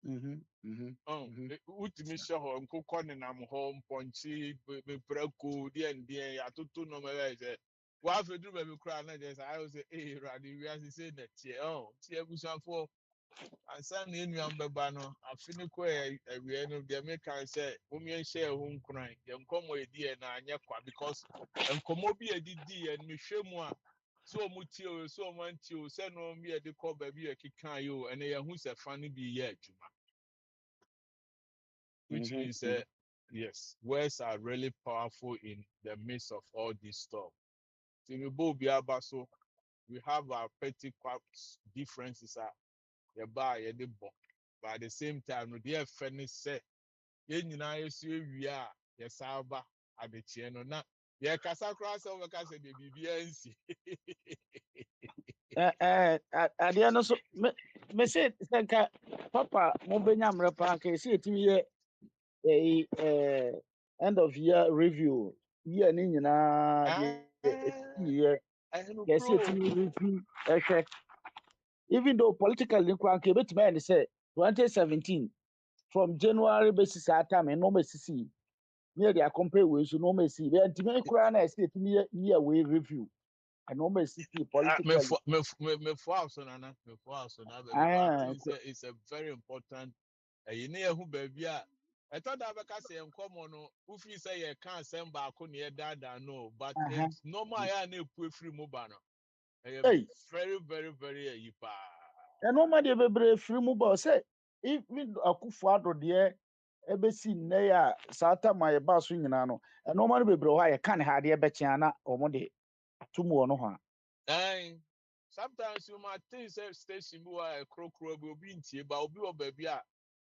Utimi hye ho nkokọ ne nam ho mponchi be prako die atoto no me say wa fedu be be kra na just I say eh radi we as say na tie tie busanfo ansa na enu ambeba no afini ko awie no de me kan say omien share ho nkran ye nkomo edi na anye kwa because nkomo bi edidi ye me hwemu a so mu tie o so mu antie o se no mi edi ko ba bi ekeka yo ene ye hu se fa no bi ye adwuma which means yes words are really powerful in the midst of all this stuff. So we have our petty differences but at the same time no dear funny say yen nyina yesu ewia yesaba adechie no na ye kasa cross over kasa de bibia nsi Adeɛ no so me se sɛ nka papa mo benya mmerɛ paa nka esi etimi yɛ end of year review year ne nyinaa deɛ yɛ yɛsi etimi review ɛhwɛ even though political ne kora nka ebetumi ayɛ ne sɛ 2017 from January besi saa time nneɛma esisi ne yɛ de compare wei so nneɛma esi yɛ ntumi koraa na ɛsi etimi yɛ year wei review And almost city politically. Me for house nana, me for house nana. I think it's a very important. You know who baby are. I thought that because I am common. If you say you can't send back on your dad, no, but it's normal. I need to free mobile. Hey, Very, very, very yipa. and nobody be free mobile say even Akwantufuo there ebesi nne ya sata my ba so nyina no and nobody be bro ha can ha de be chiana omo atumu no ho And sometimes you might think say station bu a crow will be in tea, but obi or baby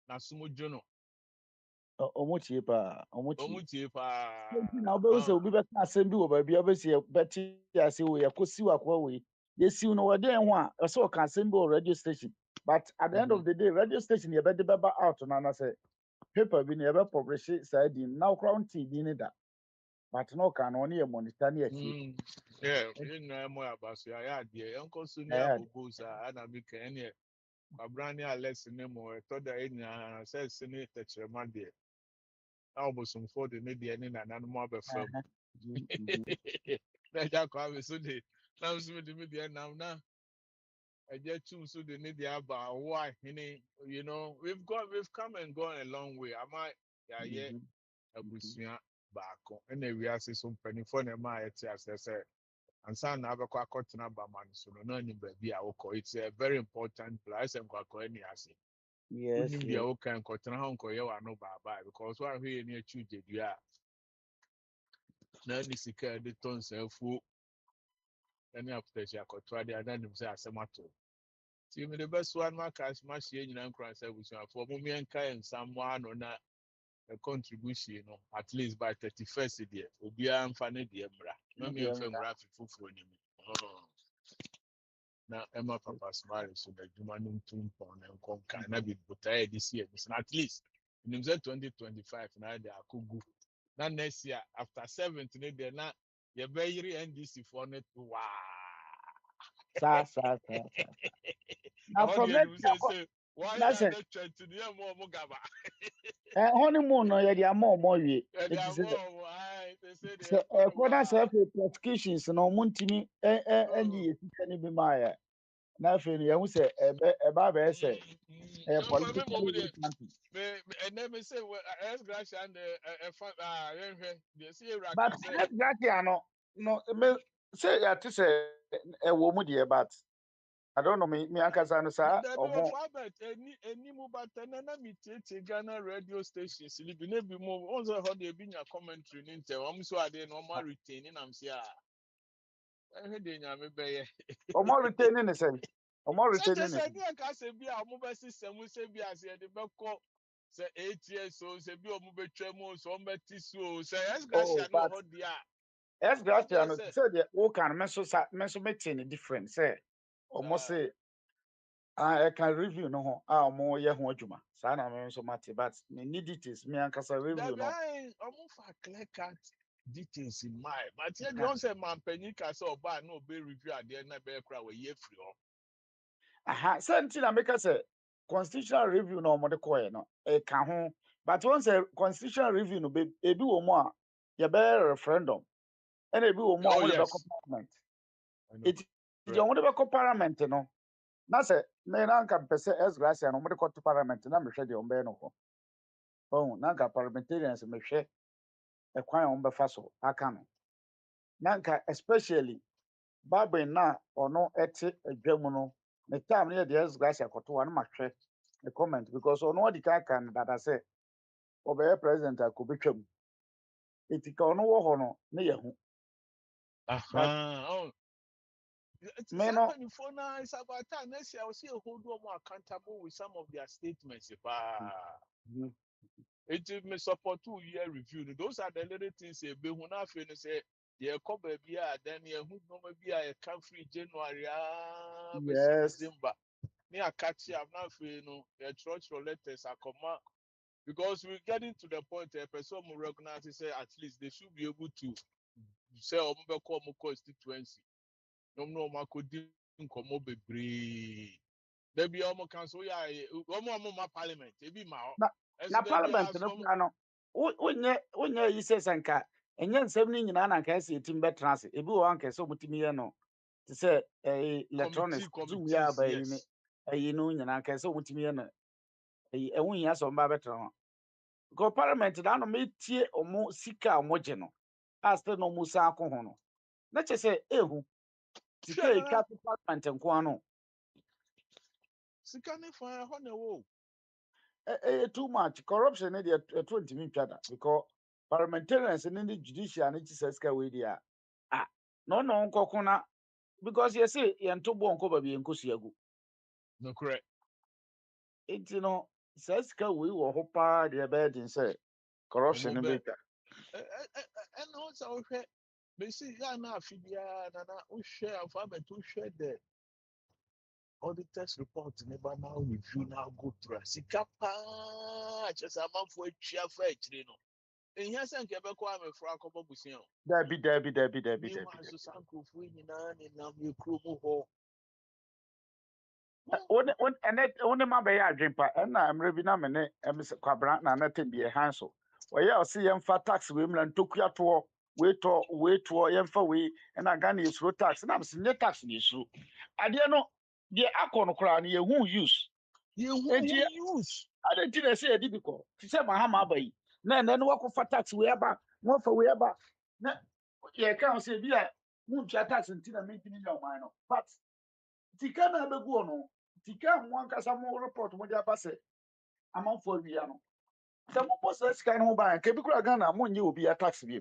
na sumo jono. omo tie pa omo tie Omutie pa. na obe say obi be ka asem bi wo ba bia obesi beti ase we yakosi wakwa we yesi no wode ho a so ka asem bi wo radio station but at the end of the day radio station ye be de beba out na say paper bi na ye be publish side now crown tv ni da but no can only a monitor near see. Yeah, you know more about so yeah, dear. Uncle Sunia Bobos and I became any a brand new lesson more. Thought that in says Senate Tetraman dear. Almost some for the media and an animal before. That's how I said it. Now, with the media now. I just choose to the media about why, you know, we've come and gone a long way. I might, yeah, abusua baako ɛna ewiase so mpanyinfoɔ na ɛma ayɛ te ase sɛ ansa na abɛkɔ akɔtena bama no so no na nim baabi a wokɔ it's a very important place ɛsɛ nkɔakɔ ani ase wonim deɛ woka nkɔtena hɔ nkɔyɛ w'ano baabaa because woahwɛ yɛ ne akyi gyedua a na ne sika a ɛde tɔ nsaafuo ɛne apotɛkyi akɔto ade a na nim sɛ asɛm ato nti mede bɛsoa no aka mahyia nyinaa nkora sɛ abusuafoɔ momiɛnka nsammoa ano na a contribution, at least by 31st year. Obiara mfa ne deɛ mmra. Na me mfa mmra fifoforo ni mu. Na Emma Papa Smile so the adwuma no ntum pɔn na nkɔnka na bi botae this year. At least in 2025 na de akogu. Na next year after 7th ne de na ye bɛyiri NDC for net wow. Sa. Now from that, that's it. To the more gaba. Honeymoon no ye dia more we. It is so for that self prosecutions no muntimi ndi yesika ni bi ma ya. Na afi no ye hu say e ba be say political and then me say as grass and but that no me say ya to say e wo mu de but I don't know me ankasa no sa omo any but na me tete Ghana radio stations li bi na bi mo onzo ho de bi nya commentary ni ntem am so ade no ma retaining am say ah he de nya me be ye omo retaining ne say omo retaining ne say dey ka say bi a omo be system say bi as e de be ko say 8 years so say bi omo be twam so omo be ti so say yes gracia no ho dia yes gracia no say dey wo kan me so meeting different say omo say I can review no ho a omo ye ho adwuma sa na me so mate but me need it is me ankasa review no omo fa clear cut details in my but you don't say man panika say oba no be review ade na be kra we ye free o aha something na make say constitutional review no omo de koye no e ka ho but once a constitutional review no be ebi wo mo a ye be referendum and ebi wo mo a won be parliament it you won be parliament no na say me na nka pese esgracia no mo de to parliament na me hwe de ombe no ho oh na nka parliamentarians me hwe e kwan on be fa so aka no na nka especially Bible na ono ete adwamu no the time near the esgracia koto wa na ma hwe the comment because ono odi ka kan that say obey president akobetwam etika ono wo ho no ne yehu oh me no it's about time next year I will see a hold more accountable with some of their statements it may support 2 year review those are the little things say be huna fe no say ye ko ba bia then ye hu no ma bia ye can free January December me akachi am na fe no ye church letters akoma because we're getting to the point a person will recognize say at least they should be able to say omobeko mo constituency no ma ko di nkomo bebre there be omo council ya omo ma parliament e bi ma na parliament no kura no wonye yi se sanka enye nsem ni nyina na nka ese tim betra ase ebi wo anka se omutimi ye no to say electronics Committees, we are by yes. you know nyana ka say wutimi na e won ya so mba betra ho go parliament da no metie omo sika omoje no as the no musa akọ ho no na che say ehu sika e ka parliament nko ano Sikane fire honey wo. too much corruption e dey 20 mi twada because parliamentarians in the judicial and sika we dia no nkoko na because you say yento bo nko ba bi enkosu agu No correct. it you know sika we wo ho pa de be din say corruption Omo be be. And also okay. They see ya na afibia na o share alphabet o share the auditors report never now review now go through. Sika pa just amafo atwa fa akire no. Ehia se nke be kwa me fra akobo busia. Debi. Meanwhile, so sankrofo nyinaa nenam yɛ kurom hɔ. One ma be ya adwempa na amre bi na me ne kwabra na na tem bi hanso oye o se yemfa tax we mra ntokua to we to yemfa we na Ghana yesuro tax na se nye tax ni yesuro ade no de akọ no kra na yehu use enti Use. ade ti na se edi biko ti se mahama abayi na no wakofa tax we aba no fa we aba na ye kan se bi a mu ntwa tax nti na me ntini nya oman no but tika na abegu no tika ho ankasa mo report mo dia base amanfo awia no se mo post sika no ba ka bi kura Ghana mo nye obi a tax bi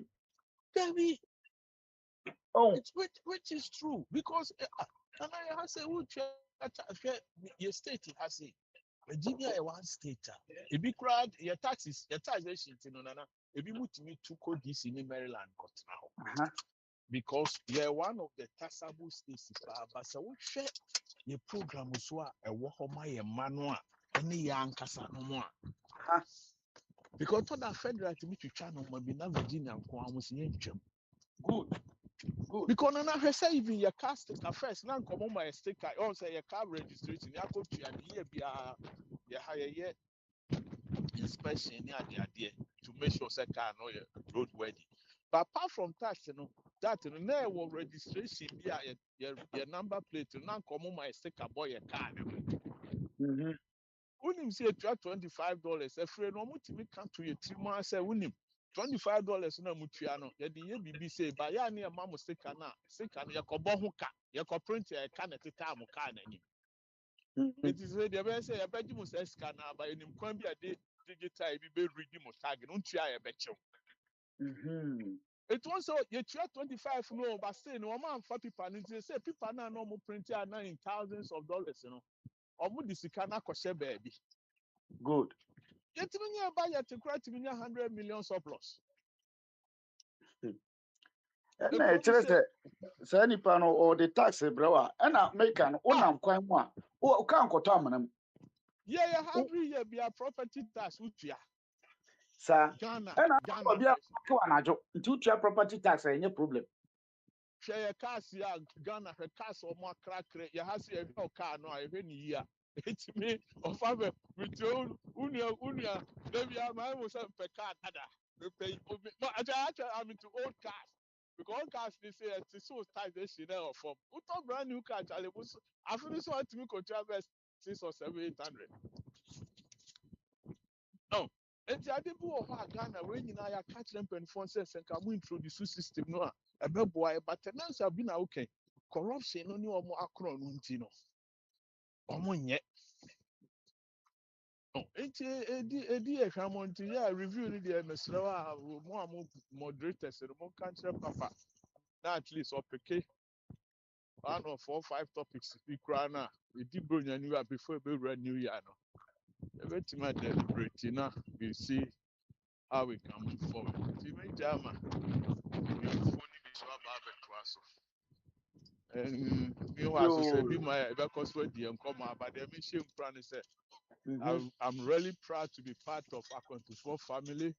Baby, oh which is true because and I have say your state has say Virginia is one state. If you crowd your taxation no nana. If you move to me to code this in Maryland got now. Because you're one of the taxable states, but so we share your program so a wahoma your manual any young casa no more. Because for that federal to meet you channel might be not Virginia almost in good because none of her say even your car sticker first now come on my sticker or say your car registration you go to and here be a higher year inspection to make sure say car no road worthy. But apart from that, that no will registration be your number plate now come on my sticker boy your car. Unim say $25 a free no mutimi come to your 3 months say unim $25 na mutua no ye de ye bibi say ba ya na ma mo sticker na ye kobo ho ka ye ko print ye ka na teta mo ka na ni. It is ready be say ye beji mo say scan na ba enim kwan bi ade digital bi be ready mo tag no ntua ye be chew. It was so you 25 no but say no man for people and say people na no mo print ya na in thousands of dollars no. Omo di sika na kwhye baby. good Yet when you buy your to 100 million surplus. na chere se nipa no or the tax brewa na make an onam kwan mu a o ka nkoto amanam Yeah, every year be a property tax utia. sa Ghana. na obi a ka anajo nti utua property tax enye problem Share your cars ya Ghana her cars or more crack you has a car no I any year. It's me of have with your unia maybe I was a per car we pay no I'm into old cars because old cars they say it's so taxation of form. Who thought brand new car Charlie was I finish one to me controversy 6 or 7 800. No. And the other boy of Ghana, when you know, I catch them and phone says, and come introduce system. No, a bad boy, but tenants have been okay. Corruption, no more acron, you know. Yet. Oh, it's a dear Hammond, yeah, review the Mesra, more moderators, and more country papa. Now at least, okay. 1 or 4 5 topics, we cry now. We did bring a new year before we ran New Year. Every time I deliberate, you know, we see how we can move forward. Even Jama, we phone this and meanwhile, so be my because what the come but the mission plan is I'm really proud to be part of Akwantufuo family.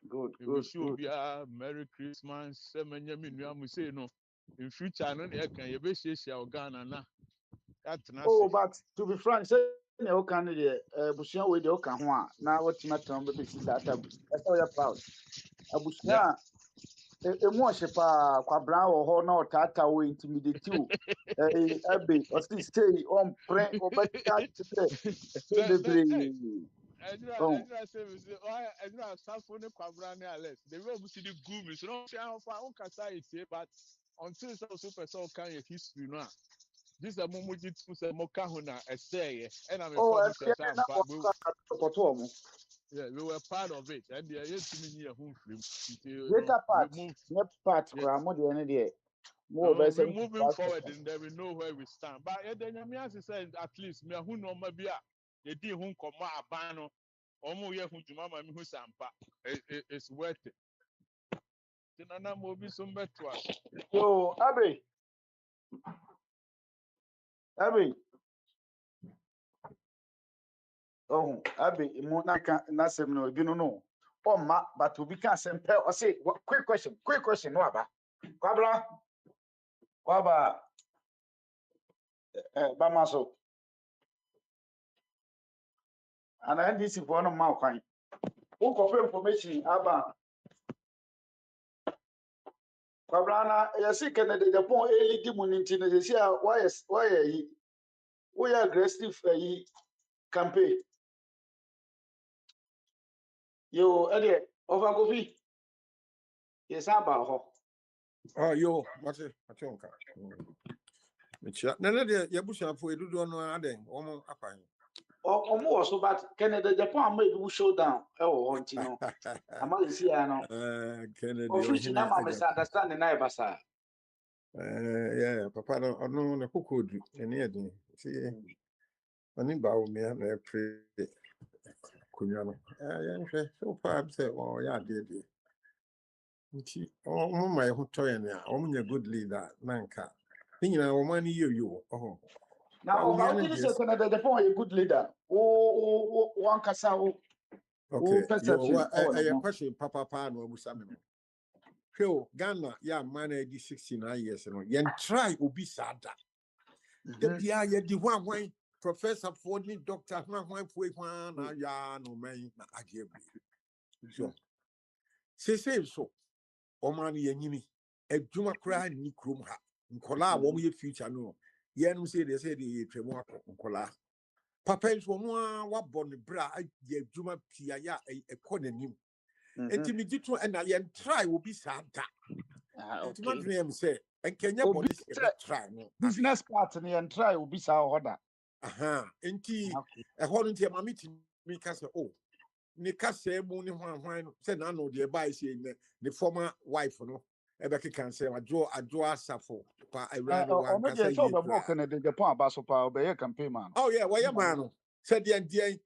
good We wish you be a Merry Christmas. Say no. In future, no, you be share Ghana na. oh but to be frank say na o kan de busuan we de o kan ho a na watima tan be be sisa ata busuan so you proud abusuan emotion pa kwabra wo ho na otata wo intimidate you ebe o si say on print obeka today bebre Ezra say we say why Ezra Safo ne Kwabra ne Alex the way we see the guru so no say how far on kasa it but until so super so can your history no this a mumu jitu say mo ka ho na say and I'm a former yeah we were part of it and the yes to me here home film greater part remove ne part yeah. kra mo de ne de No, we're moving forward and then we know where we stand. But then Yamiasi said at least me who know maybe you did who come abano or ye who to mama who sampa. It's worth it. Then I will be some better. so Abi oh Abi mo na ka na sem no bi no oh ma but obi can sem pe o say quick question no aba kwaba bama so and NDC for no ma kwan who confirm information aba kwabra na ya see Kennedy Japan eligi muninti na say why he we aggressive campaign yo ede over coffee yes aba ho Oh, yo, what's it? None of the Yabusa for you do no other, almost a pine. Omo so but Canada Japan made you show down e wo honti no ama see ya no Kennedy, official na ma misunderstanding na e basa yeah, Papa, no, the cook would any other. See, only bow me and I pray. Kunyano. Yeah, so far, say, oh, yeah, dear. Oh, my hotoya now, only a good leader, Nanka. Thinking I will money you. Oh, now how did you say Canada Japan a good leader one kasa okay, perception a question, Papa Pan or Musamino. Phil, Ghana, yeah, man, 69 years, and yen try ubi sada. The Pia, the one Professor Fordley, Doctor, one ya no man, I give so. Say so. Oman yenini. A Juma cry ni krumha. Nkola wo ye future no. Yen say they say the tremo nkola. Papa is one wa born bra ye Juma pia ya a konenim. Enti mi gitu and I yen try will be sad. Enti my dream say and Kenya body try no. Business partner and try will be sa order. Aha. Enti a horn to my meeting me kasa oh. Nika say money one said I know the buy say the former wife no. Ebeki can say I draw safo pa I ran one can say Canada Japan about so pa obey campaign man. Oh yeah, why man said the NDA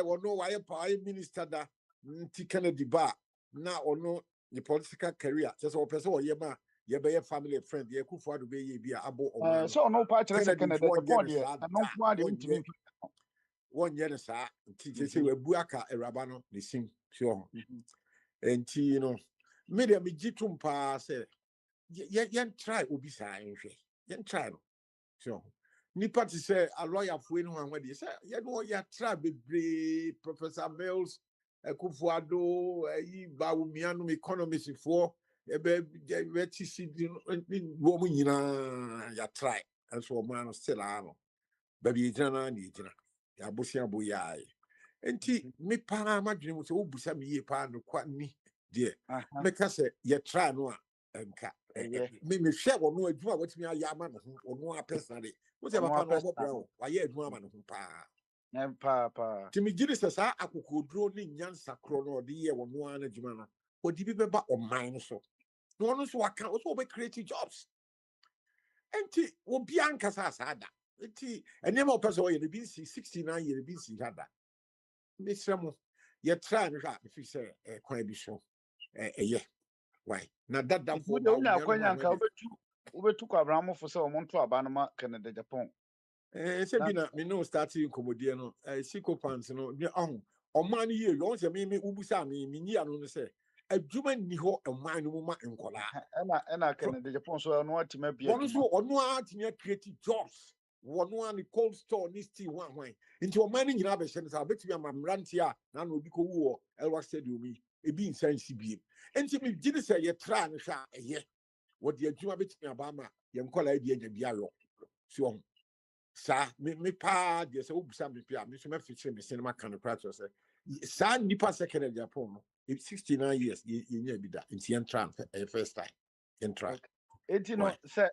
or no why prime minister da nti Kennedy ba na or no the political career just or person or yema ye be family friend ye Akufo do be ye bi abo o so no pa Canada Japan there no kwa dey one year sa nti say we buaka eraba no the same sure enti you know media me jitum pa say yen try obi sa nhwe yen try no so nipa ti say a lawyer for enu an we say yen no ya try bebre Professor Mills Akufo Addo yi ba wumianu economist for ebe TC wo mu nyina ya try and so man still ano baby jana ni jina ya bosia boyai enti me pa madwene mo se obusa me ye pa no kwa ni de me ka se ye try no a nka me hwe wo no adwuma watimi aye ama no ho ono a personally wo se papa no obobra wo waye adwuma ama no ho pa pa ti me giri se sa akokodro ni nyansa kro no de ye wo no ana adwuma no odi bi beba o man no so no no so aka wo so be create jobs enti wo bia nkasa asada enti enema o person ye be 69 years be si hada Mr. Ye try no hwa fi say kwan bi so yeah why na that for ba na kwanya nka obetu kwa Abraham for say o monto aba no ma Canada Japan say bi na me no starting komodie no siko pants no o man ye you say me ubusa me ni anu no say adwuma ni ho man no ma nkola na Canada Japan so no atima bia one so ono atima create jobs one cold store ni still one into o man nyina be hye no say betimi amamrantia na no obi ko wu o elwa stadium yi a being sensible. And to me, did say you try and shot a year. What the adjuma between Obama, young call idea the Biaro. So, sir, me pa, yes, oh, some people, Mr. Feature, the cinema kind of practice. San Nipa second of Japan, it's 69 years, you be that in Sian Tran, first time. In track. It you know, say,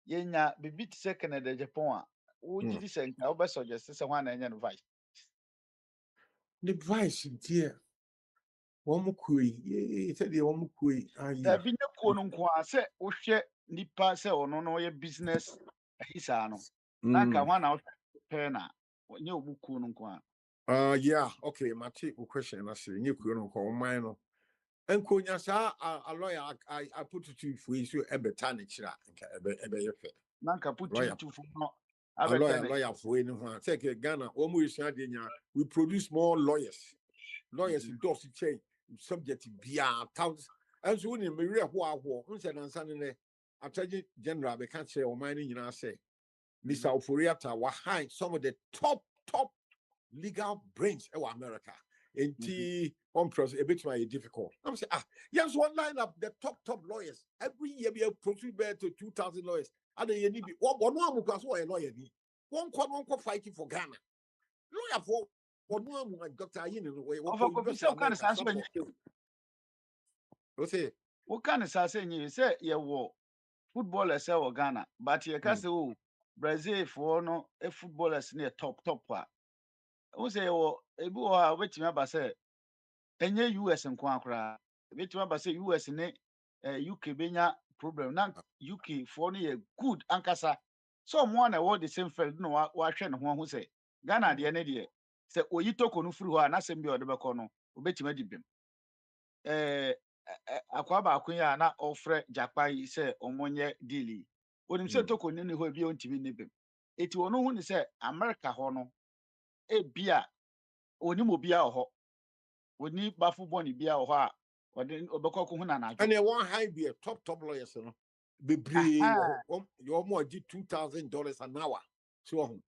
yenya bibi te second de Japan. Would you say, I'll be suggest someone and advice? The advice, dear. One more quay, he said the one more quay. There be no konunqua, say, oh, share Nipa, say, or no, your business, his ano. Nanka one out, Pena, when you book konunqua. Yeah, okay, my take question. I say, you couldn't call mine. And Kunyasa, a lawyer, I put it to you for you, a botanic, Nanka put you to a lawyer for anyone. Take a Ghana, almost we produce more lawyers. Lawyers in Dorsey chain, subject to be towns. And so, in Maria, who are and Sunday, Attorney General, they can't say, or mining, you know, say, Miss Alfuriata were high some of the top legal brains of America. In T on process a bit very difficult. I'm saying, yes, one line up the top lawyers. Every year we have pursued better to 2,000 lawyers. And then you need one because what a lawyer need. One fighting for Ghana. Lawyer for one like Dr. Yin in the way. What kind of saying you say you footballers say Ghana, but you can say Brazil for no a footballers near top part. Who say oh a wait me say any US and Quankra. Wait me say US in UK benya problem. Now UK for a good ankasa. Someone award the same field no watch and one who say Ghana the idea. Say oh you talk on through her, not same be or the bacono, bet you made him. Akwaba Akuya na offer Japai say omonye dili. When him say talk on any who be on TV nibim. It will know when he say America hono e bia oni mo bia ho. Oni bafu boni bia ho a ode obekọ ko hu na na. And they want high be a top lawyers, you know. Be brave, you almost did $2,000 an hour. So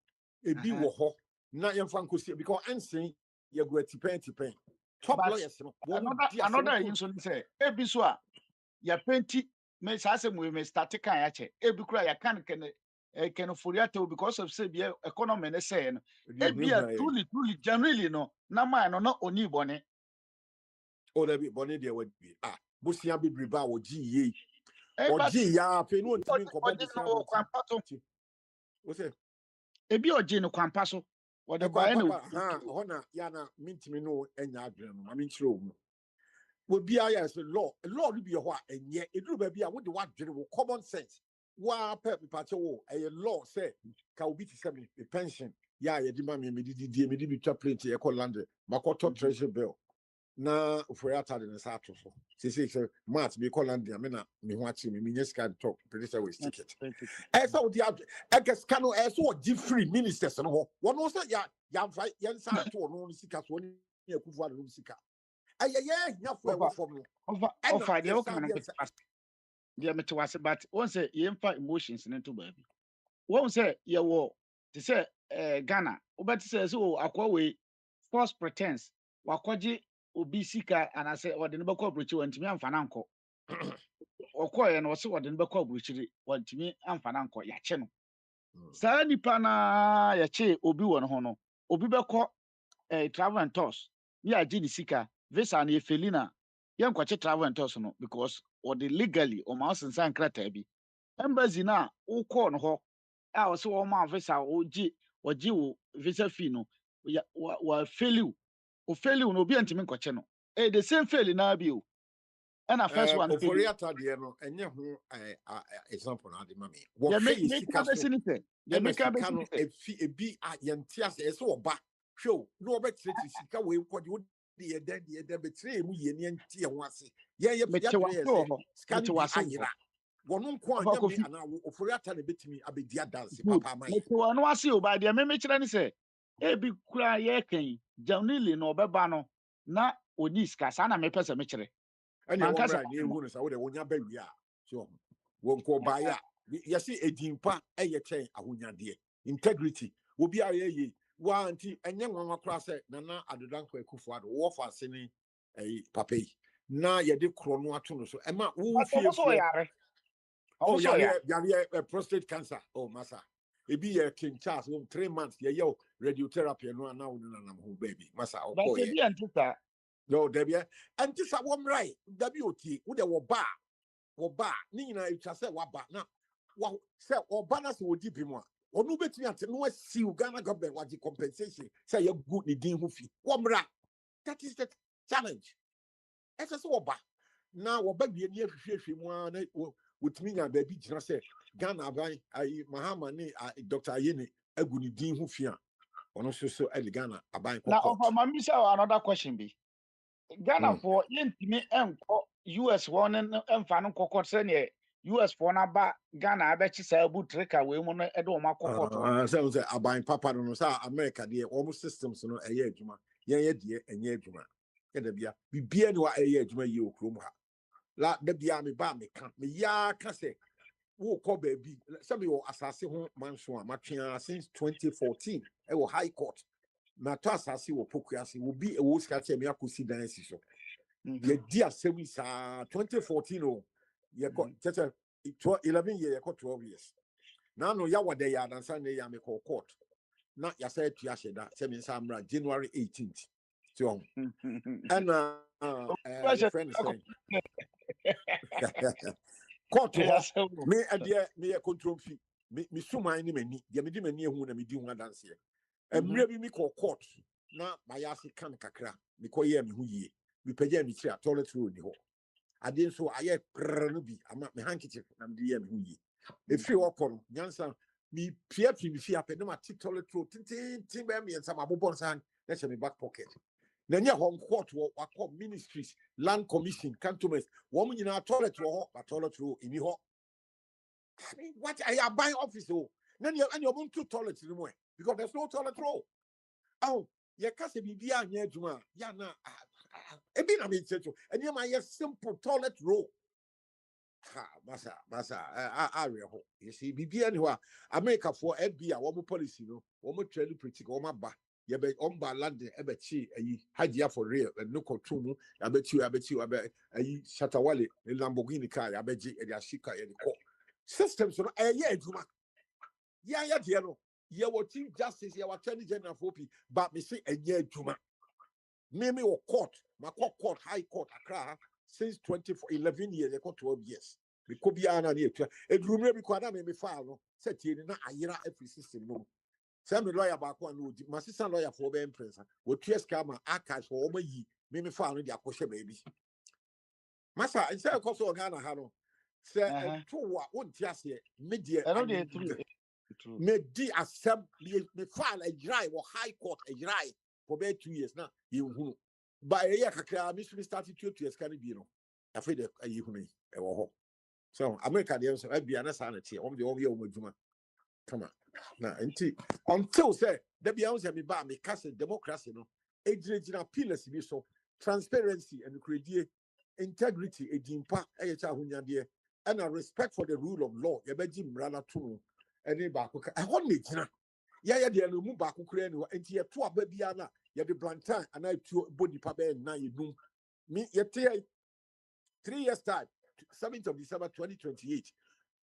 a be wo na yan fan ko see because I'm saying you go to pay. Top lawyers, you know. Another yin so say e bi so a ya penti me sa se mo me start kan ya che e bi kura ya kan can furiate because of say be economy ne say no e bi truly generally no na man no oni bone. Oh, there be bonnet there would be Busia be riba or GE or G ya pay no what's it? E bi oje no kwampa so what the buy no hona yana mintimi no enya adwene no mami chiro mu we bia ya so law will be ho enye eduru ba bia wo de wadwene wo common sense wa pep pache wo a law say ka obi ti se me pension ya di ma me di bi twa plate e ko land makoto treasury bill na for ya tade ne sa to so say mat be call land me na me ho achi me nya sika talk producer we ticket so the guess cano so different ministers no ho one no say ya sa to no sika so ni akufu no sika nya for from of the okay dia me to was but one say ye mfa emotions into baby one say ye wo to say Ghana obet say so akwa we false pretense wakwaje obi sika and I say or the number abrochi wantimi amfa na nko okoye na o de number abrochi wantimi amfa na nko ya che no saa nipa na ya che obi won ho no obi beko travel and tours ya agi ni sika visa na efelina ya nkwache travel and tours no because or the legally o ma osensan krata bi embassy na ukọ no ho a o se o ma visa ogi wo visa fee no wa fail o fail no obi antimi nkwache no the same fail na bi o and first one for yata de no enye ho example na de mami wo fail sika so ya make no ebi yantias e so oba show no obetre sika we kwode wo de de betre mu ye ne ntie ho ase ye sika ni ayira wono nko anya me ana ofori ata na betimi abedia dance papa mai to no ase o ba de me kire ni se ebi kura ye kan janili no obeba no na oni sika sa na me pese me kire ana wo bra ni ewu no sa wo de wonya ba wi a so won ko ba ya yesi edimpa eye chen ahonyade integrity obi a ye wanti enye nwanwa kra se nana adodankwa Akufo-Addo wo fa sene papa yi na ye de kro no ato no so ema wo But fie also fie yare. oh Also yare. yare prostate cancer oh masa ebi ye King Charles 3 months ye radiotherapy no na wo na nam ho baby masa But okoye be antita. no debia anti sa wo mrai dabi oti wo de wo ba ni nyina etwa se wa ba na wa se oba na se odi bi mu a onu betumi ate no asi Ghana government waji compensation say you good ni din ho fi wo mra that is the challenge ese se oba na wo ba bie ni ahwehwehwe mu a na wotumi nya ba bi gyina se Ghana aban ai Mahama ni Dr. Ayene agu ni din ho fi a ono so Ghana aban Now, court of my miss another question be. Ghana for yentimi enko US one and fan kokot sene US for na ba Ghana abechi sa bu treka we mu no edo ma kokot. say aban papa no say America de almost systems no eye adwuma ye de enye adwuma ye da bia bibia ni wa eye adwuma ye okrom ha la da bia me ba me ka me ya ka se wo ko ba bi say me wo asase ho manso a matwea since 2014 e wo high court na to asase wo pokuase wo bi e wo sika che me akosi dan si so ye di asemi sa 2014 o ye ko tete 11 years ye ko 12 years now no ya wade ya dan san ya me ko court na ya say tu asheda say me samra January 18th so and your friend is saying court me adie me e control fee me suman ni mani dia me di mani ehu na me di hu adanse emre bi me ko court na ma ya se kan kakra me ko ye me hu yie me pagya me kira toilet roll ni ho ade nso aye prrr no bi ama me handkerchief na me di ye me hu yie efi okoro nyansa mi pia mi fi apɛ ma toilet roll tin ba mi nsa ma bobɔ nsa na hyɛ me back pocket na nya hon court wo akɔ ministries land commission cantonments wo mu nyina toilet wo ho ba toilet roll ini ho I mean what I buy office o na ne ani omo to toilet ni mo because there's no toilet roll oh ye ka se bibia anya adwuma ya na ebi na me checho eni ma ye simple toilet roll masa reho you see bibia ni ho America for FBI wo policy no wo trail pretty wo ba ye be on ba land e be chi ayi hajia for real no control mu ya be chi ayi Shatawale Lamborghini car ya be ji e dia shika ye ko systems no ye adwuma ya de no ye wo chief justice ye wo attorney general for pi but me say enye adwuma me wo court ma court high court Accra since 11 years they got 12 years me ko bia na na etua edurumre bi kwa na me file no set ye na ayira every system no say me lawyer ba ko na odi my sister lawyer for be imprensa wo tua scam archives for o yi me file no dia ko hye ba bi masa say ko so Ghana ha no say to wa won ti ase media True. me di asem me file a dry or high court a dry for be 2 years now you hu ba e ya kakra me started 2 years kan bi no afraid ayi hu ni e wo ho so America dey so abia na sa na tie om dey om ye omadwuma come on na nti until say da bia on say me ba me case democracy no ejirejira pillars bi so transparency and credit integrity edimpa e cha hunyade and a respect for the rule of law ye be jimra na to any ba ko e ho ne jina ya de no mu ba ko kura ni nti ye to aba bia na ye de blantan ana tu body pa be na ye dum me ye 3 years time 7th of December 2028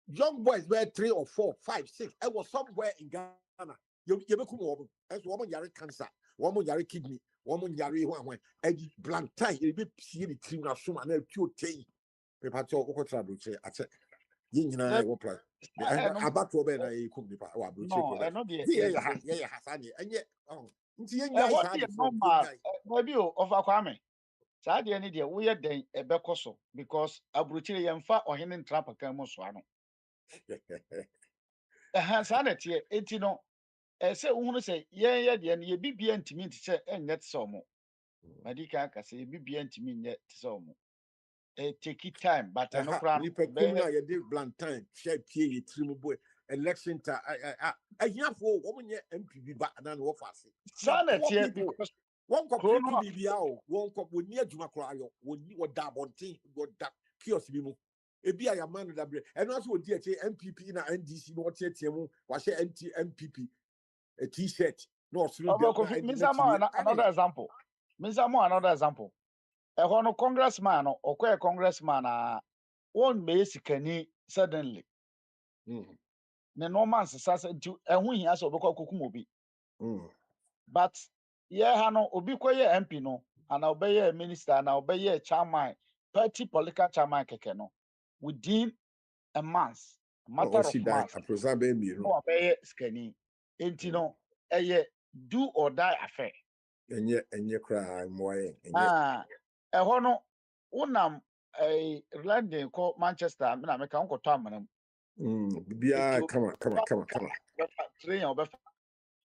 young boys were 3 or 4 5 6 I was somewhere in Ghana you be come woman as woman yare cancer woman yare kidney woman yare one and blantan you be see the team na so na tu tey paper to okotra do che ate yin nyina wo plan about to be na e kum nipa wa bro che No, I know the yeah hasani enye nti yen ya sa normal. Maybe of Akwame. Saa deɛ ne deɛ woyɛ den ɛbɛkɔ so because aburokyire yɛmfa ɔhene ntrapa kan mu so ano saa na teɛ enti no ɛsɛ wohunu sɛ yɛnyɛ deɛ no yɛbibia ntumi nte sɛ ɛnyɛ te sɛ ɔmo madi ka aka sɛ yɛbibia ntumi nyɛ te sɛ ɔmo take time but ɛno koraa nipa kum na ye de blantan hwɛ pie ye trim boy election ta ahiafo wo nyɛ MPB ba na no fa ase saa na teɛ because one ko bibia o one ko woni adwuma kora ayo woni woda bonten woda kiosk bi mu ebi aya man da bre eno aso odi eche MPP na NDC no wote tie mu wa hye MPP a t-shirt No, another example. Another example. A congressman or congressman won't be sikani suddenly. The normal society to and when he has kukumobi. But yeah, hano obi koye MP no, and I'll be a minister, and I'll be a chairman, party political chairman kekeno within a month, matter of months. No, be sikani. Entino, do or die affair. And yet cry more. No, unam a London called Manchester, I mean, I make Uncle Tom. Yeah, come on. Train or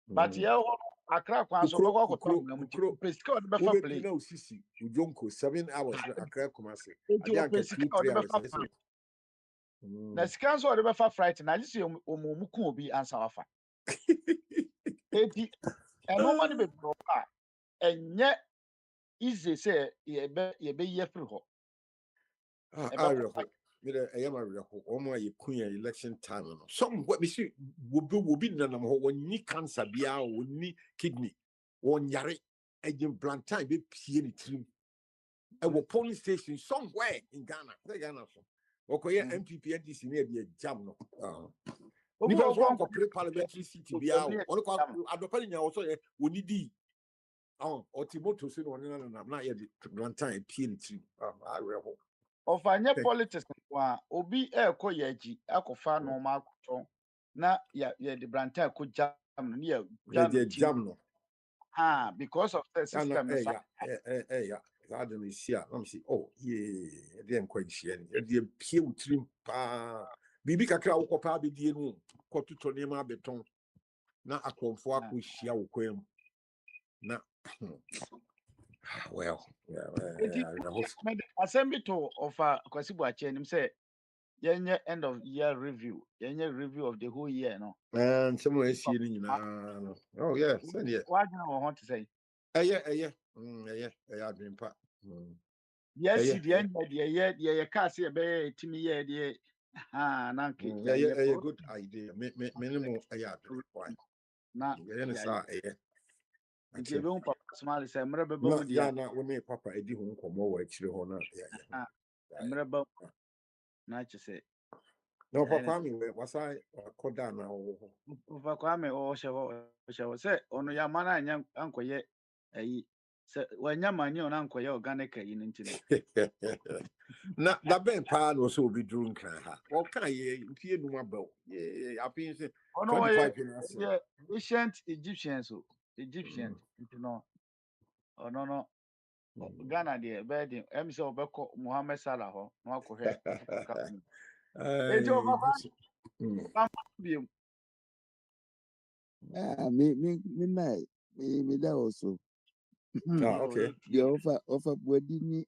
but yeah, Accra kwan so beko ko na mu pesika o be fa play. No, sisi, ujonko 7 hours na Accra Kumasi. Enti o pesika o be fa. Na sika so o be fa flight na just o mu ku obi ansa wafa. Enti eno ma ne be bro a enye easy say ye be ye free ho. I am a real home election time. Some what we see will be none of one knee cancer, be our knee kidney, one yari, a blunt time, be peony trim. Our polling station somewhere in Ghana. Okay, MPP and this near the jam. Nipa one parliamentary seat to be out. Adopting also we need or Timoto said one not yet one time peony trim. I real. Ofanye politics wa obi ekọ yaji akofa no ma akoto na ya the branta ko jam no ya jam no because of the system yeah that is here let me see oh yeah dem quite share the pie utrim pa bibi kakra wo kopa be die no kototo ne ma beton na akromfo akohia wo kwam na well assembly to offer kwasibu ache nim say yenye end of year review yenye review of the whole year no and someone see ni na oh yeah send it what do you want to say yeah dream pa yes the end the year ka say be timi year the nanke yeah good idea minimum yeah na yeah nti ebe un papa small say mre be no yeah na we me papa edi ho nkomo wa akire ho na yeah mre be na che say no papa mi we wasa koda na wo papa kwa me o shewo say onu ya mana anya ankoye ayi say wanya mani ona ankoye organic ayi nti no na ben pa no so be drum kan ha o kan ye mpie nu abaw yeah apin say 25 years yeah ancient Egyptians nti no no Ghana de be em say obeko Mohammed Salah ho no akohwe ejo papa me that also. okay The offer body ni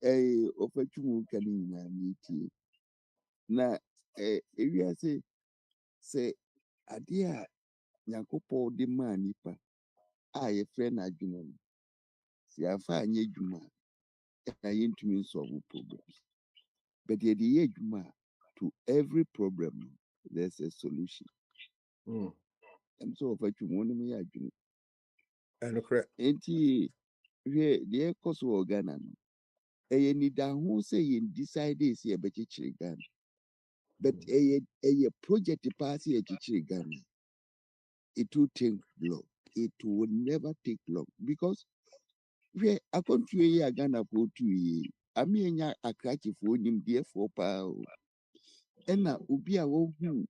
offer chumu kani na miti. Na area say adia nyakopo de man nipa a ye friend adwuma no. Si afa anye dwuma na yentumi solve problems. But the ye dwuma to every problem there's a solution. And so offer chumu no me adwuma. And correct Enti the cost of Ghana no. Eye ni da ho say ye decide say e be chichire Ghana. But a project pass ye chichire Ghana. It will take long. It will never take long because we Akwantufuo Ghana for 2 years. Ami enya Akwantufuo nim there for pa. Ena obi a wo hu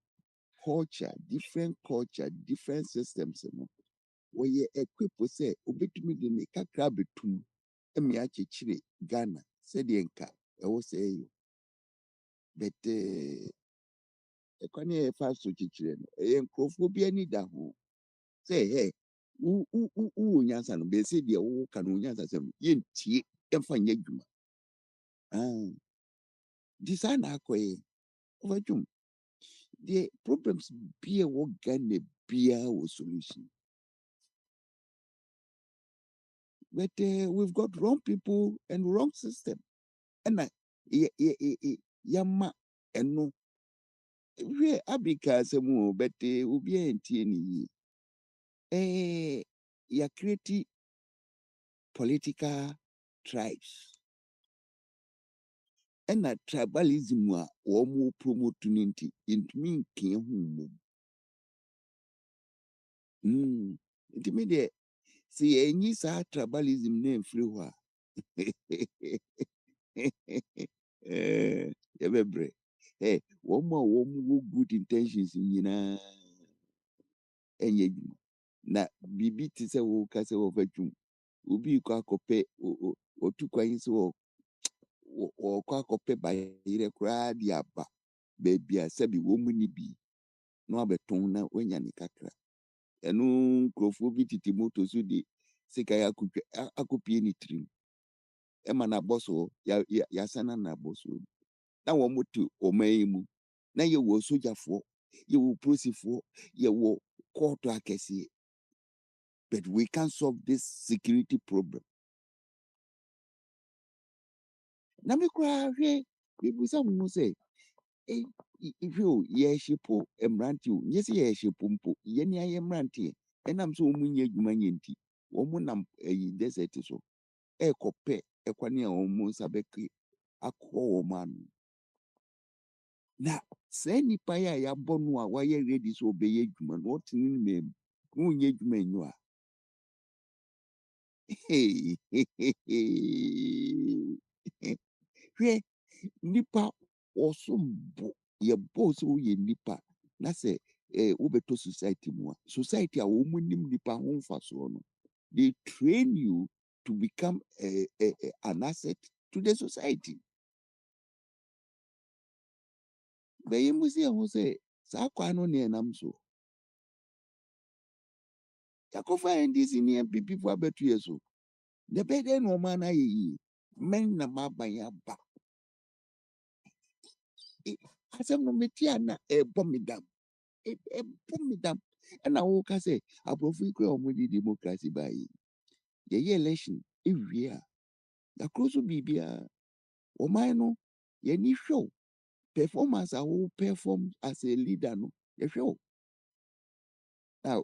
culture, different systems no. We equip say obetumi de ne kakra betum. Emi achichire Ghana. Said the enka. I will say you. But ekwane fa so chichire no nkrofo bi ani da ho say hey u nyansa no be say de wo ka no nyansa sem yentie emfa nya dwuma design akoye overdum the problems be a wo Ghana bia wo solution but we've got wrong people and wrong system and yama eno we abika semu but obi entie ni ya create political tribes. And a tribalism wa omo promote ninti intimi nke ho mom. Intimi de see enyi sa tribalism na mfiri ho a. Ebebre. Hey, womo good intentions nyina enye dwuma. Na bibi ti se wo ka se wo fatwum. Obi ko akope otu kwan se wo kwa akɔpɛ bayerɛ koraa de aba baabi a sɛbi wɔn mu ni bi na wabɛtɔn na wanya ne kakra ɛno nkurɔfoɔ bi tete moto so de sika yɛ akɔpie ne tirim ɛma n'abɔ so yɛasana n'abɔ so na wɔn te ɔman yi mu na yɛwɔ sogyafoɔ yɛwɔ polisifoɔ yɛwɔ kɔɔto akɛseɛ but we can't solve this security problem. Na me koraa hwɛ ebusa mo sɛ ifio yɛhyepo mmerante o nyɛ sɛ yɛhyepo mpo yɛne ayɛ mmeranteɛ ɛnam sɛ wɔn nyɛ adwuma nyɛ nti wɔn nam desert so ɛrekɔpɛ ɛkwan a wɔn nsa bɛka akɔ wɔn ano na saa nipa yi a yɛabɔ no a wayɛ ready sɛ ɔbɛyɛ adwuma no ɔte ne nnam na ɔnyɛ adwuma nyo a hwɛ nipa ɔsombo yɛbɔ sɛ woyɛ nipa na sɛ wobɛtɔ society mu a society a wɔn nim nipa ho mfasoɔ no they train you to become an asset to the society. Bɛyɛ mu sɛ ɛho sɛ saa kwan no ne ɛnam so yɛakɔfa ndc ne npp fo abɛto yɛ so na bɛyɛ dɛ na ɔma no ayɛ yie mɛn na maban aba asɛm no mete a na ɛbɔ me dam ɛna woka sɛ aborɔfo yi kora ɔmo de democracy baayɛ yɛyɛ election ewie a yakoro so biribiara ɔman no yɛni hwɛ o performance a wo perform as a leader no yɛhwɛ o na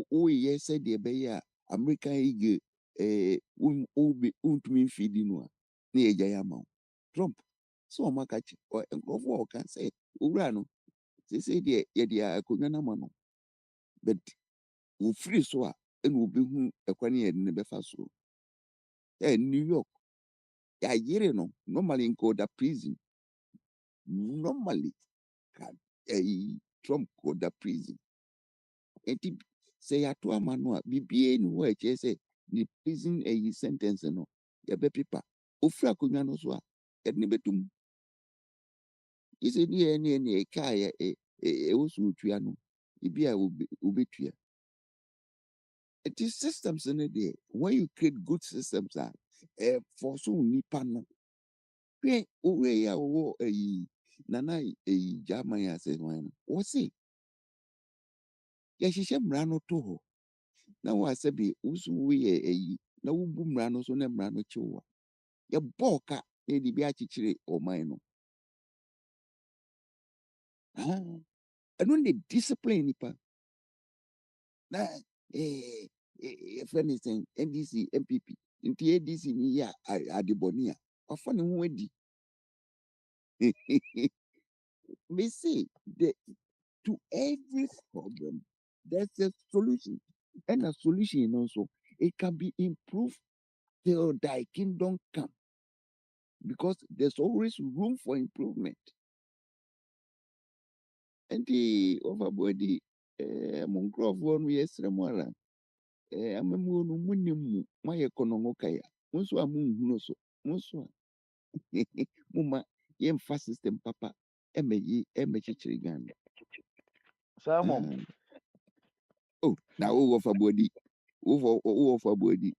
woyɛ sɛdeɛ ɛbɛyɛ a American Eagle wontumi mfidi no a na yɛgya yɛ ama wo Trump sɛ ɔmo aka kyerɛ nkurɔfoɔ a ɔka sɛ owura no sɛsɛ deɛ yɛde akonnwa no ama no but wofiri so a ɛna wobɛhu ɛkwan yɛde ne bɛfa so New York yɛayere no normally nka ɔda prison normally Trump ɔda prison enti sɛ yɛato ama no a biribiara ni hɔ a ɛkyerɛ sɛ ne prison sentence no yɛbɛpepa ofiri akonnwa no so a yɛde ne bɛtum yɛsɛ ne ɛka ɛwɔ so otua no ebi a wobɛtua enti systems no deɛ when you create good systems a for so nipa no hwɛ owura yi a wɔwɔ nana German asɛ wɔn no wɔse yɛhyehyɛ mmara no to hɔ na wɔasɛbe woso woyɛ na wobu mmara no so na mmara no kyew a yɛbɔ ɔka na yɛde bi akyekyere ɔman no ɛno ne discipline nipa na yɛfrɛ ne sɛn NDC MPP nti ADC ni yɛ adebɔne a wafa ne ho adi we say to every problem there's a solution and a solution also it can be improved till thy kingdom come because there's always room for improvement and the overbody mo nkurɔfoɔ no yɛsrɛ mo ara amamuo no monim mu moayɛ kɔnɔngo kaya mo nso a monhunu so mo nso a moma yɛmfa system papa ɛmɛkyekyere Ghana Simon. oh na wowɔ fa bɔdi wowɔ fa bɔdi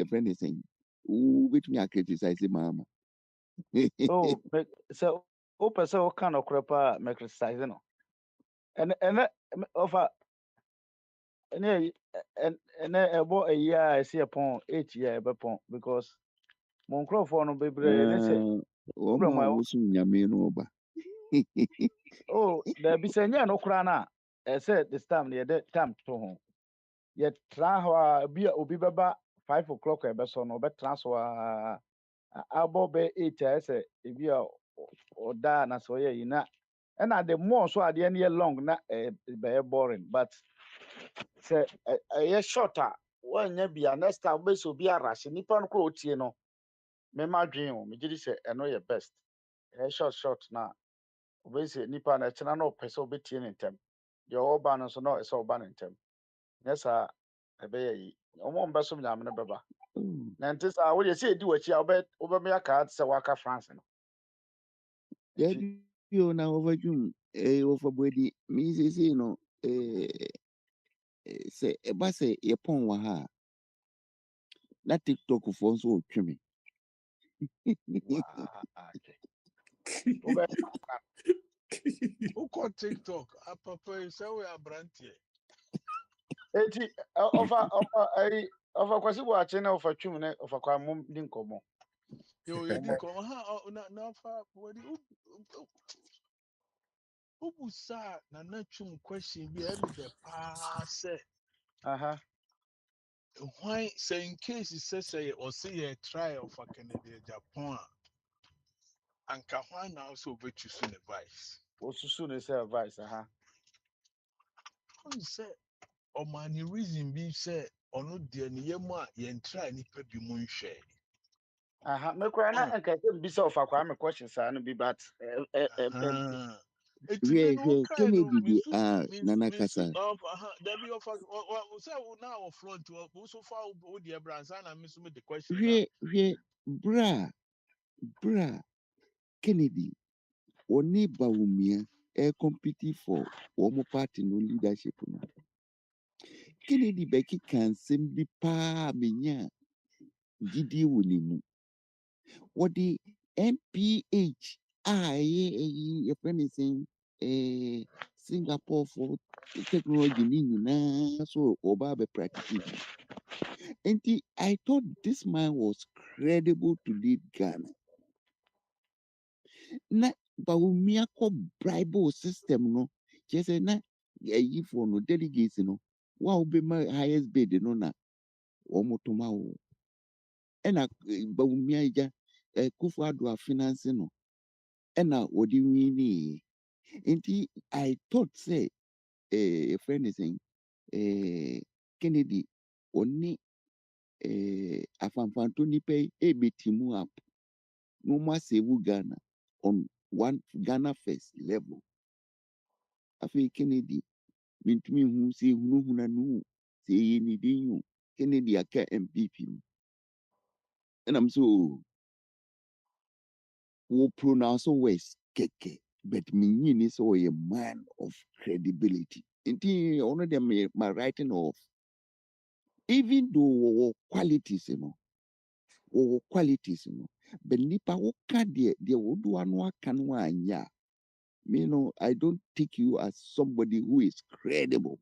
friend is saying wobɛtumi a criticize maama Oh, so open so kind of crap make criticize no. And offer and about a year I see upon 8 year upon because mon for no baby they say wɔma a wosom nyame no ɔba oh there be say no crana I said this time the time to home yɛ tra hɔ a bi a obi bɛba 5 o'clock a ɛbɛsɔ no ɔbɛtena so a abɔ bɛ 8 a ɛsɛ ebi a ɔda na sɛ ɔyɛ yi na ɛna the more so adeɛ no yɛ long na ɛbɛyɛ boring but sɛ ɛyɛ short a wɔnyɛ bi a next time wobɛsɛ obi arahyɛ nipa no kora otie no mema dwen o megye di sɛ ɛno yɛ best ɛyɛ short na wobɛsɛ nipa no ɛkyena na ɔpɛ sɛ wobɛtie ne ntɛm deɛ ɔwɔba no nso na ɔsɛ ɔba ne ntɛm nyɛ saa ɛbɛyɛ yi ɔmo mbɛsom nyame no bɛba Mm. na nte saa wode sɛ ɛdi w'akyi a wobɛmɛ aka te sɛ waka france no nti Dabi o na overdwum ofa body me say no say eba sɛ yɛpɔn wɔ ha a, na TikTok foɔ nso ɔtwe me. waagye wobɛyɛ Who TikTok? Papa, you say we are brandy. enti ɔfa kwasi boakye na ɔfa twum ne ɔfa kwa mom di nkɔmmɔ Yo, you didn't come. Na fa what who sa na chum question be any the pass. aha Why say in case he says or say a trial for Kennedy Japan and Kawan also bet you soon advice. osusu ne sɛ advice aha Who say or man reason be say or no dear Niema yen try any pebi moon share. aha mekora na nka sɛ mbisa ɔfa kwa me question saa no bi but Ah. It Hwɛ mean no kind of Kennedy de Nana misu kasa. of there be of say now front to so far with the brands and miss me the question now. Bra Kennedy oni Bawumia compete for wɔn party no leadership no. Kennedy bɛki kan nsɛm bi paa menya gyidie wɔ ne mu. Wɔde MPH a ɛyɛ yɛfrɛ ne sɛn Singapore for technology ne nyinaa so ɔba abɛ practice bi. Nti I thought this man was credible to lead Ghana. Na Bawumia kɔ bribe system no kyerɛ sɛ na ɛyifoɔ no delegates no wa wobɛma highest bid no na wɔn toma wo. Ɛna Bawumia agya Kufuor finance no ɛna wɔde winnie. Nti I thought sɛ friend is saying Kennedy ɔne afamfanto nipa yi ebetimu up na wɔn asɛɛbu Ghana on one Ghana first level. Afei Kennedy mintumi hu sɛ ehunahuna no sɛ ɛyɛ ne din o Kennedy aka MPP mu ɛnam so wo pronounce words kɛkɛ but menyi ne sɛ ɔyɛ man of credibility nti ɔno deɛ my writing off even though wɔwɔ qualities no but nipa woka deɛ wodoa no aka no anyɛ a me no I don't take you as somebody who is credible.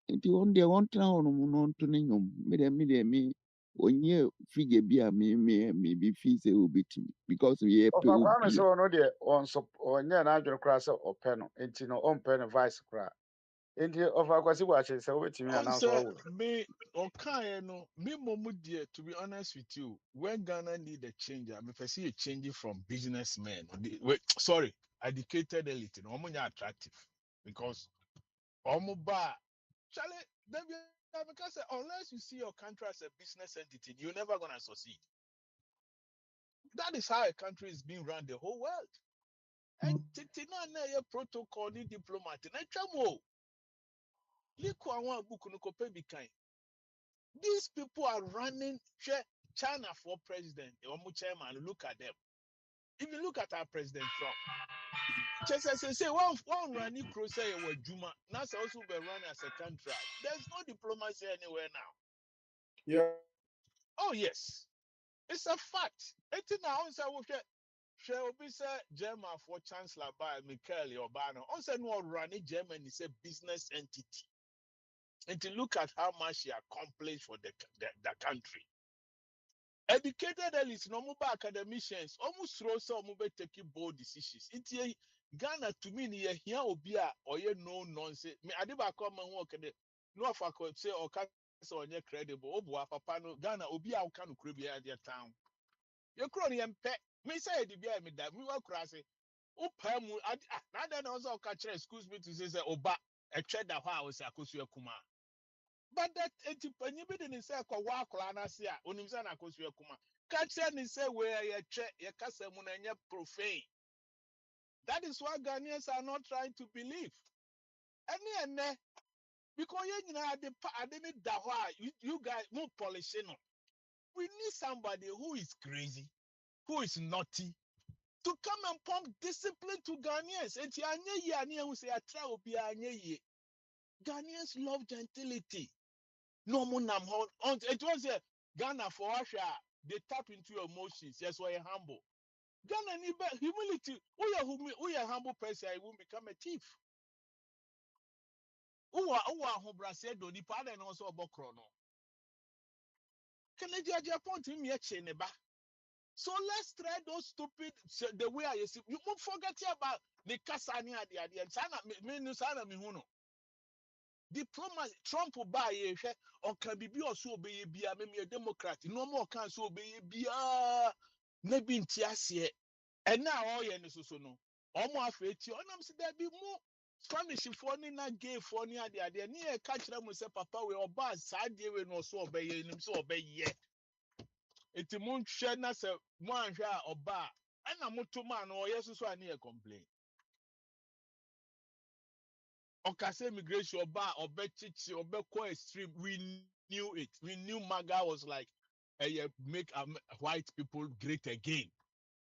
Nti on deɛ wɔntena hɔ nom no ɔnto ne nnwom me ɔnyɛ figure bi a me bi fi sɛ obɛtumi because yɛpɛ ɔfa kwa me obi sɛ ɔno deɛ ɔnyɛ n'adwene koraa sɛ ɔpɛ no enti no ɔmpɛ no vice koraa enti ɔfa kwasi boakye sɛ wobɛtumi On announce say ɔwɔ me okay no me momu dear to be honest with you when Ghana need a change I mean see a change from businessmen sorry educated elite no more attractive because bar Charlie because unless you see your country as a business entity you're never gonna succeed. That is how a country is being run the whole world. And a protocol ni diplomat na chamo liko awon book no ko be kind. These people are running China for president. Chairman, look at them. Even look at our President Trump. Just say one running crusade with Juma. NASA also be running as a country. There's no diplomacy anywhere now. Yeah. Oh yes, it's a fact. It's now on share obisa German for Chancellor by Michael Obama. Also, no running Germany is a business entity. And to look at how much he accomplished for the country. Educated elites, no more academicians, almost throw some move taking bold decisions. It's Ghana to me, here Obia or no nonsense. Me, I did come and work at no for say or can say on your credible obo papa no Ghana obi a can create at their town your crony and pet me say the beer me that me wa krase o pam na then also catch excuse me to say oba a trader how was akosu kuma but that entipanyi bi didn't say kwa akora na se a onim say na akosu kuma catch ni say where ye che ye kasa mu na nye profane. That is why Ghanaians are not trying to believe. And because I didn't you guys more polishing. We need somebody who is crazy, who is naughty, to come and pump discipline to Ghanaians. Ghanaians love gentility. No more it was a Ghana for Russia. They tap into your emotions. Yes, we're humble. Ghana need humility. We are humble person. I won't become a thief. Who are hobrase do ni pa na also obokro no. Canada Japan team ye cheneba. So let's try those stupid the way I see. You won't forget about the kasani adi and sana me sana mi huno. Diplomacy Trump buy ye or can be or so be me a Democrat. No more can so be maybe in tiasie. And now all ye so no. Omo afeti onam se there be more Spanish for ni na gay for ni ade ade ni e ka kire mo se papa we oba sa de we no so obeye nim so obeye enti mo nhwe na se mo anhwe a oba ana moto ma no ye so ani e complain okase immigration oba obechichi obeko extreme we knew MAGA was like make white people great again.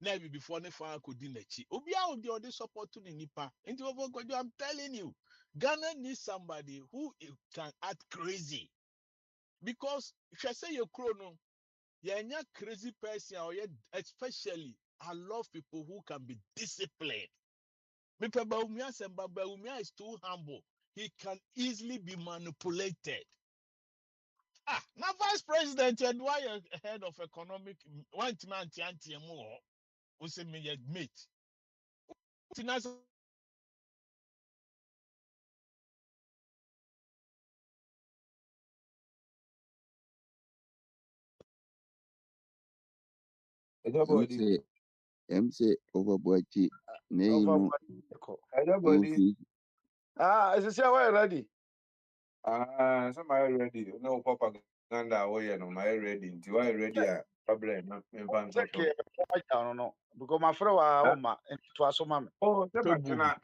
Never before the fire could dinachi. Obia would the support to the nipa. Into I'm telling you, Ghana needs somebody who can act crazy. Because if I say you're chrono, you're not crazy person, or especially I love people who can be disciplined. Baumia is too humble. He can easily be manipulated. Now vice president and why head of economic one man anti more. We say me mate. MC MC overboard name Everybody. Is this why ready? So my ready. No propaganda way no my ready. Until I ready problem in front of Okay, no. Because my friend was home and it was so mammy. Oh, Tabakana.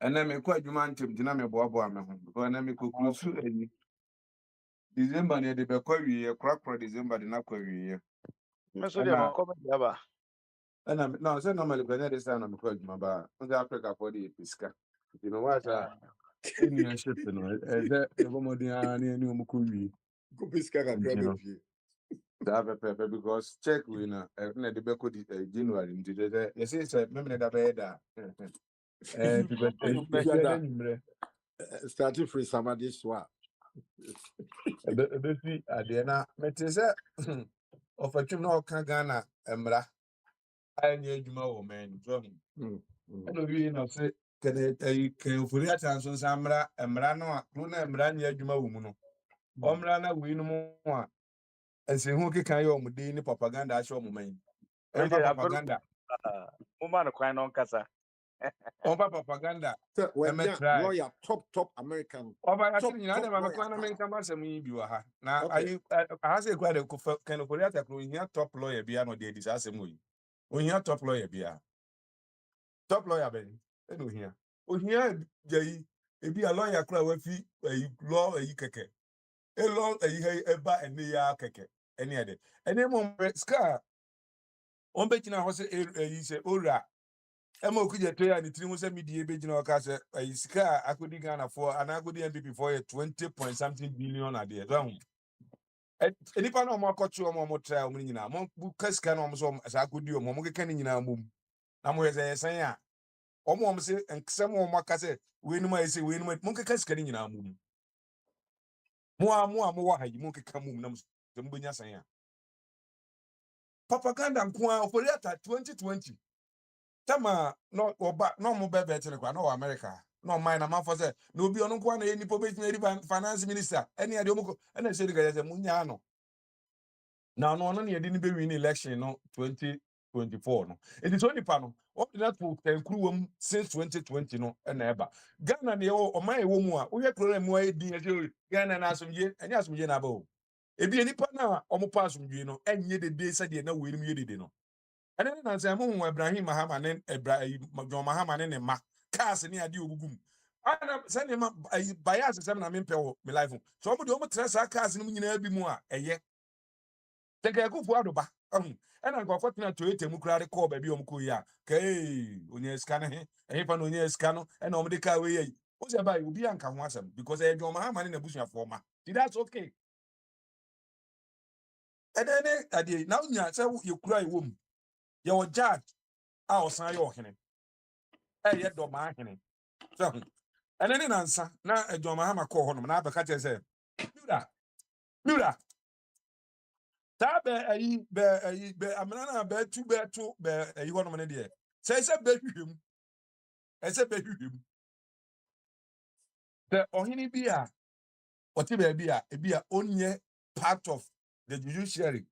And then me quite man to dinner boabo am home. Because then me could close December near the Bequari, a crack for December the Naquari. Mr. Dear, come here. And I'm no, so normally when I stand on the quad, my bar, Africa for the Pisca. You know what? Any ship, you know, that Modiani and Mukui. Kupiska kakra be. Because check we know na the beko January into the you see say me na da Starting free summer this one. be fi ade na mete say of a trim na ka Ghana emra anya adwuma wo man so no we no say can furi atanso samra emra no na emra anya adwuma wo mu no omra na we no mu a ese hu ke kan ye omde ni propaganda ahye omuman propaganda Woman, quite on Casa. Over propaganda. When lawyer top American. Over actually, you know, I'm going to make some money. Now, I say, quite a kind of Korea, top lawyer, be no de disaster. When you top lawyer, be top lawyer, Ben. Anyway, here. When here, Jay, it be a lawyer, cry with a law, a keke. A law, a bar, and the keke. Any other. And then, Scar. On betting, I was a ora. Emo kuje to ya ni tiri musa media be jina waka se isika akodi Ghana for an akodi MPP for 20 point something billion a there don enipa na mo akọchi mo try o nyina mo bu kasika na mo so sa akodi o mo keka ni nyina mum na mo yesa yesan a o se ensem o mo aka se we numa yese we numa mo keka sika ni nyina mum mo wa hayi mo keka mum na mo se mo benya san a propaganda nko a ofori ata 2020 Tama no oba no mo bebe tene kwa no America no mind am for say no be on kwa na ni po betimi finance minister any ade omko na say the say munya no now no no ne de be win election no 2024 no it is only pa no up to that to tenkruwam since 2020 no na eba Ghana ne o man ewo mu a wo hwe program mu a din e Ghana na asomje anya asomje na ba o ebi nipa na omo pa asomje no enye de de say de na we nim ye de no ene na say mo hu Ibrahim Mahama ne John Mahama ne ma cars ne ade ogugum ana say ne ma bias say na me pɛ wo me life so omo de omo tra cars ne nyina bi mu a eye Teke Akwantufuo adoba. Ena nkofo tena Toyota mu kura de call ba bi omko yi a. Kai, onye ska ne he. Ehe pa no onye ska no. Ena omde ka we yi. O se ba obi anka ho asem because e John Mahama ne nabusuafo ma. That's okay. Edene ade na unya se ye kura iwo mu. Ye wo judge a osan ye ohene. Ye do ma ahene. So enene nansa na John Mahama call ho no na abeka che se. Mira Tabe be amana be tu ayi hono mane de say be hwehwem ese be hwehwem the ohini bi a oti be a ebi a onye part of the judiciary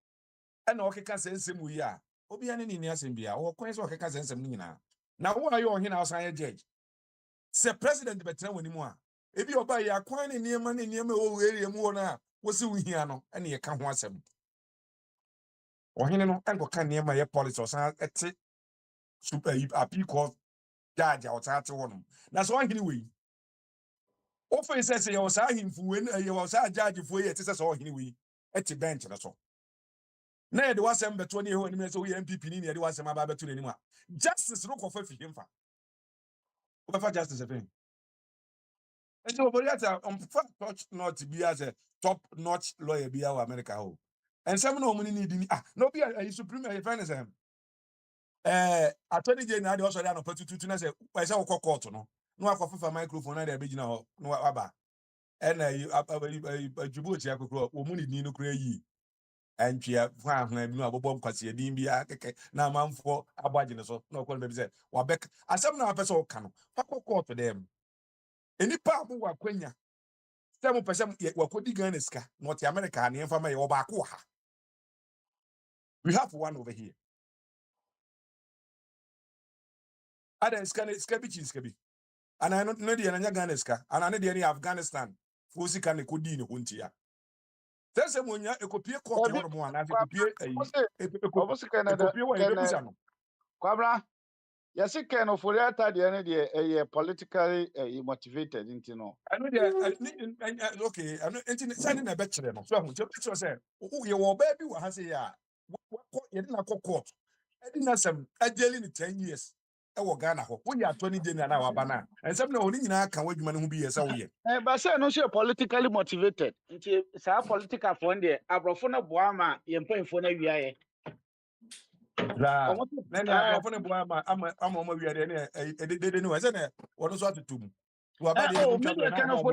and okeka sensem wi a obi ane ni asem bi a wo kwen se okeka sensem ni nyina na wo ayo ohina osan ye judge se president betra woni mu a ebi oba ya kwan ne niema wo area mu wona a wo se wo hia no ene ye ka ho asem ohine no enko ka niema ye policy osan ete super appeal court judge or tate wonum na so ohine we o fe say ye was ahimfu we ye was judge fu ye tese so ohine we ete bench na so na ye de wasem beto ne ho anim so we MPP ni ye de wasem aba beto n'anim a justice no ko fa fi himfa o fa justice efe enti o bori ata on touch not be as a top notch lawyer be our America ho ensem na o muni ni di no be a supreme a finance attorney general dey also dey no patutu na say why say wo court no no akwafa microphone na dey be gina ho no aba na jubuchi akokro wo mu ni no kura yi antwia fa ahuna bi no abobom kwase din bia keke na manfo abagye ne so na okon be say wa back asem na apese wo ka no fa court dem enipa mo wa kwanya say mo pese wa kodi Ghana ska North America na yemfa ma ye oba ko ha we have one over here ada ska bi and I no dey na Ghana ska and I no dey Afghanistan fosi kan ko di ne huntia tese mo nya ekopie court horo mo ana ekopie Obosi Canada ekopie wa ebebusa no Kwabra yesi ken oforiata de ne de politically motivated into no I know dey okay I know enti say na be kire no so ahun je picture say ye wo ba bi wa ha say ya ye na court e na sem ajeli ni 10 years e wo Ghana ho wo ya attorney general na wa ba na ensem na oni nyina aka wadwuma ne ho bi ye say wo ye but say no say politically motivated nti sa political fund de abrofo na boa ma ye mpanfo na wiaye la na abrofo na boa ma ama wiade ne de ne wa say na wono so atutum wa ba de ne ntwa na ma mo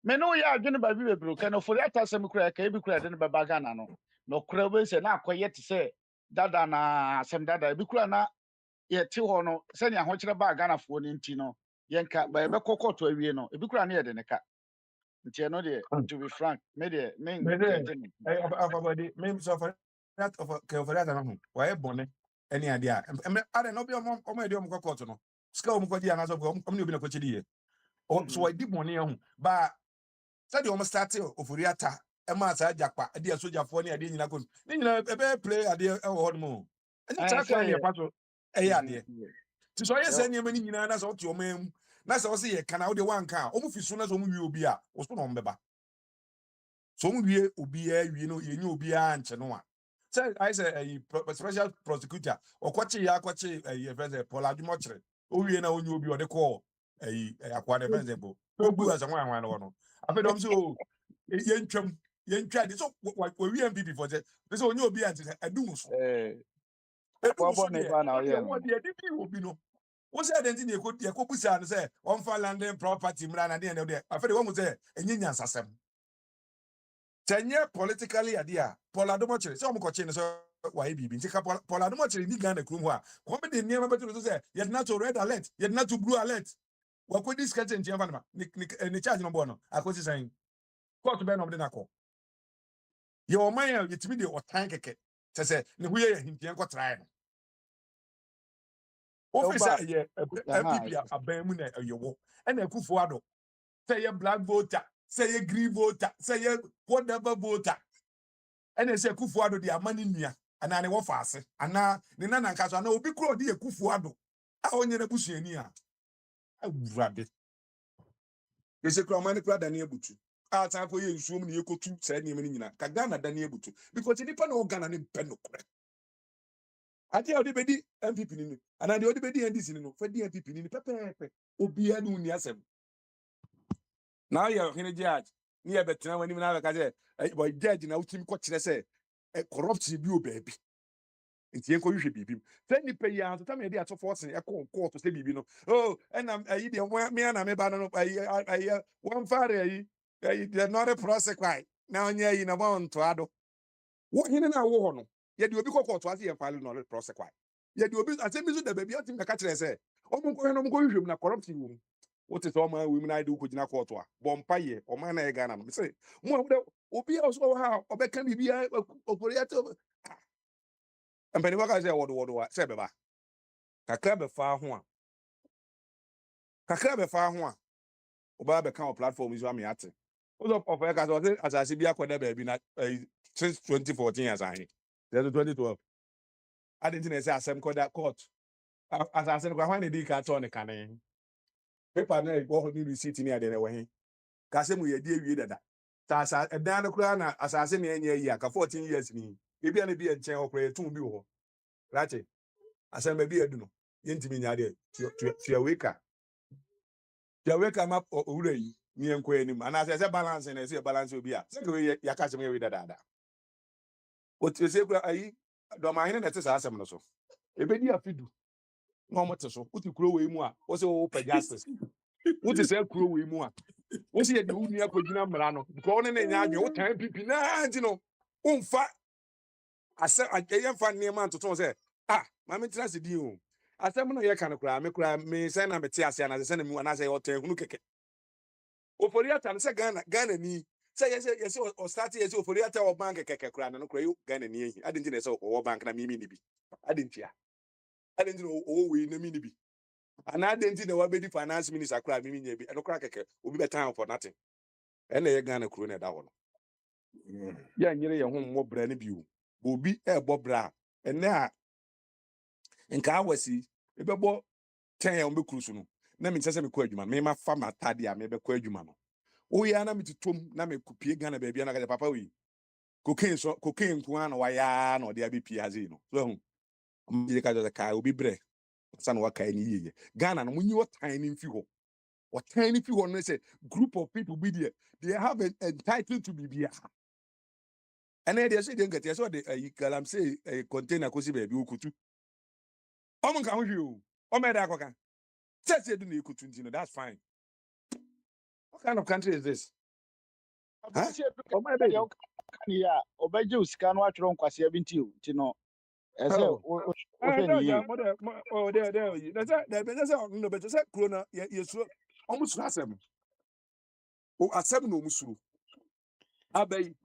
me no ya adwene ba bi bebro kan oforiata sem kura ka bi kura de ne ba Ghana no kura be se na akoye te se dada na sem dada bi kura na ye ti ho no se ne ahokyere ba Ghana fo ni nti no yenka ba be kokoto awie no bi kura na ye de ne ka nti no de to be frank me de me afabody me so for that of oforiata no wa e bone any ade a ade no bi omo e de omo kokoto no ska omo kwaji ana so omo ne obi na kwachi die so wa di bone ho ba said you almost started oforiata ema sa japa ade asojafo ne ade nyina kon ni nyina ebe play ade e wo hodmo anya cha kan ne pato e ya ade ti so ye se nyema ni nyina na so to omam na se wo se ye kana wo de wanka o mu fi so na so mu wi obi a wo so no mbeba so mu wi obi a wi no ye nya obi a nche no a say I say a special prosecutor okwachi ya akwachi e friend Paul Adumochire o wi na onye obi o de call akwa de friend bo obu as nwa nwa no afedom so yentwa de so we MPP for say so onye obi anti adum so kwa bone ba na ye no de bi obi no wo say identity ne ekobusa no say on fa landing property mra na de ne afede wo mu say enye nyansasem tenye politically idea Paul Adumochire say omo koche ne so wa bibi nti ka Paul Adumochire ni Ghana krum ho a ko be de niam beto so say ye na to red alert ye na to blue alert What could this get in Javan? Ni charge no bono. I could say, court ben of the nako. Your mind, it's me or tank it. Say, we are him, Yanko try. Officer, yeah, MPP, a Bemune, a yo, and a Kufuado. Say a black voter, say a green voter, say a whatever voter. And they say Kufuado, they are money near, and I know fast. And now, the Nana Casa, no, be called the Kufuado. I want you to push in here. I would rather. They say, Cramani crowd and able to. I'll time for you, so many equal to said Nimina, Kagana than able to, because it depends on Ghana and Penno. I tell the baby MPP in it, and I the other baby and this in for the MPP in the Pepe, Obia Nuniasem. Now you're in a judge. Near better when even I say, boy, judge in our team coach, say, a corrupt you, baby. It's Yanko, you should be him. Then you pay out to tell me they are so forcing a court to say, you know. Oh, and I'm a me and I'm a banner. I one father, they're not a process quite. Now, yeah, in a bond to Ado. What in an hour? Yet you will be called to see a file knowledge process quite. Yet you will be, I say, the baby, I think the catcher say, oh, I'm going to corrupt you. What is all my women I do could not quarter? Bompaye or man I got them. Say, more Obi also how, or can be a operator. And Penny Waka say, what, say, Baba. Kakrabe far one. Kakrabe far one. Oba become a platform is what me at. What's up of as I see be a quarter baby since 2014 as I need. There's 2012. I didn't say I'm called that court. As I said, when they did catch on the canning. Paper no go need receipt near the way. Kasem we dey wie dada. Tasa edan no kura na asase na enye yi aka 14 years ni. Ebi na bi enchen okura tun bi wo. Right? Asem bi edu no. Yentimi nya de tia weka. Tia weka map owura yi ni enko anim. Ana say balance na say balance obi a. Say we ya kasem we dada. O ti say kura ayi do ma hene na te sa asem no so. Ebe di afidu. No mo te so. Uti kuro we mu a. O say o pa justice. Uti say kuro we mu a. What's the Unia Kojina Milano? Gone and Yagi, what time people know? Umfa. I said, I can't find near man to say, Mammy Trust you. I said, no, you can't cry, me send a Metias and I send him when I say, or look at it. O for yet, and say, Ghana, me. Say, yes, or start yes, for yet, or bank a crack, and cry, Ghana, I didn't know, or bank and me, I didn't hear. I didn't know, oh, we no mini. And I didn't know what the finance minister cried me, and no crack will be time for nothing. And they gonna croon that one. Yeah, you're home more brand new. Bobby, Bobra, and now in Kawasi, if a boy 10 on the cruise. No, me say me quajuman, me my farmer tadia, maybe quajuman. Oh, yeah, na me to tom, na me could gana baby, and I got a papa we. Cocaine, one, or yan, or the ABP as you know. So, the car will be break. Son, what kind of Ghana, and when you are tiny few. Or tiny few on say group of people be there, they have an entitled to be here. And then they say they get yes, what they can say a container cozy baby who could. Oh, can you? Oh, my dad, just say you could, that's fine. What kind of country is this? Huh? Oh, my baby. Yeah, Obeju scan what wrong was 17, you know. As Oh, there. That's no better. Say, Corona, yes, almost last them. Oh, at 7 no musuru. Abbey,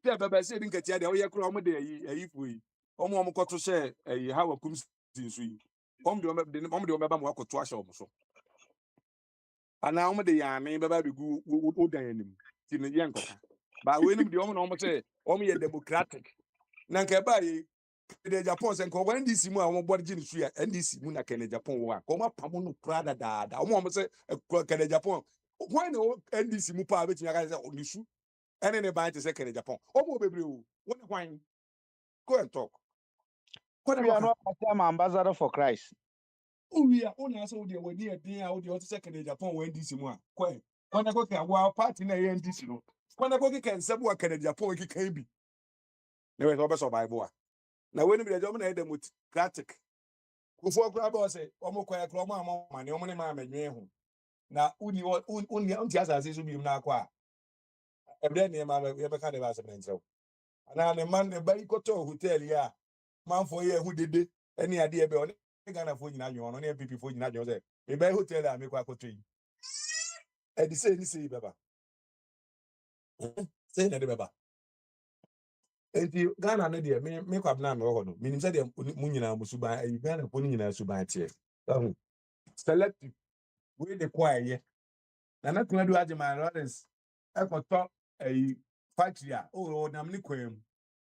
yeah, Baba said, didn't get ya, oh, yeah, Chroma there, if we. Omo got to say, how a comes in. The moment you remember what to wash also. And now, the yarn, maybe go down him. In the young cocker. But when the woman almost say, only a democratic. Nanka the Japan and go when this more on board Jin Suya and this Muna can Japan work. Come up, Pamono Prada da. I want to say a Japan. Why no and this Mupa which you guys on the shoe? And then about the second Japan. Oh, baby, what wine? Go and talk. We are not ambassador for Christ. Oh, we are only also the way near the second Japan when this one. When I go to our party in this, when I go to Sabua can Japan, it can be. Never thought of Bible. Now, when we dominate them with Kratic, before Grabo say, Omo Quack Roma, my only mamma, now, only as I say to be now qua. And then your mamma, we ever kind of answer. And now the man, the Barikoto, who tell ya, man for you who did it, any idea about it, Ghana for you now, you on any people for you now, Jose. The bear who tell them, make a tree. E di say ni say baba. Say na de baba. Enti Ghana no de me kwabna me ho no. Minim say de mu nyina musuban ayi Ghana ko nyina suban tie. Selective we de kwaye. Na na kuna do Ajima Lawrence ekoto ayi factory a o nam ni kwam.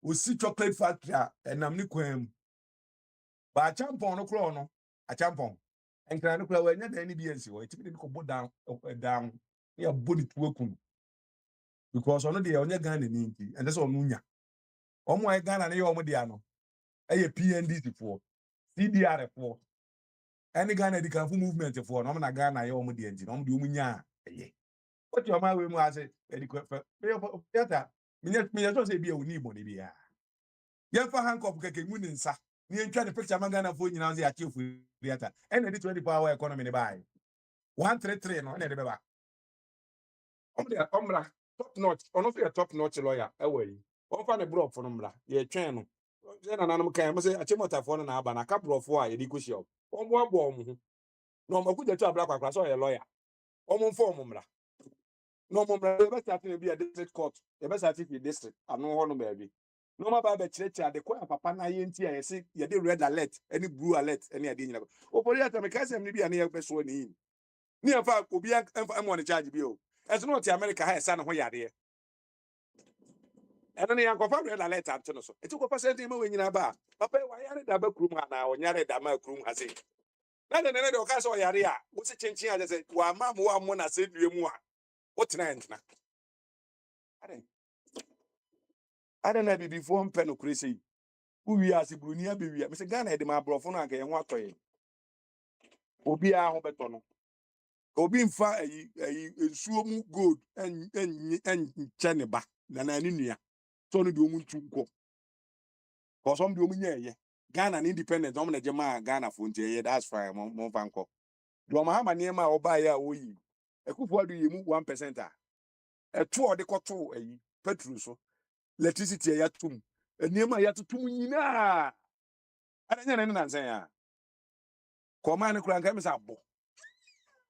O si chocolate factory a nam ni kwam. Ba champon no kro no, a champon. Enkra no kra wa nya dan ni bi ensi ho. Eti bi ko bo down down. Ya body to akun. Because ono de onye Ghana ni nti. And that's onu nya. Omo e Ghana na ye omo de ano. Eye PNDC for, CDR for. Any Ghana the Kafu movement for no na Ghana ye omo de nti. Omo de omo nya eye. What your man we mu ase e di kwa. Yata. Minya so say bi e oni bo ne bi ya. Ye fa handcuff keke mu ne nsa. Ni entwa the picture man Ghana for nyina say achieve theater. And the 24 hour economy ne buy. 133 no na de beba. Omra top notch. Ono fe top notch lawyer e we. On fa ne bro for no mra. Ye twen no. Ye na nanum kan mo say achimota for no na aba na ka bro for a ye di kosi o. Ombo abo omo. No mo kuja tu abla kwakwa so ye lawyer. Omo mfo omo mra. No mo mra be start na bi a district court. Ye be start fi district anu ho no ba bi. No ma ba be chire de kwa papa na ye nti a ye se ye de red alert any blue alert any ade nyina. O police atam ka sem ni bi a na ye be so ni. Ni afa obi am on charge bi o. As no to America ha esa na ho yade. And then yankofa red alert am no so. Eti ko percent ma we nyina ba. Papa wa yare da ba krum ana o nyare da ma krum ha se. Na de o ka so yare a, wo se chinchin a se wa ma mo wa mo na se due mu a. Wo tena entena. Ade na bi before mpe no kresi. Uwi ase bruni abewi. Me se Ghana e de ma brofo no anka ye ho atoye. Obi a ho beto no. Obi mfa ayi ensuo mu gold en chene ba na na ni nua. So no de omu ntu nko. Cause some de omu nya ye. Ghana independent omu na jema Ghana for ntie that's fine mo fa nko. Do ma ha ma niam a oba ya oyi. Ekufu adu ye mu 1% a. Eto o de koto ayi petrol so. Electricity ya tum. Niam a ya tutum nyina. Adanya na nansen ya. Koma ne kura nka me sa bo.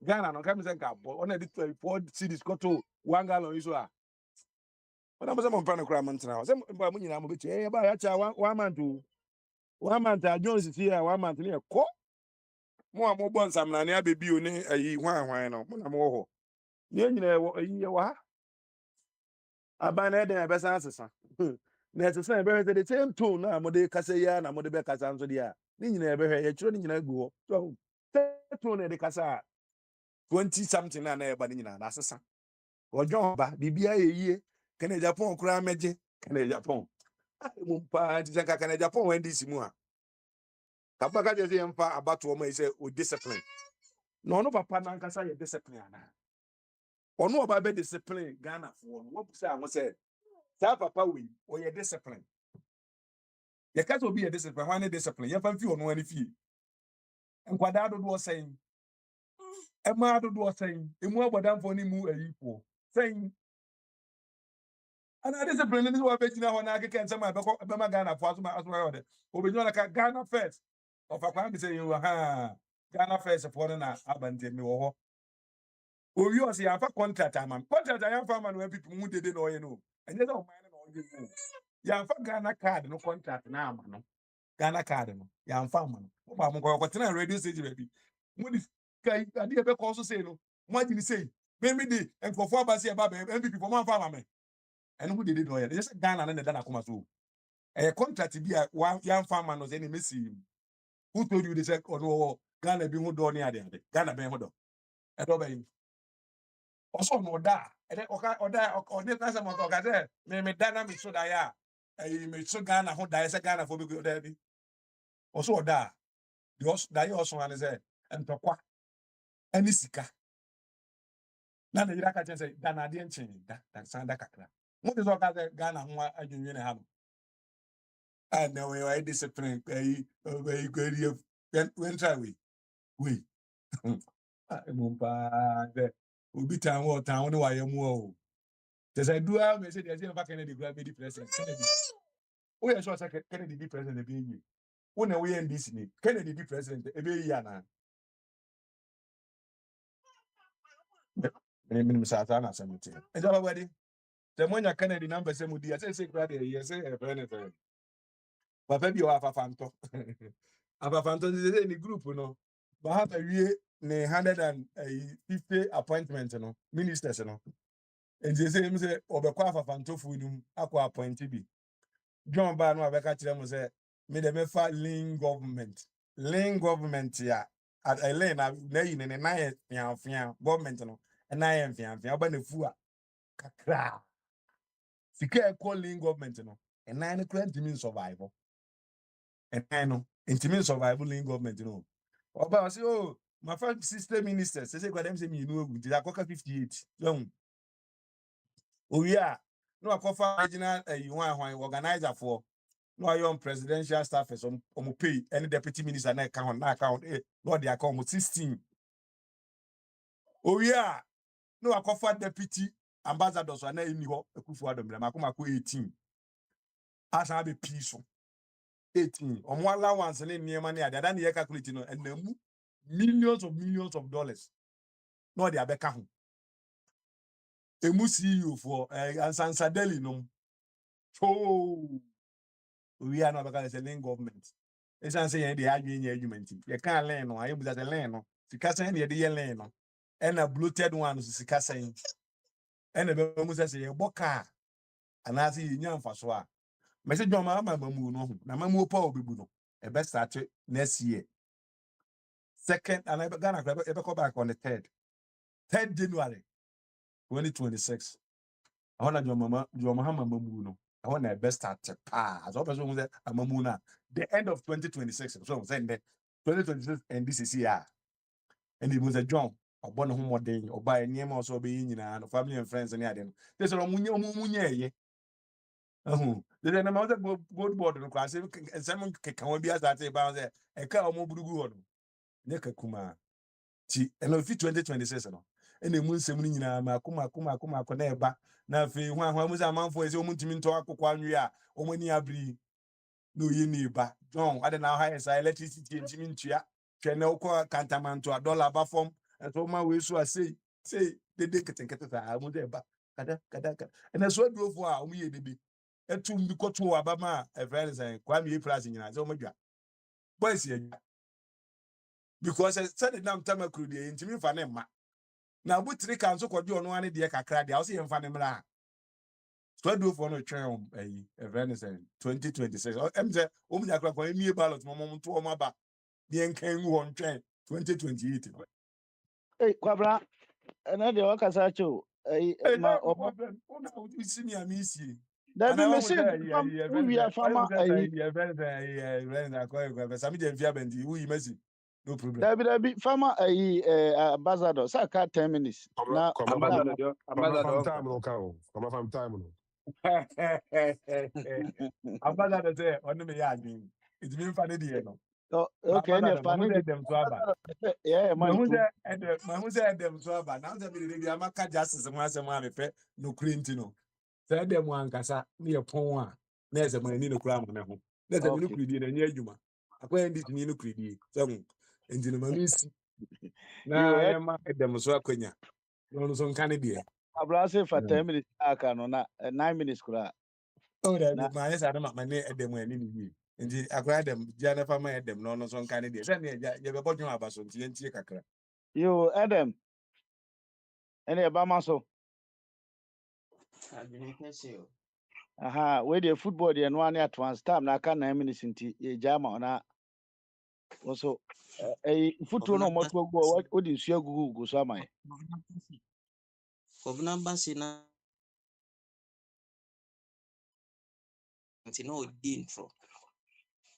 Ghana no come say gabo on the 4 cities go to 1 gallon iso a ona mo say mo pan kura man tena say ba mo nyina mo be che ba ya cha 1 month o 1 month a Jones see a 1 month ne ko mo a mo bon sam na ne abebi o ne ayi hwan no mo na mo ho ne nyina ayi wa ha aba na den be san asesa na asesa be the same tone na mo de kasa ya na mo de be kasa nso de a ne nyina be hwe ya chiro ne nyina gu ho so tone de kasa 20 something na eba ni nyina na asesa ojo ba bibia yeye kene Japan kura meje kene Japan mu pa ti saka kene Japan wen dis mu a papa ka je mfa abato o mai say o discipline no no papa na nkasa ye discipline ana ono oba be discipline Ghana for no wo say am say sa papa we o ye discipline ye ka so be ye discipline wan discipline ye fa mfi ono ani fie nkwada dodo sen ema dodo sen emu abodamfo ni mu ayipo sen ana discipline ni wa be jina ho na akeke nsema be ma Ghana for asuma yode obenyo na ka Ghana first of akwan be say you ha Ghana first for na abante me wo ho owi o se ya fa contract ya fa man we people mu dede na oye no enye say o man na oye no ya fa Ghana card no contract na ama no Ghana card no ya fa man no ba mo ko tena radio stage baby mu di kai ade be ko so say no mo agini say be me di enkofo abase e ba be MVP for man fa ma me eno who did it no just Ghana na da na koma so a contract bi a yan farmer no say ni mesi who told you this or Ghana bi ho do ni ade Ghana be ho do e do be also no da e de oda na say mo ka say me da na me so da ya me so Ghana ho da say Ghana for bi go da bi also da the also da you also an say entokwa ani sika na na yira ka say da na de enchin da san da kakra mo de so ka say Ghana ho adwunwe ne ha no. And now we are discipline. When try we. Ubi town or town no I am wo. There's I do have message there's never Kennedy grab me the president. Kennedy. Oh yeah, sure Kennedy be president be you. When we in Disney, Kennedy be president, e be yana. minimum Satana Samiti. And already the money Kennedy number Samudi, I say, yes, anything. But maybe you have a phantom. Have a phantom is any group, you know. But have a year, 150 appointments, you know, ministers, you know. And they say, Obekwa Akwantufuo, Aqua appointee be. John Barno, Abeka Chilemo say, me the mefa lean government. Lean government, yeah. At a lane, I've lain in a night, government, you know, and I am fian, but fua. Kakra. Sika call lean government, you know, and 9 o'clock to mean survival. And I know, intimate survival in government, you know. Oba say, oh, my first sister ministers, they say, God, them say me, you know, did I cock 58? Young. Oh, yeah. No, I call for original, you want organizer for. No, I am presidential staffers on pay any deputy minister na account, no, they account 16. Oh, yeah. No, I call for deputy ambassadors on any ho, a kufu adam, I come 18. As I be peaceful. 18. On one allowance and near money, I didn't hear calculating and then millions of dollars. No, they are back home. A CEO for Sansa Delhi, no. Oh, we are not because it's a lane government. It's saying they are doing argument. You can't learn, no. I am that a learn, no. The Cassan, the learn, no. And a bloated one is the Cassan. And a Bemusa say, Boca. And I see young for sure. Message your mamma, Mamu, no. Namamu Paul Bibuno. A best start next year. Second, and I'm gonna go back on the 3rd January 2026. I want your mama Mamuno. I want the best start. As always, a Mamuna. The end of 2026. So I'm saying that 2026 and this is here. And it was a John. Or born home more day, or buy a name also being in a family and friends and the there's a Munya. There's another good board in the class. And someone can be as I say about a car more blue. Neka kuma. And if 2026 no and the moon semu nyina makuma na eba na afi ho ahwa muza manfo ese omuntimi nto akokwa nwia omani abri no ye ni ba John ade na high say electricity ntimi ntua hwe na ukọ kantamanto $1 ba form so ma we so say de ketenkete ta mu de ba kada and so adrofo a omu ye debi etum bi koto abama e friends en kwami e price nyina so omadwa boys ye because I said it now time accrued the intimate for them. Now, but 3 council could do on one idea, Kakra, I'll see him for them. So I do for no train a Venice 2026. I'm there, only a crack on me ballot, Mamma to Omaba, the Encan one train 2028. Hey, Kwabra, another Wakasacho. Hey, no problem. You see me, I miss you. That And be I me almost say, we are farmer. very no problem. That be farmer ambassador. Saka 10 minutes. Now, Ambassador, From time no count. From time no. Ambassador say, "On me yarding." It's been funny, dear. No. okay, any funny. Yeah, man. Who said them so bad? Now the Amaka justice and once a man no crintino. Said them one cassa near Poma. There's a man in a crown. There's a new creed and near Juma. Acquaint this new creed. Some engine mamis. Now I am at them so quenya. No, some Canadian. Abrase for 10 minutes. I can 9 minutes. Oh, that my yes, I don't my name at them when you. And I cried them, Jennifer made them, no, some Canadian. Then you have a bottom of us on TNT Kakra. You, Adam. Any Obama so? Aha, where the football the one at once time na can 9 minutes into a jama na also a football no much go what would you see go so am I Governor Basina no dean for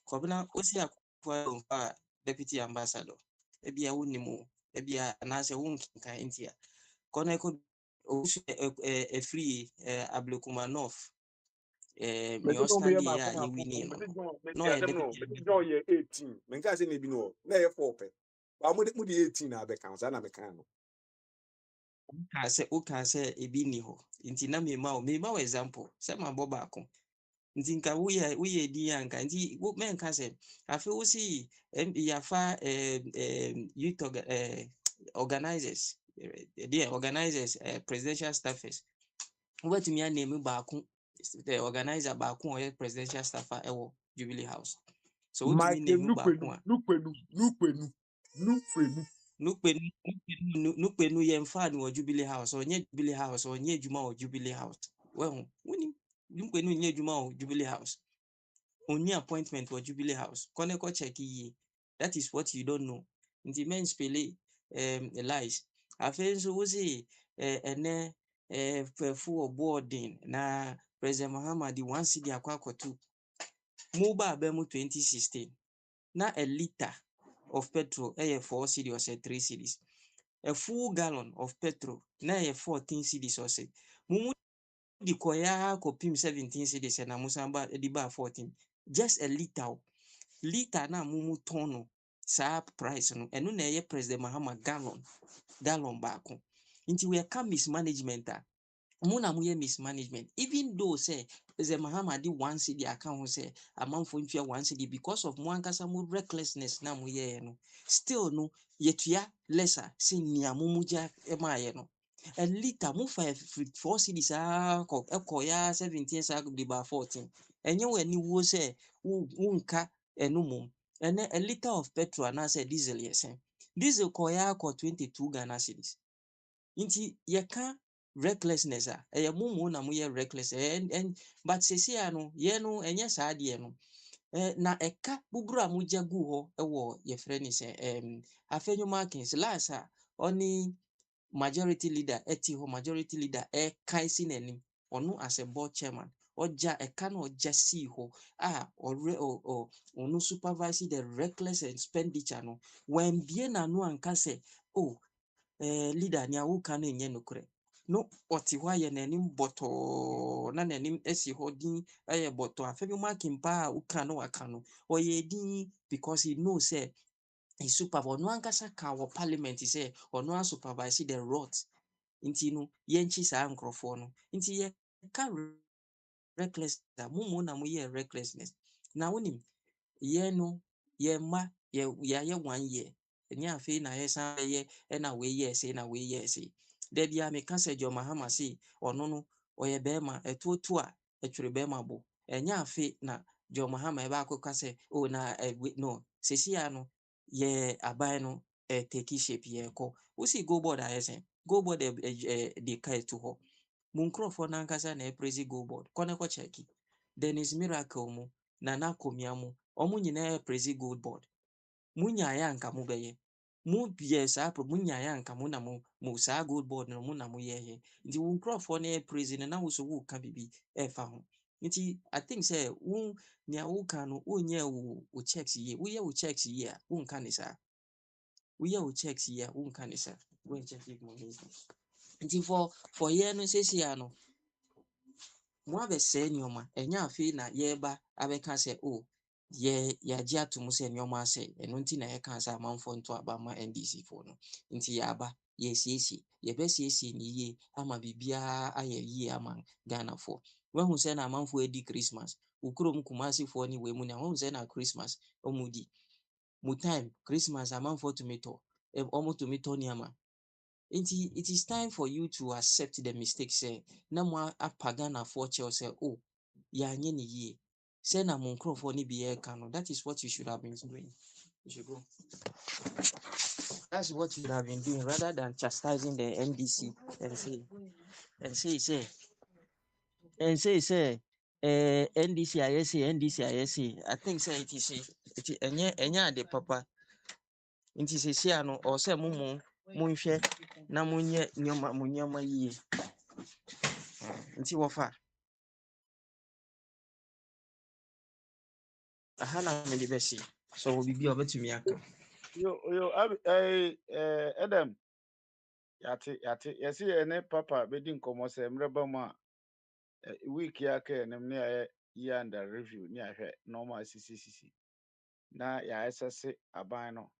Governor Osia deputy ambassador ebia wonimu ebia na se wonkinka entia koneko a free Ablokumanov me ostandi ya ni wini no e deputy John ye 18 men ka se na bi no na ye 4 pe ba mo de 18 na be kan sa na me kan no ka se ebi ni ho nti na me ma example se ma bo ba ko nti nka wo ye di ya nka nti wo men ka se afi wo si ya fa youth organizers the organizers, presidential staffers. What me a name baako, the organizer baako or presidential staffer ewo Jubilee House. So what me Michael name baako a Nupenu yemfa no Jubilee House or nye Jubilee House or nye Juma or Jubilee House. Well, when Nupenu nye Juma or Jubilee House. Only appointment for Jubilee House. Koneko check ye. That is what you don't know. In the men's pele lies. I feel so was ene full boarding na President Muhammad the one city akwako two. Muba abemu 2016. Na a liter of petrol 4 cedis or say 3 cedis. A full gallon of petrol na 14 cedis or say. Mumu di koya kopim 17 cedis na musamba ediba 14. Just a liter na mumu tono sa price no eno na ye President Mahama gallon baako. Nti we can mismanagement muna muye mismanagement even though say President Mahama di one city account say amount for ntua one city because of muankasa mu recklessness na muye no still no yetua lesser say nia mumuja emaye no a liter mu 4 cities ya 17 sa di ba 14 enye we ni wo say unka enumum ene a liter of petrol na say diesel yesen diesel koya 22 Ghana cedis nti yeka recklessness mumu na muye reckless but sesi ano ye no enye saade no na eka bubura muja gu ho ewo ye freni se afenyo markings lasa oni majority leader majority leader kaisi nenim onu as a board chairman oja eka no oja si ho onu supervise the reckless expenditure no when bie na no anka se leader ni awuka no enye nokure no oti hwa ye nanim boto na nanim esi hodin boto afemi marking pa uka no aka no oye din because he knows say he supervise no ankasa ka wo parliament say ono supervise the rot nti no yenchi sa nkrofo no nti ye ka reckless da mumu na mu ye recklessness na wonim ye no ye ma ye 1 year enya afi na ye san ye na we ye say na we ye say da bia me ka se jo Mahama say ono no oye bema etuotu a etwere bema bo enya afi na jo Mahama e ba akọ say na no sesi ya no ye aban no take shape ye ko we see go board ayesen go board de kai to ho munkrofo na nkasa na praise go board kone ko cheki Dennis Miracle mu na komia mu omu nyina praise go board munya ya nka mu beye mu bie sa pro munya ya nka mu na mu sa gold board no mu na mu ye nti wo nkrofo na praise na wo so wo ka bibi fa ho nti I think say wo nya wo ka no wo nya wo checks ye wo ye wo checks ye wo nka ni sa wo ye wo checks ye wo nka ni sa wo check it mo nti for ye no sesi ya no mo abese nyoma enya afi na ye ba abeka say ye ji atum se nyoma ase eno nti na ye ka sa amanfo nto aba ma NDC fo no nti ya ba ye siesi ye be siesi ni ye ama bibia aye ye ama Ghana fo we hu se na amanfo edi Christmas ukurom Kumasi fo ni we mu na hu se na Christmas omudi mu time Christmas amanfo tomato omo tomato ni ama nti it is time for you to accept the mistakes say na mo apagana for che say ya nye ni ye say na mo nkrofo ni bi ka no that is what you should have been doing. You should go. That's what you should have been doing rather than chastising the NDC and say NDC ISA. I think say it is enya de papa nti sesi ano o say mumu munhwe na munye nyoma yie nti wofa aha na me de besi so we bibi obetumi aka Adam yate yesi ene papa bedi nkomo se mreba mu a week ya ka enem ne ya under review ni ahwe normal sisi na ya esese aban no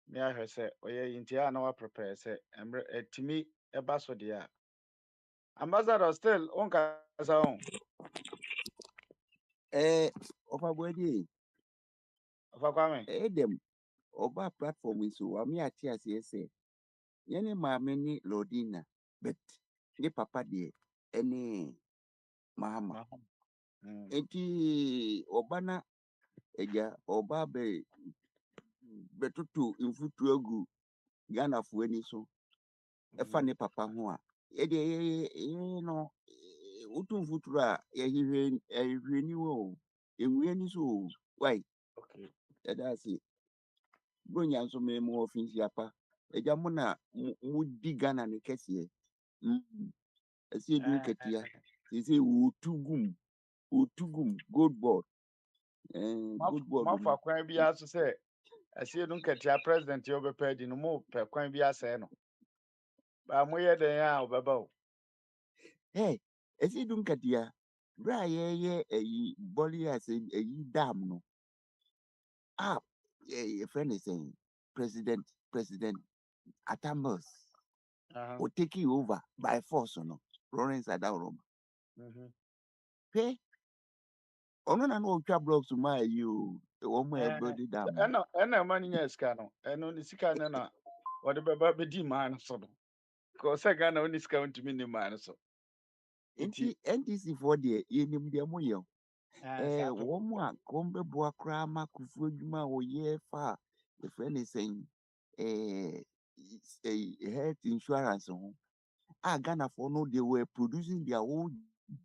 ni ahwe se oye yintia na wa prepare se emre etimi eba so de a ambassador still on ka sa on Ofa bwedi afa kwame dem oba platform so wa me ati ase ese Yene maame ni Lodina, but ne papa de any Mahama. Eti obana eja oba be betutu mfutu agu Ghana fuani so. Efa ne papa ho a. No utu mfutu a ehihwe ni wo. Enwe ni so. Why? Okay. That's it. Bronya nso me mo office apa. Eja mo na mudi Ghana ne kese. Esi edu ketia. Say utugum good board. Good board. Mafa kwan bi aso say asie no nkatia president yo be pedi no mo pe kwan bi asɛ no. Ba mo ye den a obeba o. Hey, esi edu ketia. Bra ye boli as dam no. Ah, a friend is saying President Atambos will take you over by force no. Lawrence Adauro. Hey, ono na no twa blocks my you. The one where body dam. Ena mani nya sika no. Eno ni sika na wode beba be di man so no. Ko se Ghana oni sika ntumi ni man so. Enti NDC for the yenim de moyo. Womo a kombe boa kra ma kufu adwuma wo ye fa. The friend is saying health insurance ho. Ghana for no they were producing their own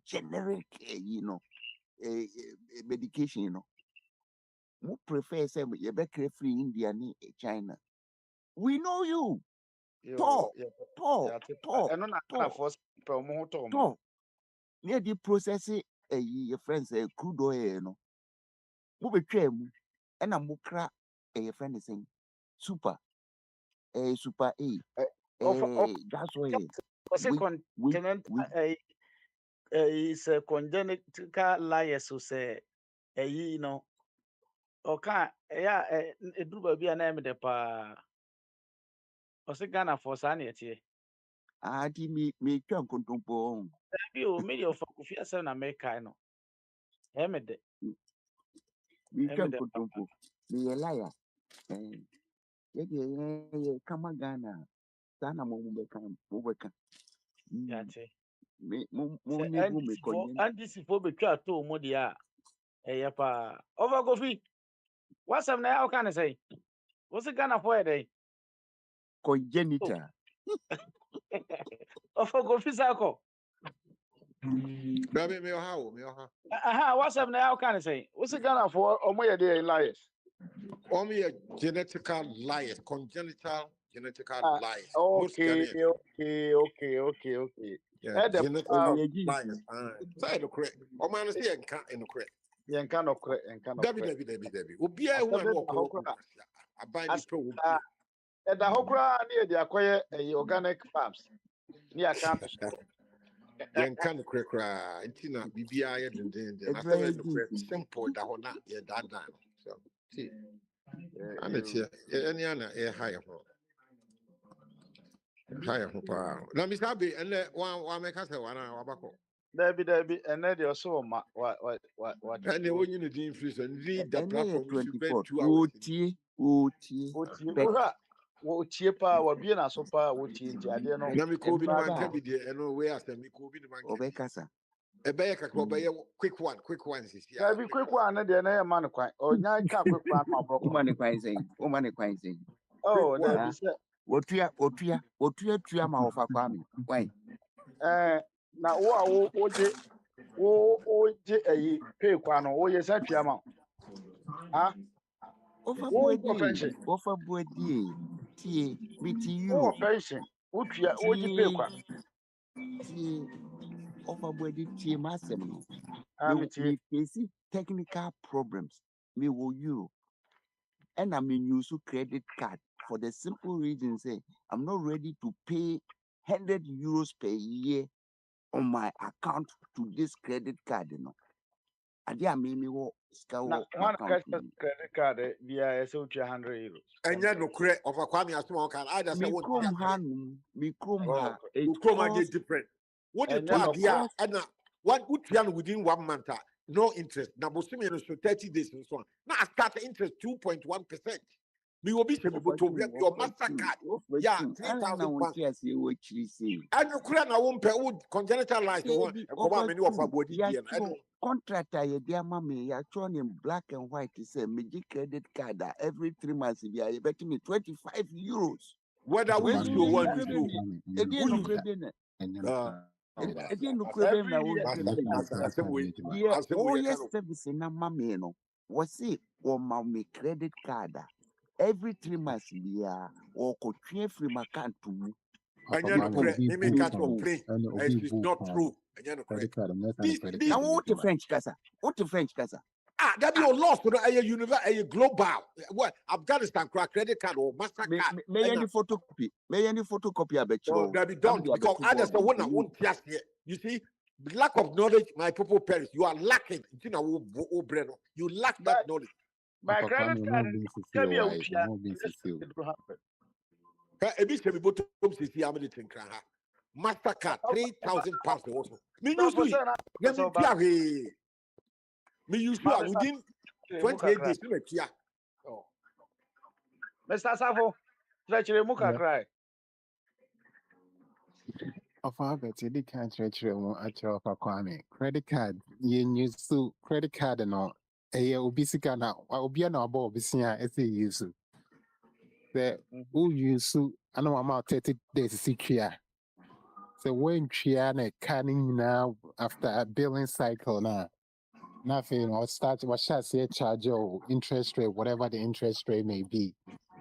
generic medication Mo prefer say you be free India ni China. We know you. Talk. Eno na Ghana force pe omo ho to mo. Near the process your friends crude oil no. Mo be twa mu e na mo kra friend is saying super super A that's why is a congenital liars who say you know okay yeah eduru ba bia na em de pa o se Ghana for sa na etie di me twa nkontompo bi o me of Kofi Asem na America no em de me twa nkontompo me liar ye kama Ghana sana mo beka ya te mo ni go me konyen NDC fo betwa to mo dia ya pa over Kofi Wasam na ya kan say o se Ghana for e dey congenital over Kofi Sako Baby, me how. Wasam na ya kan say o se Ghana for omo ye dey liars Only a genetical liars, congenital genetical liars. Okay. Yeah, genetical Oyeji liars. Say the correct. O man say en no correct. Yen kan okre. Debbie. Obia hu an wo ko. Abani pro obia. Da hokra na ye di akoye organic farms. Ni aka to so. Yen kan no correct kra. Ntina bibia ye denden. Na say no correct. Simple da ho na ye dan. So, see. Ana tia. Any ana e high ho. High ho pa. Na mi sabe ene wa make say wa na wa bako. Debbie, and then they also what. And they want you to influence and read the ene platform. You should spend 24 2 hours. What pa wa bi na so pa wo tie nti ade no Na me ko bi man ka bi de eno we asem me ko bi man ka. obekasa Ebe ka ko be quick one sis ya. Debbie quick one na de na e man kwan. O nya ka quick one ma bro. umane kwan say Oh, Debbie say otua ma ofa kwame why na wo je ayi pay kwa no wo ye sa tua ma. ofa buedi tie biti you Wo pension wo tua wo je pay kwa. Tie ofa buedi tie masem no Me tie. face technical problems me wo you and I'm in use credit card for the simple reason say I'm not ready to pay €100 per year on my account to this credit card ade a me wo ska Na wo one account credit card via so €100. Anya no correct of a kwame asmo kan I just say what me krom ha you come and different. What you to idea and what would you within 1 month no interest. Na bosumi no so 30 days and so on. Now I start interest 2.1%. Me will be able to get your MasterCard. Yeah, 3,000 pounds. Yes, you will see. And you create a one per wood congenital life. Many of our body. Contractor, ya dear mommy, ya shown in black and white. It's a magic credit card that every 3 months, you bet me 25 euros. Whether we When do you one, it didn't look good in it. It didn't look good in it. Oh, yes, service in a mammy, no. Was it or mommy credit card? Every 3 months, yeah, or could train free my account to me. And you know, make us complain. It's not true. And you know, now, what the French casa? What the French casa? Ah, that be your loss to a university, a global. What Afghanistan credit card or MasterCard? May any photocopy? May any photocopy? I bet you. That be done because others the one that won't just here. You see, lack of knowledge, my people perish. You are lacking. You lack that knowledge. My credit card can be a MasterCard 3,000 pounds also. Me use it. Me use it within 28 days. Mr. Savo, stretch your muka cry. Of our bet, you can't stretch your more at your Kwame. Credit card, you use to credit card and all. A obisica now, I will be an above Bissia as they use it. The who use to, I know I'm out 30 days to see Kia. So when Chiana canning now after a billing cycle now, nothing or start what shall say charge or interest rate, whatever the interest rate may be.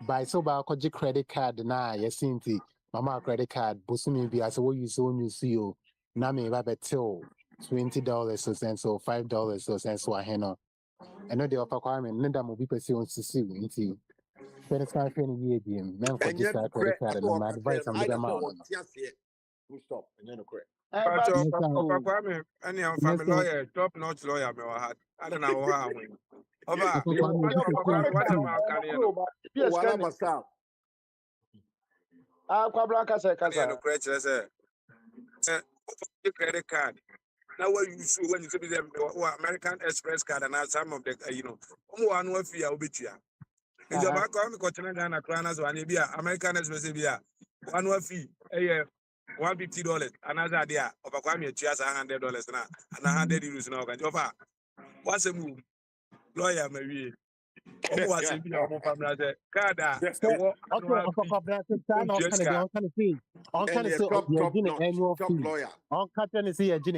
By so by a credit card now, yes, Cinti, Mama credit card, Busumi be as what you so you see you, Nami Rabbit till $20 or so $5 or so I know. I know the upper requirement, Linda will be pursuing to see into 25 year game, men for just that credit card and my advice on the amount. Stop. And then correct. Any family lawyer, top notch lawyer, I don't know how. Credit card. Now, what you see when you see them, American Express card and some of the, one fee, I'll be here. In the back of the continent, and a crown one, American Express, one fee, $150, another idea of a Kwame Chias $100 now, and €100 now. And over what's a move? Lawyer, maybe. What's a family? Card,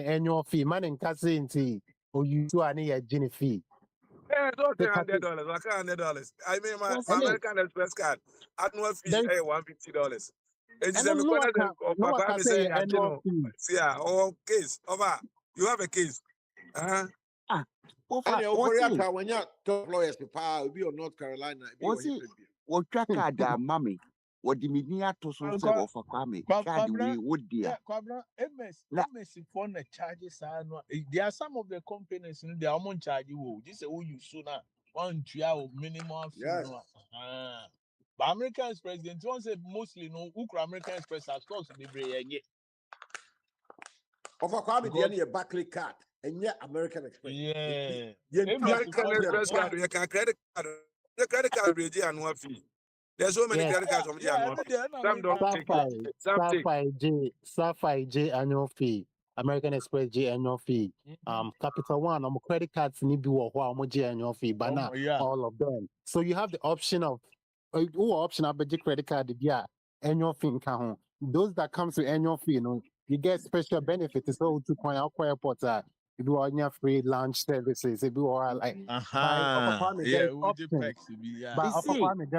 annual fee, man and cousin, or you two are near Jenny fee. $100. $100. I mean, my American Express card, annual fee, $150. It's a say annual fee. Yeah, or case over. You have a case. When you're top lawyers, will be on North Carolina. What's it? What track that mommy? What the media to so of a Kwame? Card would dear. MS for the charges. There are some of the companies in the amount charge you. This is who you sooner 1 year minimum. Yes. But American Express, they don't say mostly no. American Express has cost the brain. Of a Kwame, the only a Barclay card. And yet, American Express. Yeah. American Express card, you can credit card. The credit card will be annual fee. There's so many credit cards from the annual fee. Some don't take it. Some Sapphire J annual fee. American Express J annual fee. Capital One, credit cards need to be what J annual fee, but not all of them. So you have the option of option of the credit card, annual fee. Those that comes with annual fee, you get special benefits. So to point out airport, if you are free lunch services, if you are like, there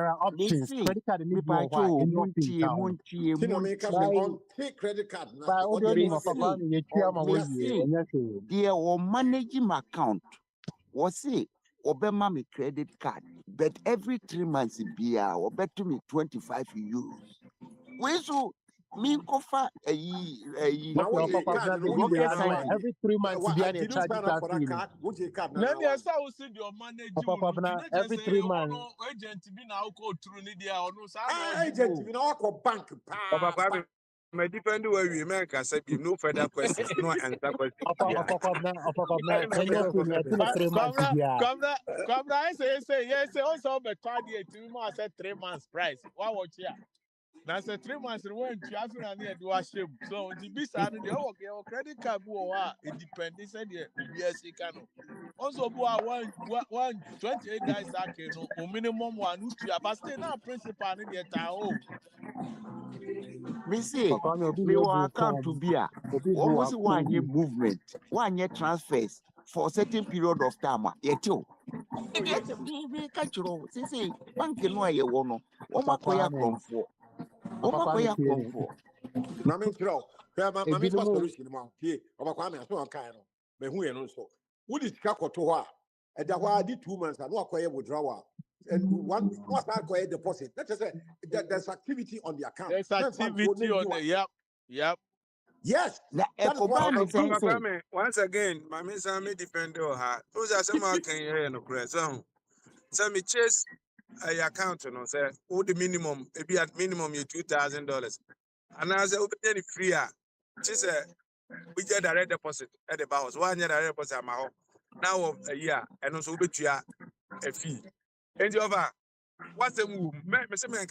are options. Credit card in credit card. Or managing account was it or mommy credit card, but every 3 months be or bet to me 25 euros. Where so me kofa every 3 months be a charge card. Let me say we see your manager every 3 months. Agent be now go through Nidia or no agent be now go bank. may depend where we make us say no further questions, no answer questions. Yeah. Kwabra, I say, yes, also be quite 2 months at 3 months price. What watch here? Now say 3 months and when you have to near do a shame. So the bisa and the okay, credit card it depends. They said the BSC cano. Also, 28 days no minimum one who to but still now principal in the town. Me say, me want account to be a almost 1 year movement, 1 year transfers for a certain period of time. Yet you. Me catch you. Say, bank no aye wono. Oma koya konfo. Oma koya konfo. Na me ntro. Ma me pass solution ma. Tie, obakwa me aso kan no. Me hu ye no so. Wo di sika koto ho a. E da ho a di 2 months na akoye withdrawal. And one akoye deposit. That is there's activity on the account. There's activity on the yep. Yes. Once again, my miss me depend on her. Those are some can hear no press. So me chase a account no say who the minimum maybe at minimum you $2,000. And I say open free. She said we get direct deposit at the house. 1 year direct deposit my home. Now of a year and also we a fee. And you over what's the move? Me say me a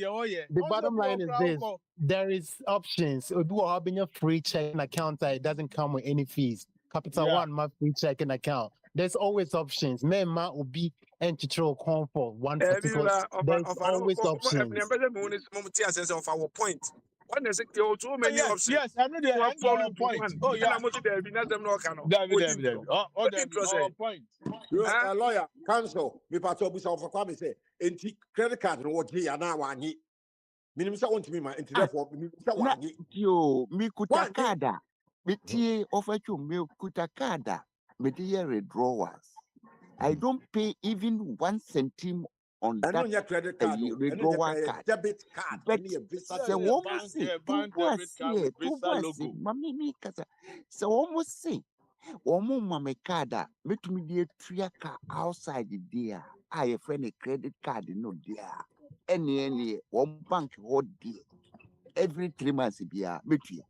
lawyer. The bottom line is this: there is options. If you are having a free checking account, it doesn't come with any fees. Capital One, my free checking account. There's always options. Me ma will be entitled comfort one particular. There's always options. Of our point. When they say there are too many options. Yes, I know the point. Oh yeah. Point. You a lawyer, counsel, me part of Busa for Kwame say, enti credit card no what ye na wanyi. Minimum say want me ma enti therefore me say wanyi. Yo, mi kutakada. Me tie offer you me kutakada. Me tie withdrawals. I don't pay even 1 centime on that. I know your credit card, withdrawal card. Debit card. But say almost say, mami mi kasa. Say almost say, omo mame card me to me dey triaka outside there. I a friend a credit card no there. Any one bank hold there. Every 3 months be me to.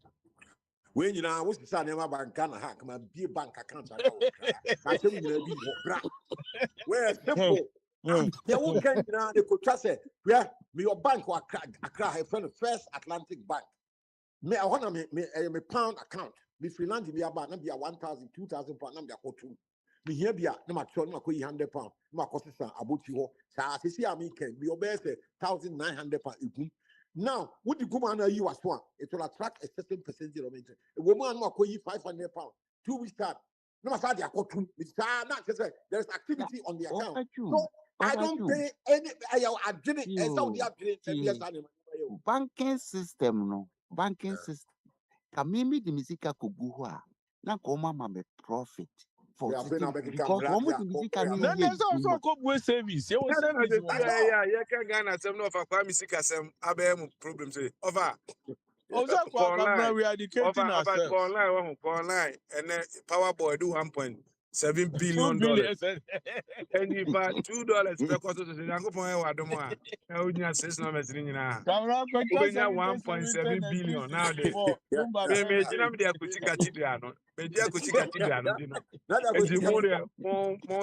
When you know what's the son of bank can hack my be bank account. I tell you be bra. Where simple. They won't get now they could trust it. Yeah, me your bank or Accra have friend First Atlantic Bank. Me I want me pound account. Me freelance be about be 1,000, 2,000 pound number go to. Me here be no ma try no £100. No cost about you. Sa see me can be your best 1,900 pound. Now, what the government you as one, it will attract a certain percentage of interest. A woman will pay £500. 2 weeks time. No matter they are caught to there's activity on the account. So I don't pay any I did it banking system no. Banking system. Kamimi the musica kuguha. Na koma mame profit. For because there's also a couple service. Yeah, can Ghana some of our music some problems over. Also, we are educating ourselves. Online, and then Power Boy do $1.7 billion. And if $2 per quarter, I go for a demo. I would not say no message in a $1.7 billion now. They may jam their Kuchika Tidiano, Media Kuchika Tidiano, and you more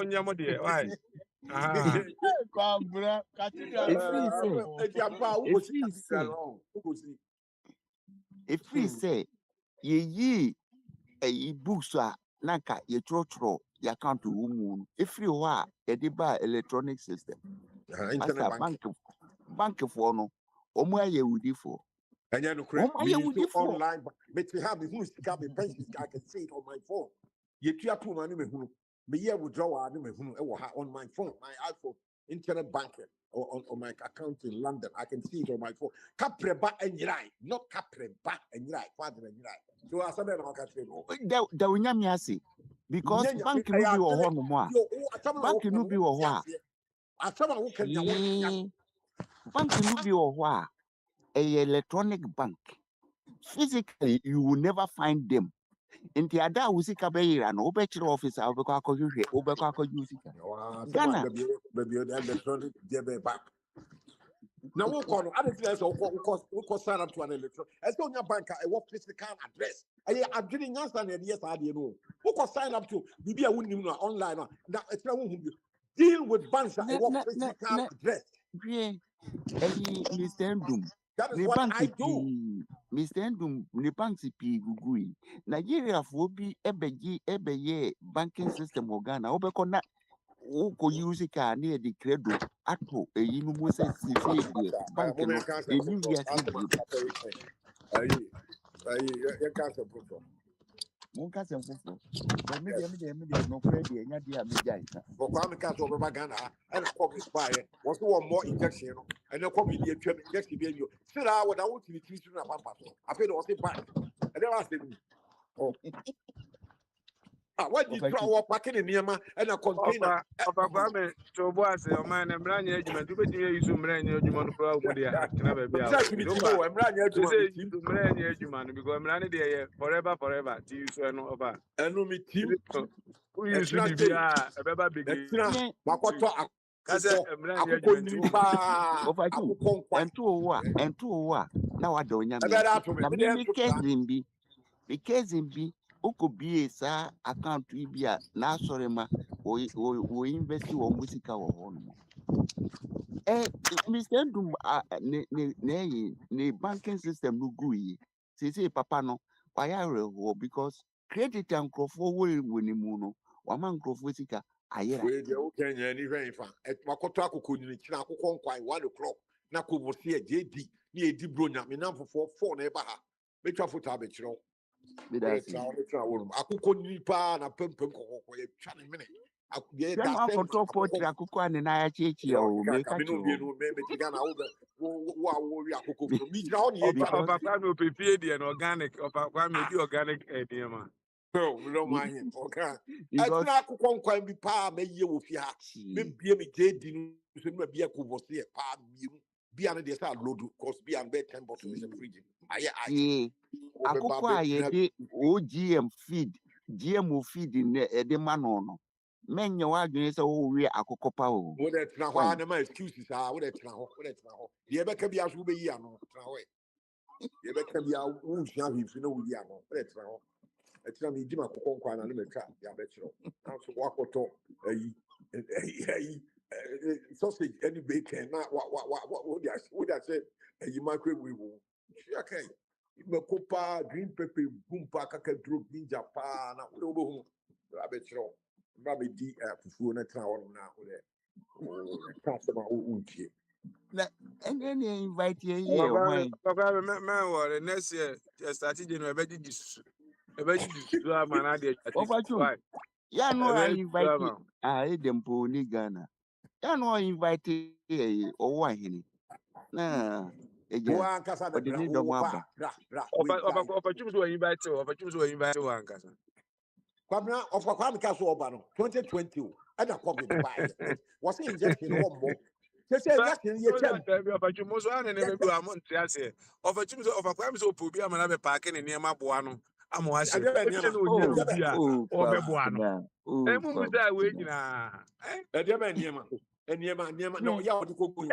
Yamodi. Why? If we say ye a books are naka ye trotro ya can't to woman if you are a deba electronic system bank of one or more ye would for and then online but we have the who's got the pension I can see it on my phone ye 2 money me here withdraw on my phone my iPhone internet banking or on my account in London. I can see it on my phone. Capreba and right, not capreba and right, father and right. So I said, the Unyamiasi because bank will be or more. Bank will be or what? Bank will be or what? A electronic bank. Physically, you will never find them. Nti ada usika be yira no obechire office a obekọ akọhwehwe obekọ akọhwe usika. Ghana baby electronic jebe back. Now we call I don't sign up to an electronic. As on your bank a physical address. I didn't answer and yes I didn't know. Who can sign up to be a winning online now it's not deal with banks a physical address. Mr. Ndum. That is what I do. Mr. Ndum, ne banks pi gugui. Nigeria for be ebeye banking system Ghana. Obeko na uko use ka near the credo ato you must say bank no you yes you can't approve. Monka sem fofo. But me no credit enya dia me jai. But Kwame can't over Ghana and come by was one more injection and then come with the injection being you. Sit out what I want to be teaching about. I feel was it back. And then I said, oh. What did you throw up packing in Yama and a container? Papa Kwame, so boss, your man, and brand new regiment, you bet you some brand new regiment for the can never be out. I'm running to brand new regiment because I'm running there forever, to use an over. And no me team. Who you should be a baby big. Makoto and two now I don't know. Because in B, Okobi sa account to Ibia, na sorry ma, we invest you on music or one. Mr. Ndum, ne banking system no gui. Say papa no, why I because credit and crofo will win imuno, one man crofosika, I hear. Okay, any very fun. At Makoto could in China 1 o'clock. Naku was here, JD, near Dibronia, me number for 4 neighbor. Make your foot habit, you know. Akuko nipa na pempem kokoko ye twa ne mene ye da se akuko ani na ya chechi o me ka cho me tiga na wo wi akuko mi jira ho ne ye twa Papa Kwame opepie de na organic Papa Kwame di organic e ma no we don't mind him okay etina akuko nkwan bi pa me ye wo fi ha me bie me jedi no so me bie ko se pa mi bia na de sa load cause bia be 10 bottles in the fridge aye akoko ayede OGM feed GMO feed in the manono menye wa adwene se wo wi akoko pa o wo de tena ho na ma excuses wo de tena ho ye be ka bia so be yi ano tena ho ye be ka bia wo hia hifi na wo yi ano wo de tena ho etina mi di makoko nkwa na me twa ya be kiro na so wakoto ayi sausage any bacon na what they say you microwave we will okay makopa green pepper bumpa kaka drop ninja pa na wo bo abetro ba be di fufuo na tra won na wo de customer wo tie na any invite here Papa man what next year started in ebeji disu amana de why ya no invite them po ni Ghana ya no invite owo ahini na wa nkasa de opportunity we invite one kasa kwamna of because oba no 2020 and a covid buy was injection one more say injection ye chem opportunity so an na be am ntiase opportunity of akwam so obi amana be park ne niam aboa no amwase obi a obeboa no emu bisa we nyina de be niam no ya odi kogu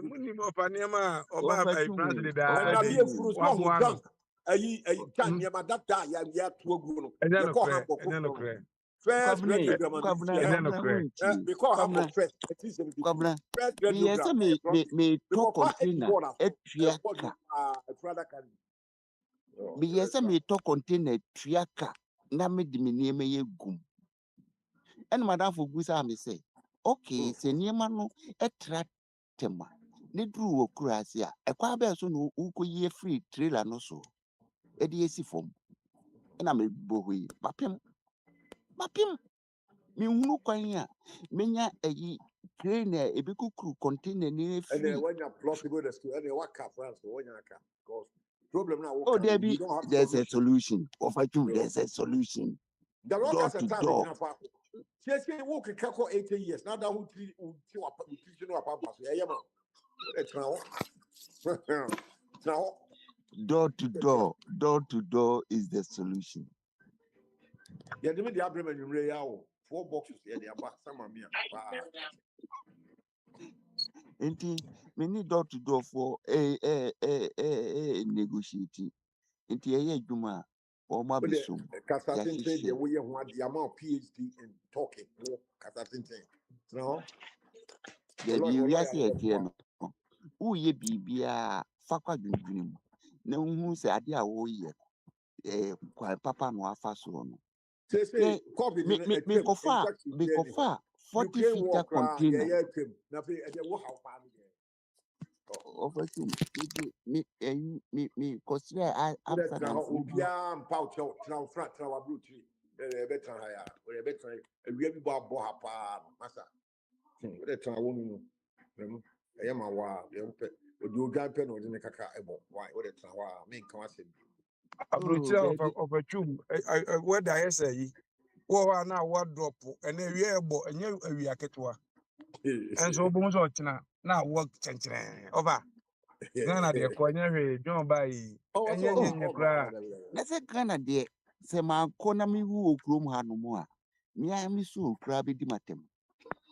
muni mo fa niam oba by France de da na be furu so ho tank ayi kan niam data ya to ogu no ye ko ha boko first radiogram because I'm not first yes me talk container etuaka me yes me talk container etuaka na me di me niam ye gum and madam for gusa me say okay se niam no etra tema ne duru wo kurase a ekwa be so no ukoyi free trailer no so e di esi fom na me bohui mapem me hunu kwan a menya ayi trainer ebikukuru container ni free and when you plus go to school and what car France when you car because problem now there's a solution there's a solution the local time say work kako 80 years now that who teach no papa so yeah man door to door is the solution Yeah, the media bring in real 4 boxes. Yeah, they are back. Some of me. Nti me need door to door for negotiating. Nti ye adwuma o But be the so. Casatin said the way you want the amount of PhD in talking. Casatin saying, no, There be we are say no. Who ye bibia fa kwa dwendwene mu. Na hu se ade a wo ye kwa papa no afa so no. say, COVID in a Me kofa 40 feet container. Nothing, and then what how far Over to me consider answer now, and Obiam pouch out now, front, now, blue tree, better higher, or a better, and we have about Bohapa, Massa. That's a woman. I am a wild, you got pen or in the caca. Why, what it's a while, make come say. Abrochire of a chum, what I say, what now what drop, and a real boy, and you a reactua. And so bones or now work chanching over. None of the corner, John by and you cry. na se kana de se ma kona mi wu okrom ha no mo a mi a mi so okra be di matem.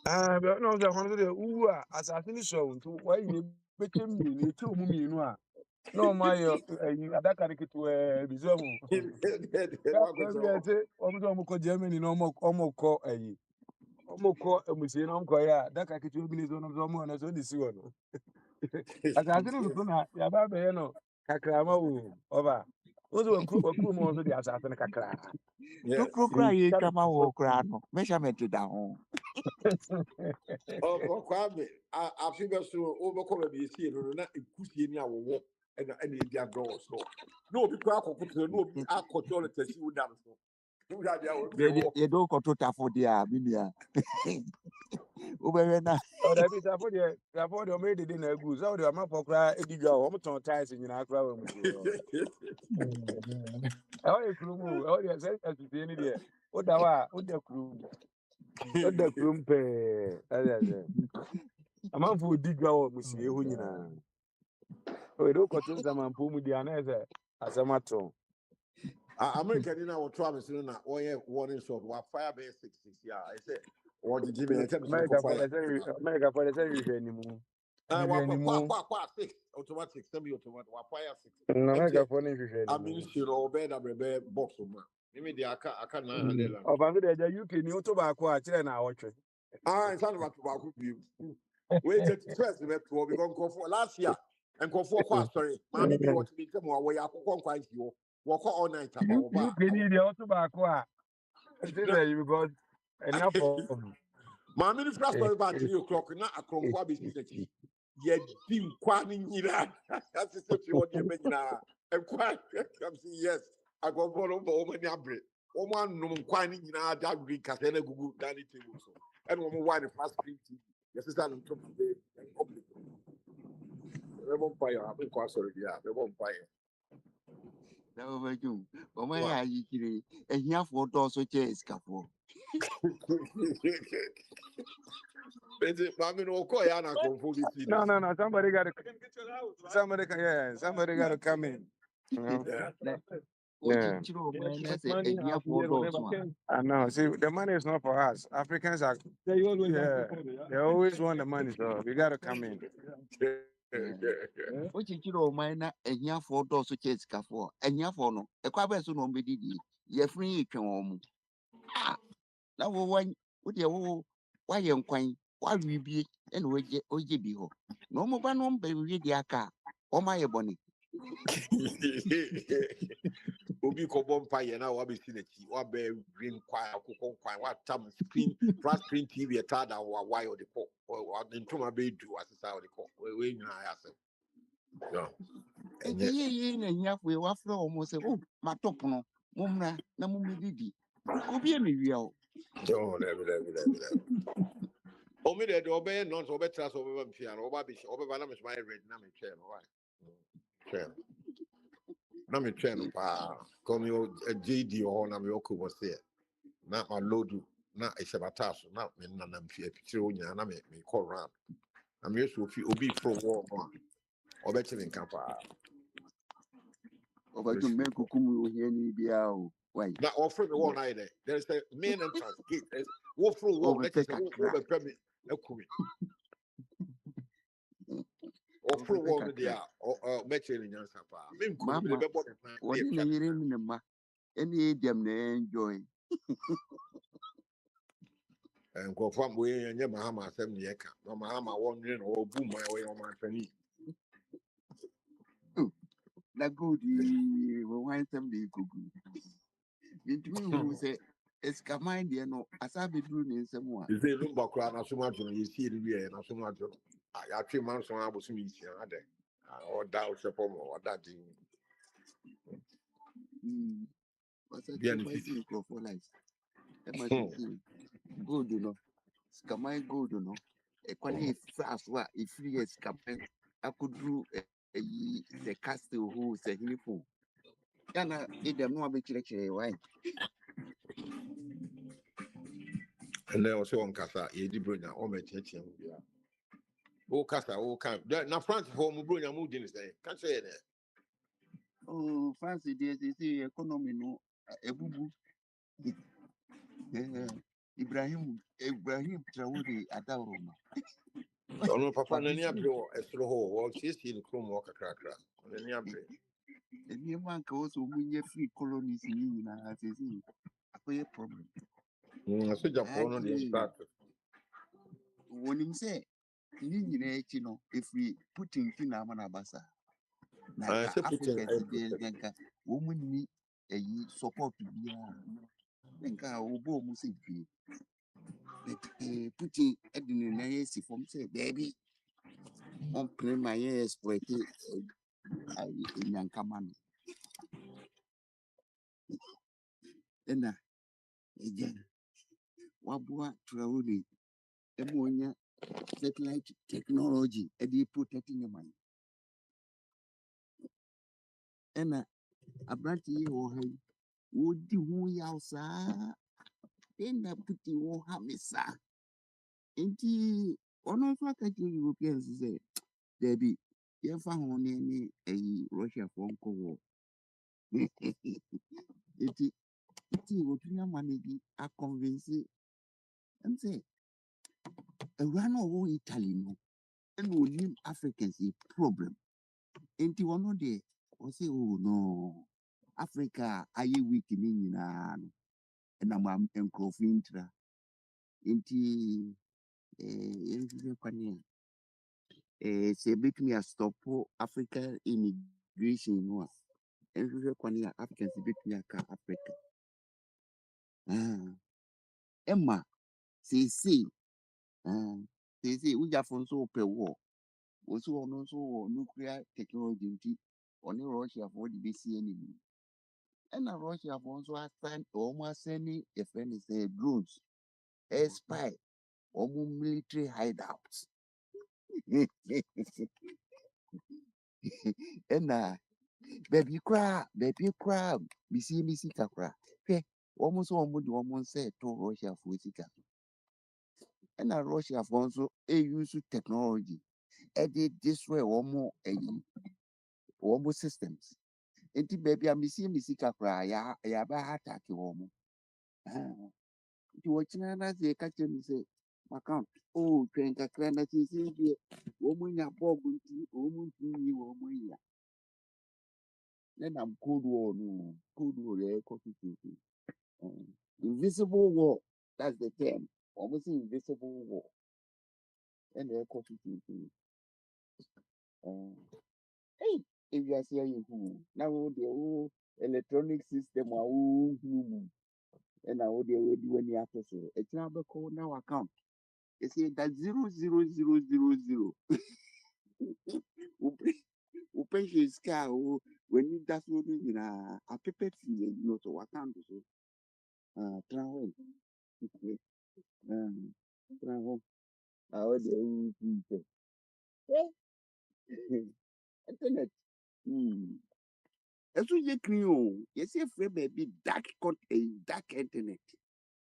But no, the one of the who are assassin show to why you between me, 2 million. No, my that can get to a bizarre. That's it. Almost Germany, no more call a ye. Almost call a machine on Koya. That can get 2 million of someone as well. This one. As I didn't know, Yababa, Kakrama over. Also, a crew more of the assassin Kakra. To krokra ye kama wo okra no measurement da ho. Oh, Kwame, I figure so overcome the sea, not a cushion near walk and any Indian girl. So, no, because I could no be I could tell it as you would dance. Ye do ko to tafo dia binia. Ubere na Oh, that is for the made it in a goose. Oh, the amount of cry, a big go, almost on ties in your crowd. Oh, a crew, oh, yes, as you see any day. What the crew? What the crew pay? A man for dig out, Monsieur Hunina. Oh, you don't control some man, Pumudiana, as a matter. American in our Travis, oh, yeah, warning shot, what fire base 6 yeah. I said, what did you America for the same anymore. What 6 automatic, semi automatic, what fire 6. America for any I mean, she roll bed up a box of man. Maybe I can't handle of the UK, you to back watch and I watch it. It's not about tobacco view. Wait at first, we have to go for last year and go for sorry. Mammy, you want to be come away. I can't quite you. Walk all night about You can need the auto back. Because enough of Mammy, the first about 3 o'clock, not a crumb city. Yet, dim quaning that's the stuff you want to make now. And quite come see, yes, I go for over many abre. Woman, no quaning in our dad green castle, Google, Danny table. And woman, why the fast screen TV. Yes, it's on top of the public. They won't buy a big sorry, yeah, they won't buy it. na over you. O ma ya yikire ehia fo do so che iskafo. No. Somebody got to come in. Yeah. I know. See, the money is not for us. Africans are. They always want the money, so we got to come in. Ochichiro na ehia fo do so che iskafo. Ehia fo no e kwa be so no mbedidi. Ye free twen omu. Ah, na wo de wo wa ye nkwan, wa ribie e na oje bi ho. No mo ba no mbe wi di aka. O ma ye boni. Obi ko bompa ye na wa be sineti wa be green kwai akoko kwai wa tam screen flat screen TV e tada wa wire de ko wa ntoma be du asesa de ko we nyina ya se yo Ye na ehia fo wa fra o mo se o ma top no. Mo mra na mo medidi. Obi e me wi o. yo le o me de obey non so better so be mpia no oba be oba na me so red na me twa no right na me twa no pa come yo JD o na me okubo se na ma load na eshabata so na me na mpia pitire onya na me call round na me so fi obi from war no obetire nka pa Oba ju me kukumu ohia ni bia o. Why? Now, offer the one either. There's a main entrance gate. Walk through wall. That is a permit. Offer wall there or metro in Yansapa. Mama, what in the year in the ma? Any idiom they enjoy. And go from way and Yamahama 7 year camp. No Mahama wondering or boom my way on my penny. That good, we want somebody could go. Into me who say, it's come idea no, as I be doing in someone. You say, look back around so much, you see the way and so much. I actually months on I was meeting other or doubt or that thing. What's a two for life? Good, you know. Scamai good, you know. A quality fast what if free as captain. I could do the castle who said he for. Yana, it them no be why. And then also on Casa, you did bring your own attention. Oh, Casa, oh, come. Now, France for Mubrunia Moodin is there. Can't say that. Oh, fancy days, they say economy no, a boo boo. Ibrahim Traore at our room. Oh, no, Papa, any up your extra hole, or she's in the chrome walker cracker. Any up there. The new man also win your free colonies in as a thing. A problem. So, Japan on the start. When him say, you know, if we put in Kinamanabasa, like Africa, woman need a support to be then go music be. Putting Edin in from say, baby, on play my ears for it in Yankaman. Then again, Wabua Trauli, ammonia, satellite technology, and they put it in your mind. And a branch or would you who you sir? Then I put you won't have me, sir. And he, on all faculty Europeans say, Debbie, you found any a Russia phone call. It would your money are convincing and say, a run over Italy, no, and will leave Africans a problem. And you one day, or say, oh no, Africa, are you weak in England? And I'm encroaching. Inti say make me a stop African immigration no kwani Africans make me a Africa Emma say we just for so pe war also on so nuclear technology nti on Russia for the BC enemy and Russia for also assign almost any if any say drones a spy or military hideouts. And baby cry, missy kakra. Almost almost said to Russia for Sika. And Russia for also a use technology. And they destroy almost systems. And the baby, I missy kakra, ya ba attack you almost. You watching another catch and say, Macam, oh, train kakra, that is here. Woman, ya bob, woman, you, then I'm Cold War, no. Cold War, invisible war, that's the term. Almost invisible war. And they're constituting. Hey, if you are saying who, now the whole electronic system are all human. And now they will do any after so. It's now the code now account. They say that 00000. Open car when you that's what you know a paper fee no to account so travel travel how the internet eso ye clean o you see free baby dark internet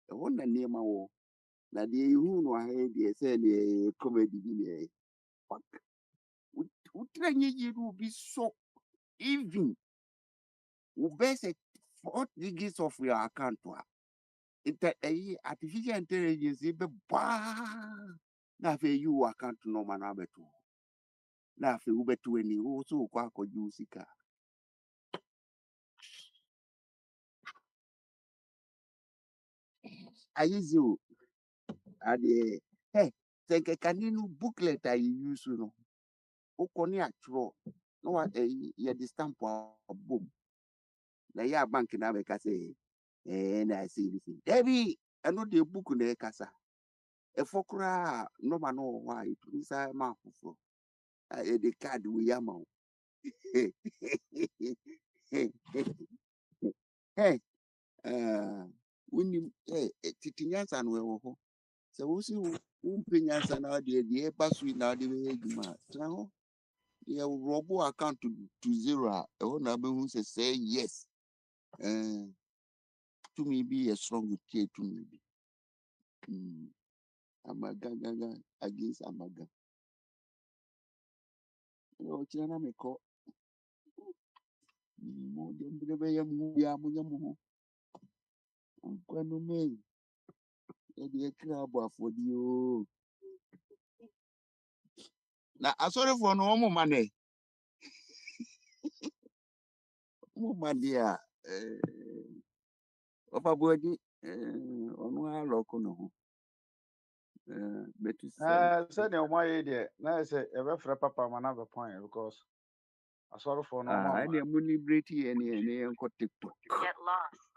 the one that name wo na the who no ha dey say the comedy bi dey fuck we try you be so even we best 4 digits of your account. Artificial intelligence be na fe you account no man abeto. Na fe ubeto any so kwa ko sika. Ayizu ade hey take kaninu booklet I use no. Okoni atro no what ye the stamp boom. Na ya bank na be ka say na say this. Debi eno the book na kasa. Efokura no man no why inside ma fufuro. The card we yama. Hey, when you titinyansa no ewo ho. So we see umpenyansa na the basu na the way juma. Traho. Yeah, robo account to zero. Na be who say yes. To me be a strong with to me be. Amaga against Amaga. Oh, China me call. More than the Yamu. Uncle me. The crab for you. Now, I sorry for no more money. More money. Of a body on one local no. Better Send your my idea. Now I say a referee papa man have a point because I sorry for no more. any money brity any uncle TikTok. Get lost.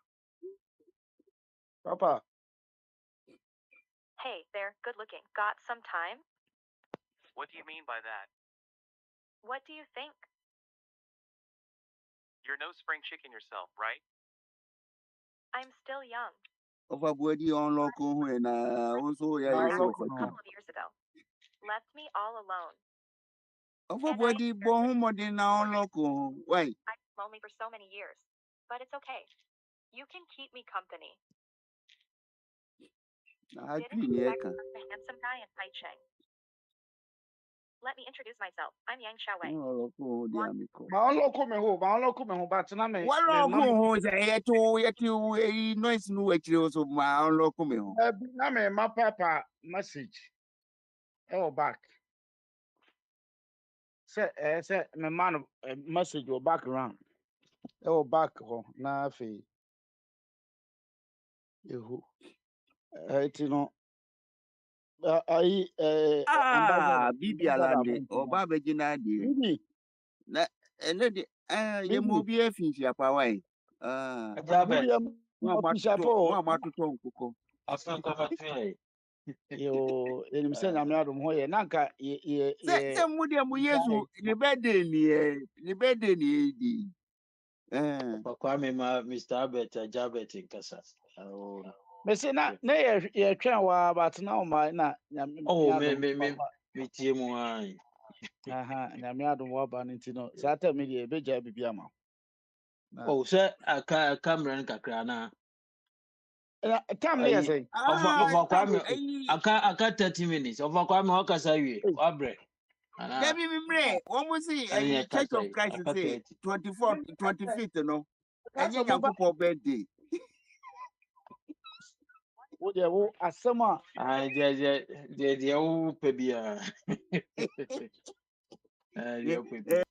Papa, Hey, they're good looking. Got some time? What do you mean by that? What do you think? You're no spring chicken yourself, right? I'm still young. Of a body on local and also now Left look a no. couple of years ago. Left me all alone. of a And body born more than now local. Why? I was lonely for so many years. But it's okay. You can keep me company. I Didn't feel expect a handsome guy in Taichung. Let me introduce myself. I'm Yang Xiaowei. Ma look me who, but now me. What local yet noise no actually also my local me home. Now me my papa message. Oh back. Say my man message or background. Oh back ho na fe. Yehu. You know. Bibi Alande, or Baba Ginadi. Bibi. And you move be a finch up away. Bibi Mamma to talk. Yo, enim sɛ nyame adom hɔ yɛ nanka Say, Mudia Muyezu in the bed in the bed in Kwame ma Mr. Albert Jabet in Kasa. mese na yɛtwɛn wɔ but na ɔma na nyame Me tie mu ai. nyame adom hɔ aba no nti no saa ta me deɛ ɛbɛgya bibi ama Oh, sir, aka camera kakra na. Tam ne yɛ sɛ Of Kwame aka 30 minutes. Of Kwame wakasa wie. Wabre. Debbie Mimre, almost see a Church of Christ say 24th, 25th, no. And you can for birthday. wo deɛ wo asɛm a Deɛ wopɛ biara. Deɛ wopɛ biara.